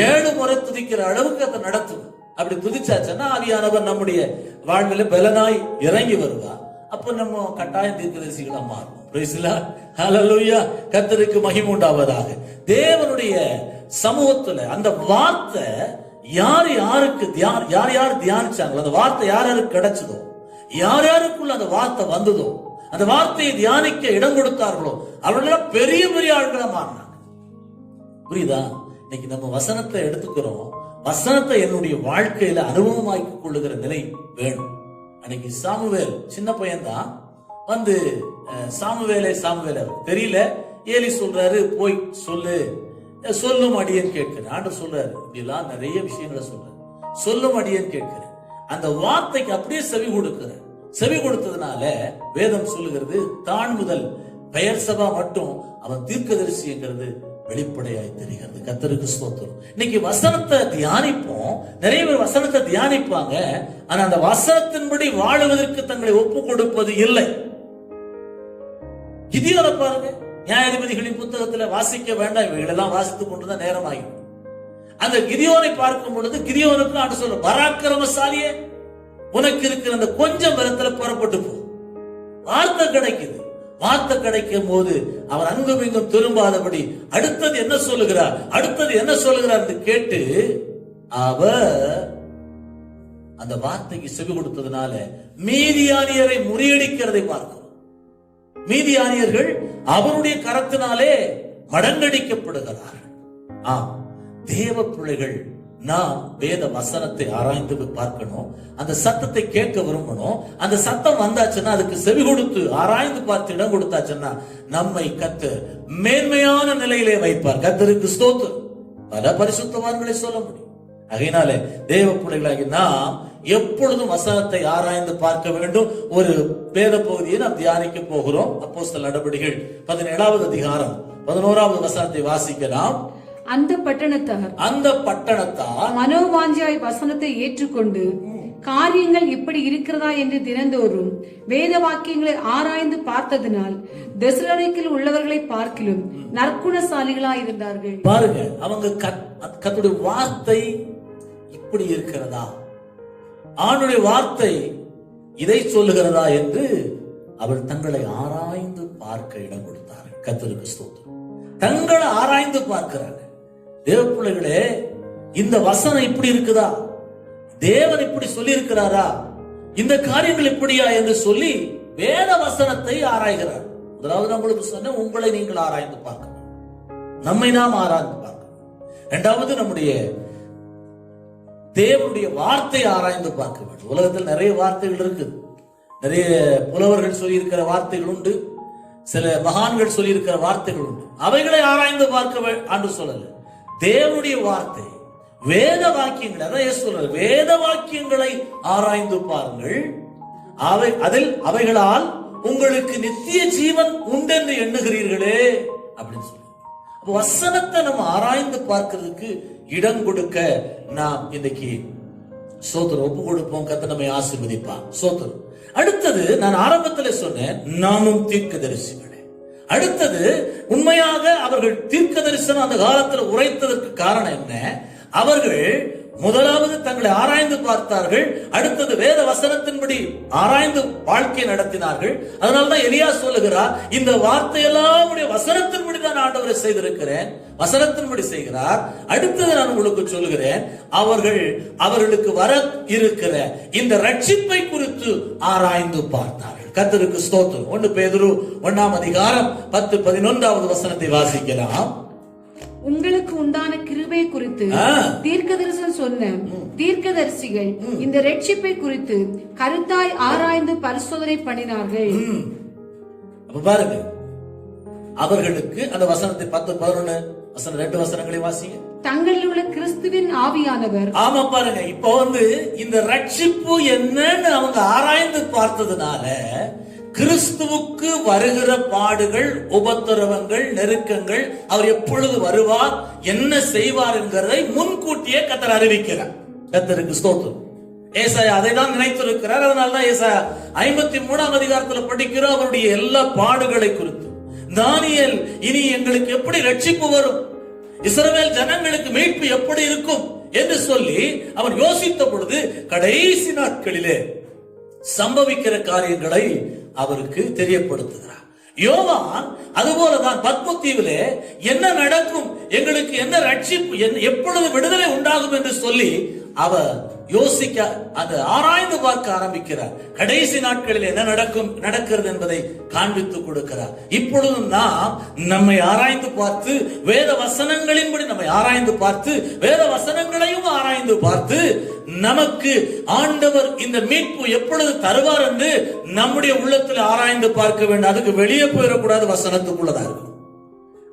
7 முறை துதிக்கிற அளவுக்கு அதை நடத்தும். அப்படி துதிச்சாச்சுன்னா ஆவியானவர் நம்முடைய வாழ்வில் பலனாய் இறங்கி வருவா. அப்ப நம்ம கட்டாயம் தீர்க்கதரிசிகளா மாறுவோம். Praise the Lord. Hallelujah. கர்த்தருக்கு மகிமை உண்டாவதாக. தேவனுடைய சமூகத்துல அந்த வார்த்தை யார் யார் தியானிச்சாங்களோ, அந்த வார்த்தை யார் யாருக்கு கிடைச்சதோ, யார் யாருக்குள்ள அந்த வார்த்தை வந்ததோ, அந்த வார்த்தையை தியானிக்க இடம் கொடுத்தார்களோ, அவர்களெல்லாம் பெரிய பெரிய ஆட்களா மாறினாங்க. புரியுதா? இன்னைக்கு நம்ம வசனத்தை எடுத்துக்கிறோம், வசனத்தை என்னுடைய வாழ்க்கையில அனுபவமாக்கி கொள்ளுகிற நிலை வேணும். அன்னைக்கு சாமுவேல் சின்ன பையன்தான் வந்து சாமுவேலே தெரியல, ஏலி சொல்றாரு போய் சொல்லும் அடியேன்னு கேட்கிறேன். ஆண்டவர் சொல்றாரு, இப்படி எல்லாம் நிறைய விஷயங்களை சொல்றாரு, சொல்லும் அடியேன்னு கேட்கிறேன். அந்த வார்த்தைக்கு அப்படியே செவி கொடுத்ததுனால வேதம் சொல்லுகிறது, தான் முதல் பெயர் சபா மட்டும் அவன் தீர்க்கதரிசிங்கிறது வெளிப்படையாய் தெரிகிறது. கர்த்தருக்கு ஸ்தோத்திரம். இன்னைக்கு வசனத்தை தியானிப்போம், நிறைய பேர் வசனத்தை தியானிப்பாங்க, ஆனா அந்த வசனத்தின்படி வாழுவதற்கு தங்களை ஒப்பு கொடுப்பது இல்லை. கிதியோனை பாருங்க, நியாயாதிபதிகளின் புத்தகத்துல வாசிக்க வேண்டாம், இவைகளெல்லாம் வாசித்துக் கொண்டுதான் நேரம் ஆகும். அந்த கிதியோனை பார்க்கும் பொழுது கிதியோனுக்கு ஆண்டு சொல்ற, பராக்கிரமசாலியே, உனக்கு இருக்கிற அந்த கொஞ்சம் பலத்துல புறப்பட்டு போ. வார்த்தை கிடைக்குது. வார்த்தை கிடைக்கும் போது அவர் அங்கும் இங்கும் திரும்பாதபடி அடுத்தது என்ன சொல்லுகிறார் என்று கேட்டு அவர் அந்த வார்த்தைக்கு செவி கொடுத்ததுனால மீதியானியரை முறியடிக்கிறதை பார்க்கிறோம். மீதியானியர்கள் அவருடைய கரத்தினாலே மடங்கடிக்கப்படுகிறார்கள். தேவ பிள்ளைகள் நாம் வேத வசனத்தை ஆராய்ந்து பார்க்கணும், அந்த சத்தத்தை கேட்க விரும்பணும். அந்த சத்தம் வந்தாச்சுன்னா அதுக்கு செவி கொடுத்து ஆராய்ந்து பார்த்து இடம் கொடுத்தாச்சுன்னா நம்மை கர்த்தர் மேன்மையான நிலையிலே வைப்பார். கர்த்தருக்கு ஸ்தோத்திரம். பல பரிசுத்தவான்களை சொல்ல முடியும். அதனால தேவ பிள்ளைகளாகி நாம் எப்பொழுதும் வசனத்தை ஆராய்ந்து பார்க்க வேண்டும். ஒரு வேத பகுதியை நாம் தியானிக்க போகிறோம். அப்போஸ்தலர் நடபடிகள் 17வது அதிகாரம் 11வது வசனத்தை வாசிக்கலாம். அந்த பட்டணத்தார் மனோவாஞ்சாய் வசனத்தை ஏற்றுக்கொண்டு காரியங்கள் இப்படி இருக்கிறதா என்று தினந்தோறும் வேத வாக்கியங்களை ஆராய்ந்து பார்த்ததினால் தெசலோனிக்கேயில் உள்ளவர்களை பார்க்கிலும் நற்குணசாலிகளாய் இருந்தார்கள். பாருங்க, அவங்க கர்த்தருடைய வார்த்தை இப்படி இருக்கிறதா, ஆண்டுடைய வார்த்தை இதை சொல்லுகிறதா என்று அவர் தங்களை ஆராய்ந்து பார்க்க இடம் கொடுத்தார்கள். கர்த்தருக்கு ஸ்தோத்திரம். தங்களை ஆராய்ந்து பார்க்கிறாங்க. தேவ பிள்ளைகளே, இந்த வசனம் இப்படி இருக்குதா, தேவன் இப்படி சொல்லி இருக்கிறாரா, இந்த காரியங்கள் இப்படியா என்று சொல்லி வேத வசனத்தை ஆராய்கிறார். முதலாவது நம்மளுக்கு சொன்ன, உங்களை நீங்கள் ஆராய்ந்து பார்க்கணும், நம்மை நாம் ஆராய்ந்து பார்க்கணும். இரண்டாவது நம்முடைய தேவனுடைய வார்த்தை ஆராய்ந்து பார்க்க வேண்டும். உலகத்தில் நிறைய வார்த்தைகள் இருக்குது, நிறைய புலவர்கள் சொல்லி இருக்கிற வார்த்தைகள் உண்டு, சில மகான்கள் சொல்லி இருக்கிற வார்த்தைகள் உண்டு. அவைகளை ஆராய்ந்து பார்க்க ஆண்டு சொல்லல. தேவனுடைய வார்த்தை, வேத வாக்கியங்கள், அதான் சொல்ற, வேத வாக்கியங்களை ஆராய்ந்து பாருங்கள், அவைகளால் உங்களுக்கு நித்திய ஜீவன் உண்டு என்று எண்ணுகிறீர்களே அப்படின்னு சொல்லி. வசனத்தை நம்ம ஆராய்ந்து பார்க்கிறதுக்கு இடம் கொடுக்க நாம் இன்னைக்கு சோத்திரம் ஒப்பு கொடுப்போம். கர்த்தர் நம்மை ஆசீர்வதிப்பார். சோத்திரம். அடுத்தது நான் ஆரம்பத்தில் சொன்னேன், நாமும் தீர்க்கதரிசிகளே. அடுத்தது உண்மையாக அவர்கள் தீர்க்க தரிசனம் அந்த காலத்தில் உரைத்ததற்கு காரணம் என்ன? அவர்கள் முதலாவது தங்களை ஆராய்ந்து பார்த்தார்கள். அடுத்தது வேத வசனத்தின்படி ஆராய்ந்து வாழ்க்கை நடத்தினார்கள். அதனால்தான் எலியா சொல்லுகிறார், இந்த வார்த்தையெல்லாம் வசனத்தின்படி தான் ஆண்டவரை செய்திருக்கிறேன், வசனத்தின்படி செய்கிறார். அடுத்தது நான் உங்களுக்கு சொல்லுகிறேன், அவர்களுக்கு வர இருக்கிற இந்த ரட்சிப்பை குறித்து ஆராய்ந்து பார்த்தார்கள். கர்த்தருக்கு ஸ்தோத்திரம். 1 பேதுரு 1ஆம் அதிகாரம் 10-11வது வசனத்தை வாசிக்கலாம். உங்களுக்கு உண்டான கிருபை குறித்து தீர்க்கதரிசனம் சொன்ன தீர்க்கதரிசிகள் இந்த ரட்சிப்பை குறித்து கருத்தாய் ஆராய்ந்து பரிசோதனை பண்ணினார்கள். அப்ப பாருங்க, அவர்களுக்கு அந்த வசனத்தை 10-11 வசனம் 2 வசனங்களை வாசிங்க. தங்களில் உள்ள கிறிஸ்துவின் ஆவியானவர். ஆமா பாருங்க, இப்போ இந்த ரட்சிப்பு என்னன்னு அவங்க ஆராய்ந்து பார்த்ததுனால கிறிஸ்துவுக்கு வருகிற பாடுகள், உபத்திரவங்கள், நெருக்கங்கள், அவர் எப்பொழுது வருவார், என்ன செய்வார் என்கிறதை முன்கூட்டியே கர்த்தர் அறிவிக்கிறார். கர்த்தருக்கு ஸ்தோத்திரம். ஏசாயா அதை தான் நினைத்திருக்கிறார். அதனால்தான் ஏசாயா 53ஆம் அதிகாரத்தில் படிக்கிறோம் அவருடைய எல்லா பாடுகளை குறித்து. தானியேல், இனி எங்களுக்கு எப்படி ரட்சிப்பு வரும், இஸ்ரவேல் ஜனங்களுக்கு மீட்பு எப்படி இருக்கும் என்று சொல்லி அவன் யோசித்த பொழுது கடைசி நாட்களிலே சம்பவிக்கிற காரியங்களை அவருக்கு தெரியப்படுத்துகிறார். யோவான் அதுபோலதான் பத்மத்தீவிலே என்ன நடக்கும், எங்களுக்கு என்ன ரட்சிப்பு, எப்பொழுது விடுதலை உண்டாகும் என்று சொல்லி அவர் யோசிக்க, அதை ஆராய்ந்து பார்க்க ஆரம்பிக்கிறார். கடைசி நாட்களில் என்ன நடக்கிறது என்பதை காண்பித்து கொடுக்கிறார். இப்பொழுது நாம் நம்மை ஆராய்ந்து பார்த்து, வேத வசனங்களின்படி நம்மை ஆராய்ந்து பார்த்து, வேத வசனங்களையும் ஆராய்ந்து பார்த்து, நமக்கு ஆண்டவர் இந்த மீட்பு எப்பொழுது தருவார் என்று நம்முடைய உள்ளத்தில் ஆராய்ந்து பார்க்க வேண்டும். அதுக்கு வெளியே போயிடக்கூடாது, வசனத்துக்குள்ளதான் இருக்கும்.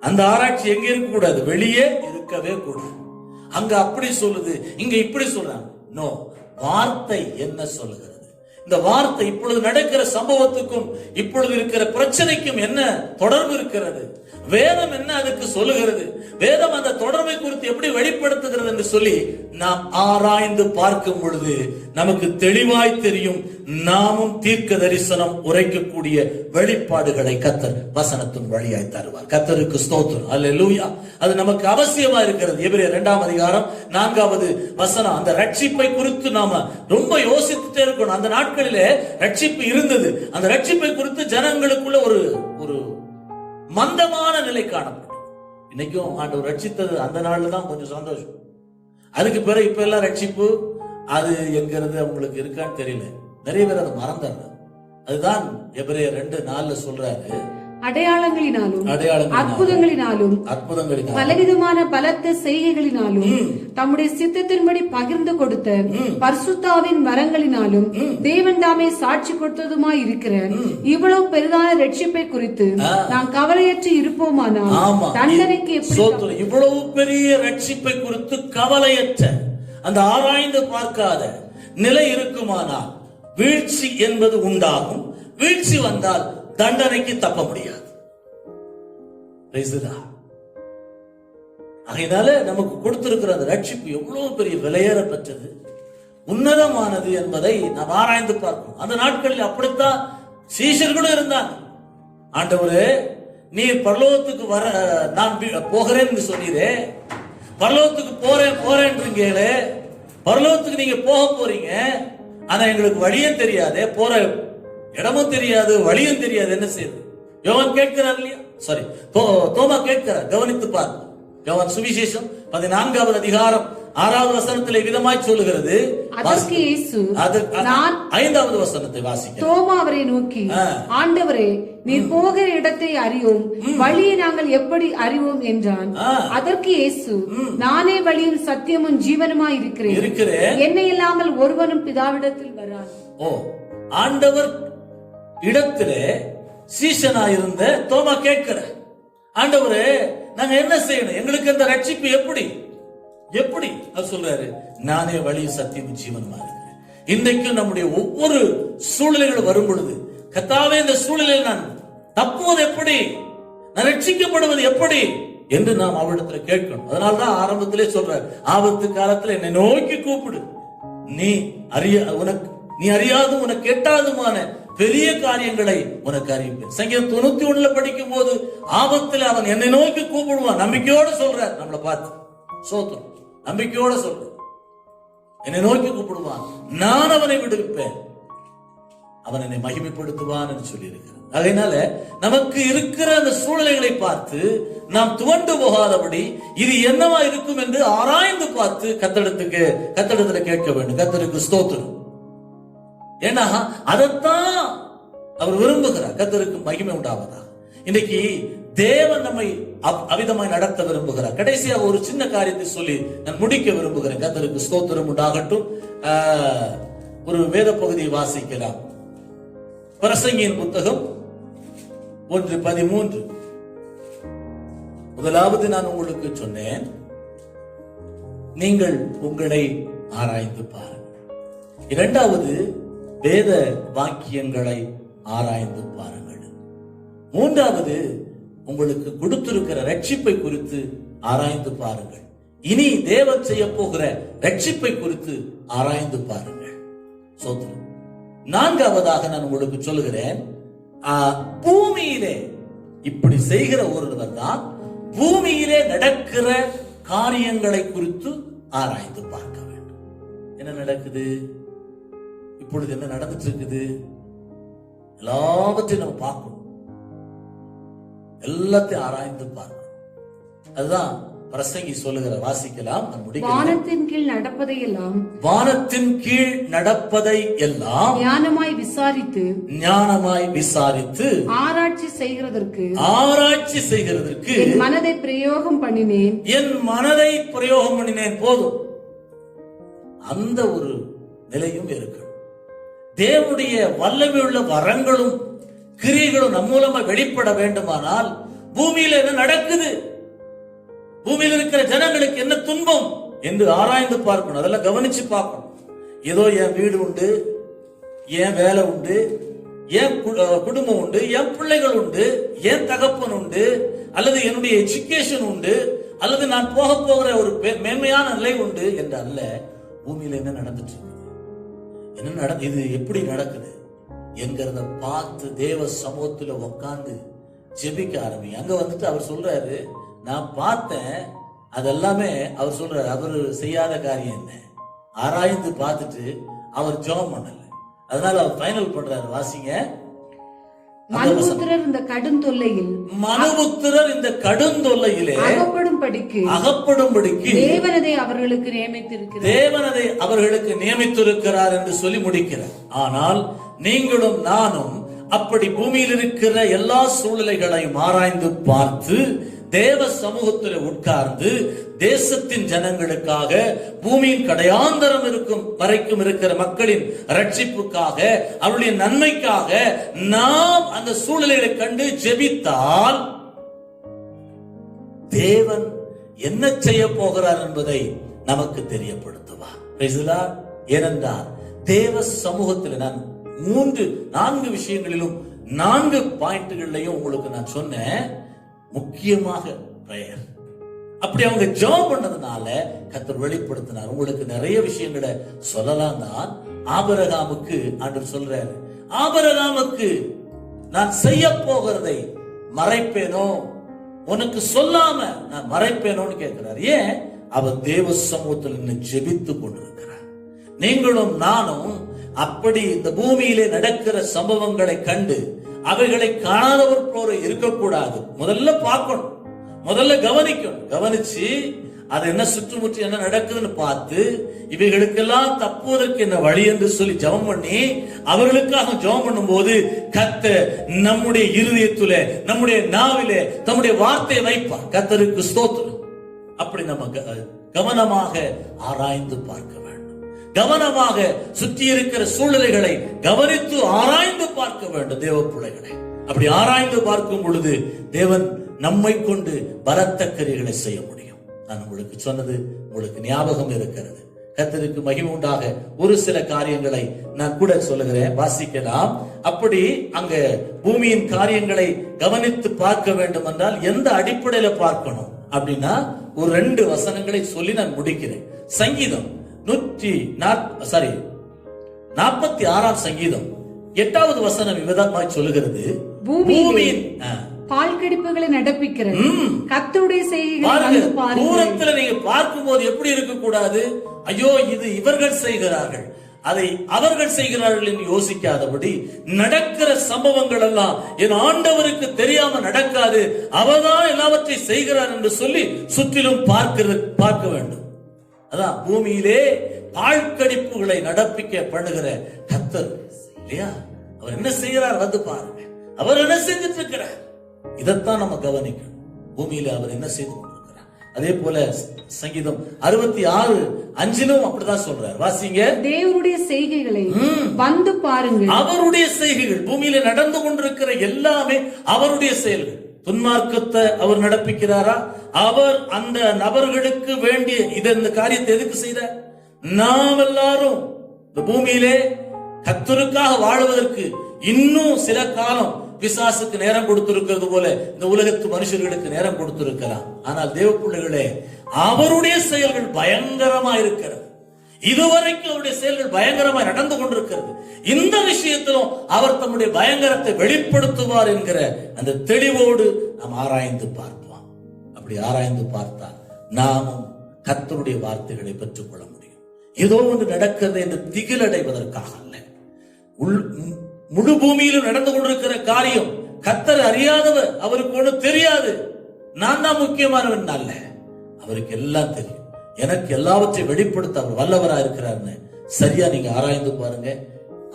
அந்த ஆராய்ச்சி எங்க இருக்க கூடாது, வெளியே இருக்கவே கூடாது. அங்க அப்படி சொல்லுது, இங்க இப்படி சொல்றாங்க. நோ, வார்த்தை என்ன சொல்லுகிறது? இந்த வார்த்தை இப்பொழுது நடக்கிற சம்பவத்துக்கும் இப்பொழுது இருக்கிற பிரச்சனைக்கும் என்ன தொடர்பு இருக்கிறது? வேதம் என்ன அதுக்கு சொல்லுகிறது? வேதம் அந்த தொடர்பை குறித்து எப்படி வெளிப்படுத்துகிறது என்று சொல்லி நாம் ஆராய்ந்து பார்க்கும் பொழுது நமக்கு தெளிவாய் தெரியும். நாமும் தீர்க்க தரிசனம் உரைக்கக்கூடிய வெளிப்பாடுகளை கர்த்தர் வசனத்தின் வழியாய் தருவார். கர்த்தருக்கு ஸ்தோத்திரம், அல்லேலூயா. அது நமக்கு அவசியமா இருக்கிறது. எபிரேயர் 2ஆம் அதிகாரம் 4வது வசனம். அந்த ரட்சிப்பை குறித்து நாம ரொம்ப யோசித்துட்டே இருக்கணும். அந்த நாட்களிலே ரட்சிப்பு இருந்தது. அந்த ரட்சிப்பை குறித்து ஜனங்களுக்குள்ள ஒரு மந்தமான நிலை காணப்படும். இன்னைக்கும் ஆண்டவர் ரட்சித்தது அந்த நாள்ல தான் கொஞ்சம் சந்தோஷம். அதுக்கு பிறகு இப்ப எல்லாம் ரட்சிப்பு அது என்கிறது அவங்களுக்கு இருக்கான்னு தெரியல. நிறைய பேர் அதை மறந்துடுறாங்க. அதுதான் எபிரேயர் 2:4 சொல்றாரு, அடையாளங்களினாலும் அற்புதங்களினாலும் பலவிதமான பலத்த செய்கைகளினாலும் தம்முடைய சித்தத்தின்படி பகிர்ந்து கொடுத்த பரிசுத்தாவின் வரங்களினாலும் தேவன் தாமே சாட்சி கொடுத்ததுமாய் இருக்கிற இவ்வளவு பெரிதான ரட்சிப்பை குறித்து நாம் கவலையற்று இருப்போமானால் தண்டனைக்கு இவ்வளவு பெரிய ரட்சிப்பை குறித்து கவலையற்ற, அந்த ஆராய்ந்து பார்க்காத நிலை இருக்குமானால் வீழ்ச்சி என்பது உண்டாகும். வீழ்ச்சி வந்தால் தண்டனைக்கு தப்ப முடியாது. அதனால நமக்கு கொடுத்திருக்கிற அந்த ரட்சிப்பு எவ்வளவு பெரிய விலையேற பெற்றது, உன்னதமானது என்பதை நாம் ஆராய்ந்து பார்க்கணும். அந்த நாட்களில் அப்படித்தான் சீஷர்களும் இருந்தாங்க. ஆண்டவரே, நீர் பரலோகத்துக்கு வர நான் போகிறேன்னு சொன்னீரே, பரலோகத்துக்கு போறேன்றீங்களே, பரலோகத்துக்கு நீங்க போக போறீங்க, ஆனா எங்களுக்கு வழியும் தெரியாது, போற இடமும் தெரியாது, வழியும் தெரியாது, என்ன செய்யுது? யோவான் கேட்கிறார் இல்லையா? சாரி, தோமா கேட்கிறார். கவனித்து பாருங்க. யோவான் சுவிசேஷம் 14வது அதிகாரம் 6வது வசனத்திலே விதமாய் சொல்லுகிறது. அதற்கு இயேசு 5வது வசனத்தை வாசிக்க. தோமா அவரை நோக்கி, ஆண்டவரே, நீர் போகிற இடத்தை அறியோம், வழியை நாங்கள் எப்படி அறிவோம் என்றான். அதற்கு இயேசு, நானே வழியும் சத்தியமும் ஜீவனுமாய் இருக்கிறேன், என்னை இல்லாமல் ஒருவனும் பிதாவிடத்தில் வரான். ஆண்டவர் இடத்திலே சீஷனாயிருந்த தோமா கேட்கிற, ஆண்டவரே, நாங்க என்ன செய்யணும்? எங்களுக்கு அந்த ரட்சிப்பு எப்படி சொல்றாரு? நானே வழி சத்தியம் ஜீவனுமா இருக்கிறேன். இன்றைக்கும் நம்முடைய ஒவ்வொரு சூழ்நிலைகள் வரும் பொழுது, கர்த்தாவே, இந்த சூழ்நிலையில் நான் தப்புவது எப்படி, நான் ரட்சிக்கப்படுவது எப்படி என்று நாம் அவரிடத்துல கேட்கணும். அதனால்தான் ஆரம்பத்திலே சொல்ற, ஆபத்து காலத்துல என்னை நோக்கி கூப்பிடு, நீ அறியாது உனக்கு எட்டாதுமான பெரிய காரியங்களை உனக்கு அறிவிப்பேன். சங்கீதம் 91 படிக்கும் போது ஆபத்துல அவன் என்னை நோக்கி கூப்பிடுவான். நம்பிக்கையோட சொல்ற, நம்மளை பார்த்து சோத்திரம், நம்பிக்கையோட சொல்ற, என்னை நோக்கி கூப்பிடுவான், நான் அவனை விடுவிப்பேன், அவன் என்னை மகிமைப்படுத்துவான் என்று சொல்லி இருக்கிறார். அதனால நமக்கு இருக்கிற அந்த சூழ்நிலைகளை பார்த்து நாம் துவண்டு போகாதபடி இது என்னவா இருக்கும் என்று ஆராய்ந்து பார்த்து கர்த்தரிடத்துல கேட்க வேண்டும். கர்த்தருக்கு ஸ்தோத்திரம். ஏன்னா அதைத்தான் அவர் விரும்புகிறார். கர்த்தருக்கு மகிமை உண்டாவதா. இன்னைக்கு தேவன் நம்மை அவிதமாய் நடத்த விரும்புகிறார். கடைசியாக ஒரு சின்ன காரியத்தை சொல்லி நான் முடிக்க விரும்புகிறேன். கர்த்தருக்கு ஸ்தோத்திரம் உண்டாகட்டும். ஒரு வேத பகுதியை வாசிக்கலாம். பிரசங்கியின் புத்தகம் 1:13. முதலாவது நான் உங்களுக்கு சொன்னேன், நீங்கள் உங்களை ஆராய்ந்து பாருங்கள். இரண்டாவது, வேத வாக்கியங்களை ஆராய்ந்து பாருங்கள். மூன்றாவது, உங்களுக்கு கொடுத்திருக்கிற ரட்சிப்பை குறித்து ஆராய்ந்து பாருங்கள். இனி தேவன் செய்ய போகிற ரட்சிப்பை குறித்து ஆராய்ந்து பாருங்கள். சோத்திரம். நான்காவதாக நான் உங்களுக்கு சொல்லுகிறேன், பூமியிலே இப்படி செய்கிற ஒருவர் தான் பூமியிலே நடக்கிற காரியங்களை குறித்து ஆராய்ந்து பார்க்க வேண்டும். என்ன நடக்குது இப்பொழுது, என்ன நடந்துட்டு இருக்குது, எல்லாவற்றையும் நம்ம பார்க்கணும். எல்லாத்தையும் ஆராய்ந்து பார்க்கணும். அதுதான் பிரசங்கி சொல்லுகிற, வாசிக்கலாம். வானத்தின் கீழ் நடப்பதையெல்லாம், வானத்தின் கீழ் நடப்பதை எல்லாம் ஞானமாய் விசாரித்து ஆராய்ச்சி செய்கிறதற்கு என் மனதை பிரயோகம் பண்ணினேன். போதும். அந்த ஒரு நிலையும் இருக்கணும். தேவனுடைய வல்லமையுள்ள வரங்களும் கிரியைகளும் நம் மூலமா வெளிப்பட வேண்டுமானால் பூமியில என்ன நடக்குது, பூமியில் இருக்கிற ஜனங்களுக்கு என்ன துன்பம் என்று ஆராய்ந்து பார்க்கணும். அதெல்லாம் கவனிச்சு பார்க்கணும். ஏதோ என் வீடு உண்டு, என் வேலை உண்டு, என் குடும்பம் உண்டு, என் பிள்ளைகள் உண்டு, என் தகப்பன் உண்டு, அல்லது என்னுடைய எஜுகேஷன் உண்டு, அல்லது நான் போகிற ஒரு மேன்மையான நிலை உண்டு என்று அல்ல. பூமியில என்ன நடந்துட்டு இருக்குது, இது எப்படி நடக்குது என்கிறத பார்த்து தேவ சமூகத்துல உட்கார்ந்து ஜெபிக்க ஆரம்பி. அங்க வந்துட்டு அவர் சொல்றாரு, நான் பார்த்தேன், அதெல்லாமே அவர் சொல்றாரு, அவர் செய்யாத காரியம் என்ன ஆராய்ந்து பார்த்துட்டு அவர் ஜெபம் பண்ணல. அதனால அவர் ஃபைனல் பண்றாரு. வாசிங்க. மனுபுத்திரர் இந்த கடுந்தொல்லையிலே அகப்படும்படிக்கு தேவனதை அவர்களுக்கு நியமித்திருக்கிறார் என்று சொல்லி முடிக்கிறார். ஆனால் நீங்களும் நானும் அப்படி பூமியில் இருக்கிற எல்லா சூழ்நிலைகளையும் ஆராய்ந்து பார்த்து தேவ சமூகத்தில் உட்கார்ந்து தேசத்தின் ஜனங்களுக்காக, பூமியின் கடையாந்தரம் வரைக்கும் இருக்கிற மக்களின் ரட்சிப்புக்காக, அவருடைய நன்மைக்காக நாம் அந்த சூழ்நிலைகளை கண்டு ஜெபித்தால் தேவன் என்ன செய்ய போகிறார் என்பதை நமக்கு தெரியப்படுத்துவார். ஏனென்றால் தேவ சமூகத்தில் நான் 3-4 விஷயங்களிலும் 4 பாயிண்ட்களையும் உங்களுக்கு நான் சொன்னேன். முக்கியமாக பிரேயர். அப்படி அவங்க ஜெபம் பண்ணதுனால கர்த்தர் வெளிப்படுத்தினார். உங்களுக்கு நிறைய விஷயங்களை சொல்லலாம் தான். ஆபிரகாமுக்கு ஆண்டவர் சொல்றாரு, ஆபிரகாமுக்கு நான் செய்ய போகிறதை மறைப்பேனோ, உனக்கு சொல்லாம நான் மறைப்பேனோன்னு கேட்கிறார். ஏன்? அவர் தேவ சமூகத்தில் நின்று ஜெபித்து கொண்டிருக்கிறார். நீங்களும் நானும் அப்படி இந்த பூமியிலே நடக்கிற சம்பவங்களை கண்டு அவைகளை காணாதவர் போல இருக்கக்கூடாது. முதல்ல பார்க்கணும், முதல்ல கவனிக்கணும். கவனிச்சு அது என்ன சுற்றுமுற்றி என்ன நடக்குதுன்னு பார்த்து இவைகளுக்கெல்லாம் தப்புவதற்கு என்ன வழி என்று சொல்லி ஜெபம் பண்ணி அவர்களுக்காக ஜெபம் பண்ணும் போது கர்த்தர் நம்முடைய இருதயத்திலே, நம்முடைய நாவிலே தம்முடைய வார்த்தையை வைப்பார். கர்த்தருக்கு ஸ்தோத்திரம். அப்படி நம்ம கவனமாக ஆராய்ந்து பார்க்க வேண்டும். கவனமாக சுற்றி இருக்கிற சூழ்நிலைகளை கவனித்து ஆராய்ந்து பார்க்க வேண்டும் தேவ பிள்ளைகளை. அப்படி ஆராய்ந்து பார்க்கும் பொழுது தேவன் நம்மை கொண்டு பலத்த கிரியைகளை செய்ய முடியும். நான் உங்களுக்கு சொன்னது உங்களுக்கு ஞாபகம் இருக்கிறது. கர்த்தருக்கு மகிமை உண்டாக ஒரு சில காரியங்களை நான் கூட சொல்லுகிறேன், வாசிக்கலாம். அப்படி அங்க பூமியின் காரியங்களை கவனித்து பார்க்க வேண்டும் என்றால் எந்த அடிப்படையில பார்க்கணும் அப்படின்னா ஒரு 2 வசனங்களை சொல்லி நான் முடிக்கிறேன். சங்கீதம் 46 சங்கீதம் 8வது வசனம் விதமாய் சொல்லுகிறது, பூமியின் பால் கடிப்புகளை நடப்பிக்கிற கர்த்தருடைய செய்கைகளை தூரத்துல நீங்க பார்க்கும்போது எப்படி இருக்க கூடாது, ஐயோ இது இவர்கள் செய்கிறார்கள், அதை அவர்கள் செய்கிறார்கள் என்று யோசிக்காதபடி நடக்கிற சம்பவங்கள் எல்லாம் என் ஆண்டவருக்கு தெரியாம நடக்காது, அவர்தான் எல்லாவற்றையும் செய்கிறார் என்று சொல்லி சுற்றிலும் பார்க்க வேண்டும். அதான் பூமியிலே பாழ்கடிப்புகளை நடப்பிக்க பண்ணுகிற கர்த்தர் இல்லையா, அவர் என்ன செய்கிறார் வந்து பாருங்க, அவர் என்ன செஞ்சிட்டு இருக்கிறார். இதைத்தான் நம்ம கவனிக்கணும். பூமியில அவர் என்ன செய்து கொண்டிருக்கிறார். அதே போல சங்கீதம் 66:5 அப்படிதான் சொல்றார், வாசிங்க. தேவனுடைய செய்கைகளை வந்து பாருங்கள். அவருடைய செய்கைகள் பூமியில நடந்து கொண்டிருக்கிற எல்லாமே அவருடைய செயல்கள். துன்மார்க்கத்தை அவர் நடப்பிக்கிறாரா? அவர் அந்த நபர்களுக்கு வேண்டிய இந்த காரியத்தை எதுக்கு செய்தார்? நாம் எல்லாரும் இந்த பூமியிலே கர்த்தருக்காக வாழ்வதற்கு இன்னும் சில காலம் பிசாசுக்கு நேரம் கொடுத்திருக்கிறது போல இந்த உலகத்து மனுஷர்களுக்கு நேரம் கொடுத்திருக்கலாம். ஆனால் தேவ பிள்ளைகளே, அவருடைய செயல்கள் பயங்கரமா இருக்கிறது. இதுவரைக்கும் அவருடைய செயல்கள் பயங்கரமாய் நடந்து கொண்டிருக்கிறது. இந்த விஷயத்திலும் அவர் தம்முடைய பயங்கரத்தை வெளிப்படுத்துவார் என்கிற அந்த தெளிவோடு நாம் ஆராய்ந்து பார்ப்போம். அப்படி ஆராய்ந்து பார்த்தால் நாமும் கர்த்தருடைய வார்த்தைகளை பெற்றுக் கொள்ள முடியும். ஏதோ ஒன்று நடக்கிறது என்று திகிலடைவதற்காக அல்ல. முழு பூமியிலும் நடந்து கொண்டிருக்கிற காரியம் கர்த்தர் அறியாதவர், அவருக்கு ஒண்ணு தெரியாது, நான் தான் முக்கியமானவன் அல்ல. அவருக்கு எல்லாம் தெரியும். எனக்கு எல்லாவற்றையும் வெளிப்படுத்த அவர் வல்லவரா இருக்கிறார்னு சரியா நீங்க ஆராய்ந்து பாருங்க.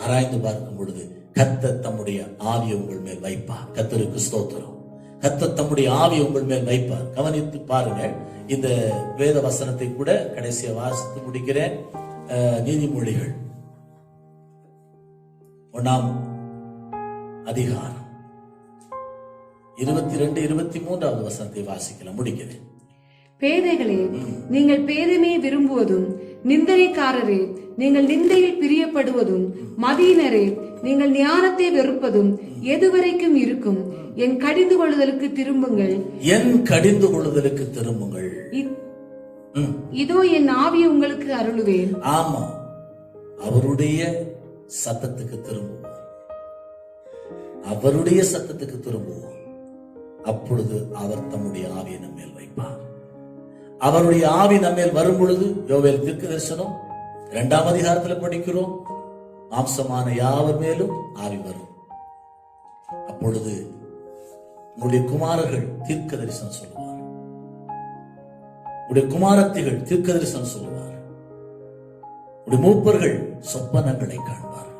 ஆராய்ந்து பார்க்கும் பொழுது கர்த்தர் தம்முடைய ஆவியை உங்கள் மேல் வைப்பார். கர்த்தருக்கு ஸ்தோத்திரம். கர்த்தர் தம்முடைய ஆவியை உங்கள் மேல் வைப்பார். கவனித்து பாருங்க. இந்த வேத வசனத்தை கூட கடைசியா வாசித்து முடிக்கிறேன். நீதிமொழிகள் 1ஆம் அதிகாரம் 22, 23வது வசனத்தை வாசிக்கலாம். முடிக்கிறேன். பேதைகளே, நீங்கள் பேதமையை விரும்புவதும், நிந்தனைக்காரரே நீங்கள் நிந்தையில் பிரியப்படுவதும், மதியினரே நீங்கள் ஞானத்தை வெறுப்பதும் எதுவரைக்கும் இருக்கும்? என் கடிந்து கொள்ளுதலுக்கு திரும்புங்கள். என் கடிந்து கொள்ளுதலுக்கு திரும்புங்கள். இதோ என் ஆவியை உங்களுக்கு அருளுவேன். ஆமா, அவருடைய சத்தத்துக்கு திரும்புவோம். அவருடைய சத்தத்துக்கு திரும்புவோம். அப்பொழுது அவர் தம்முடைய ஆவியை நம்மேல் வைப்பார். அவருடைய ஆவி நம்மேல் வரும் பொழுது, யோவேல் தீர்க்கதரிசனம் 2ஆம் அதிகாரத்தில் படிக்கிறோம், மாம்சமான யாவர் மேலும் ஆவி வரும். அப்பொழுது உங்களுடைய குமாரர்கள் தீர்க்க தரிசனம் சொல்லுவார், உங்களுடைய குமாரத்திகள் தீர்க்க தரிசனம் சொல்லுவார், உங்களுடைய மூப்பர்கள் சொப்பனங்களை காண்பார்.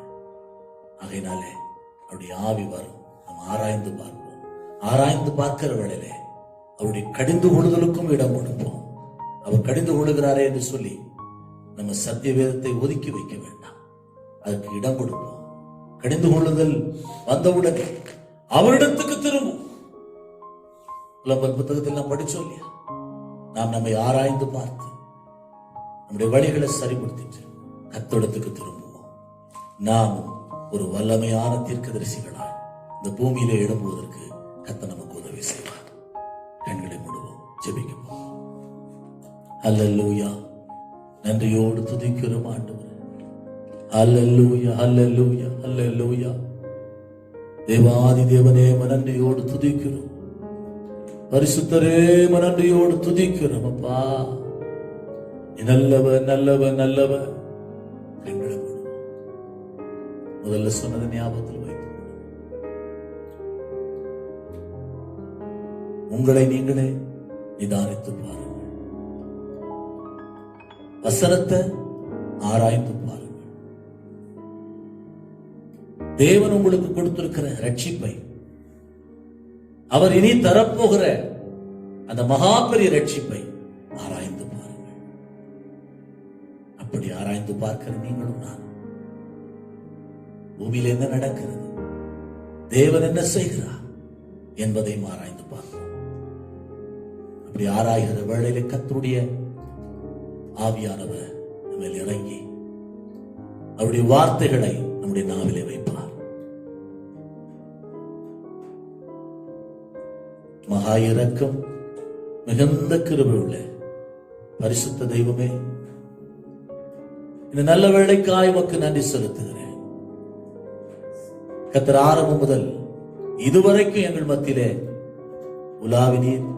ஆகையினாலே அவருடைய ஆவி வரும். நாம் ஆராய்ந்து பார்ப்போம். ஆராய்ந்து பார்க்கிற வேளையிலே அவருடைய கடிந்து கொள்ளுதலுக்கும் இடம் கொடுப்போம். அவர் கடிந்து கொள்ளுகிறாரே என்று சொல்லி நம்ம சத்திய வேதத்தை ஒதுக்கி வைக்க வேண்டாம். அதற்கு இடம் கொடுப்போம். கடிந்து கொள்ளுதல் வந்தவுடன் அவரிடத்துக்கு திரும்பும். புலம்பல் புத்தகத்தில் நாம் படிச்சோம் இல்லையா? நாம் நம்மை ஆராய்ந்து பார்த்து நம்முடைய வழிகளை சரிப்படுத்திட்டு கர்த்தரிடத்துக்கு திரும்புவோம். நாம் ஒரு வல்லமையான தீர்க்கதரிசிகளாய் இந்த பூமியிலே எழும்புவதற்கு கர்த்தர் நமக்கு உதவி செய்வார். கண்களை மூடுவோம், ஜெபிக்க போவோம். அல்லேலூயா. நன்றியோடு துதிக்கிறோம் ஆண்டவரே. அல்லேலூயா, அல்லேலூயா, அல்லேலூயா. தேவாதி தேவனே, நன்றியோடு துதிக்கிறோம். பரிசுத்தரே, நன்றியோடு துதிக்கிறோம். அப்பா, நல்லவர், நல்லவர், நல்லவர். கண்களை மூடுவோம். முதல்ல சொன்னது ஞாபகத்தில் வைத்து உங்களை நீங்களே நிதானித்து பாருங்கள். வசனத்தை ஆராய்ந்து பாருங்கள். தேவன் உங்களுக்கு கொடுத்திருக்கிற ரட்சிப்பை, அவர் இனி தரப்போகிற அந்த மகா பெரிய ரட்சிப்பை ஆராய்ந்து பாருங்கள். அப்படி ஆராய்ந்து பார்க்கிற நீங்களும் நான் பூமியில் என்ன நடக்கிறது, தேவன் என்ன செய்கிறார் என்பதை ஆராய்ந்து பார்ப்போம். அப்படி ஆராய்கிற வேளையிலே கர்த்தருடைய ஆவியானவர் நம்மில் இறங்கி அவருடைய வார்த்தைகளை நம்முடைய நாவிலே வைப்பார். மகா இரக்கம் மிகுந்த கிருபை உள்ள பரிசுத்த தெய்வமே, இந்த நல்ல வேளைக்காய் உமக்கு நன்றி செலுத்துகிறேன். கர்த்தர் ஆரம்பம் முதல் இதுவரைக்கும் எங்கள் மத்தியிலே உலாவினீர்.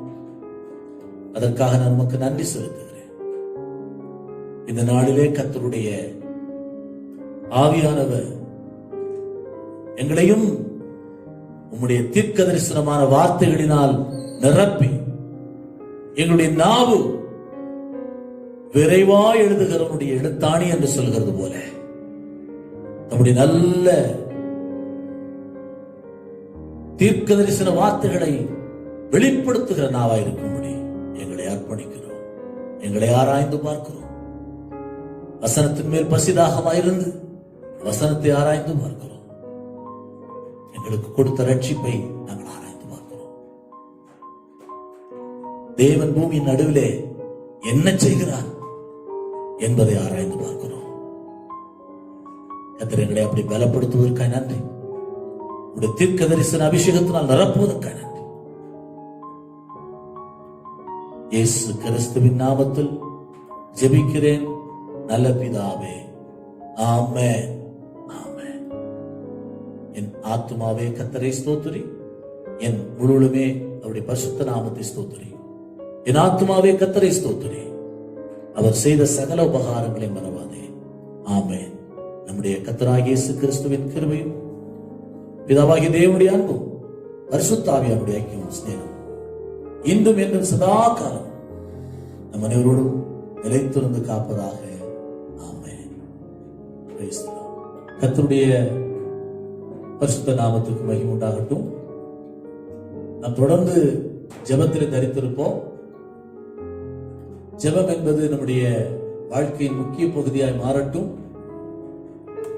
அதற்காக நான் உமக்கு நன்றி செலுத்துகிறேன். இந்த நாளிலே கர்த்தருடைய ஆவியானவர் எங்களையும் உம்முடைய தீர்க்க தரிசனமான வார்த்தைகளினால் நிரப்பி, எங்களுடைய நாவு விரைவாய் எழுதுகிறவனுடைய எழுத்தாணி என்று சொல்கிறது போல நம்முடைய நல்ல தீர்க்க தரிசன வார்த்தைகளை வெளிப்படுத்துகிற நாவாயிருக்கும்படி எங்களை அர்ப்பணிக்கிறோம். எங்களை ஆராய்ந்து பார்க்கிறோம். வசனத்தின் மேல் பசிதாகமாயிருந்து வசனத்தை ஆராய்ந்து பார்க்கிறோம். எங்களுக்கு கொடுத்த ரட்சிப்பை நாங்கள் ஆராய்ந்து பார்க்கிறோம். தேவன் பூமியின் நடுவிலே என்ன செய்கிறார் என்பதை ஆராய்ந்து பார்க்கிறோம். கர்த்தர் எங்களை அப்படி பலப்படுத்துவதற்காக நன்றி. உடைய தீர்க்க தரிசன அபிஷேகத்தினால் நிரப்புவதற்காக நன்றி. இயேசு கிறிஸ்துவின் நாமத்தில் ஜெபிக்கிறேன் நல்ல பிதாவே, ஆமென், ஆமென். என் ஆத்துமாவே கர்த்தரை ஸ்தோத்திரி, என் முழுவதுமே அவருடைய பரிசுத்த நாமத்தை ஸ்தோத்திரி. என் ஆத்துமாவே கர்த்தரை ஸ்தோத்திரி, அவர் செய்த சகல உபகாரங்களை மறவாதே. ஆமென். நம்முடைய கர்த்தராகிய இயேசு கிறிஸ்துவின் கிருபையும் பிதாவாகிய தேவனுடைய அன்பும் பரிசுத்த ஆவியானுடைய ஐக்கியம் ஸ்நேகம் இன்றும் என்றும் சதா காலம் நம் அனைவரோடும் நிலைத்திருந்து காப்பதாக. ஆமென். Praise the Lord. கர்த்தருடைய பரிசுத்த நாமத்துக்கு மகிமை உண்டாகட்டும். நாம் தொடர்ந்து ஜெபத்தில் தரித்திருப்போம். ஜெபம் என்பது நம்முடைய வாழ்க்கையின் முக்கிய பகுதியாய் மாறட்டும்.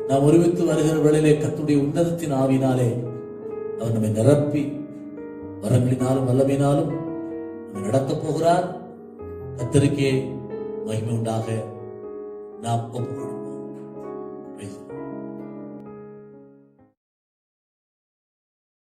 நாம் ஒருமித்து வருகிற வேளையிலே கர்த்தருடைய உன்னதத்தின் ஆவினாலே அவர் நம்மை நிரப்பி வரங்களினாலும் வல்லமையினாலும் நம்மை நடத்தப் போகிறார். கர்த்தருக்கே மகிமை உண்டாக நாம் ஒப்புக்கொள்வோம்.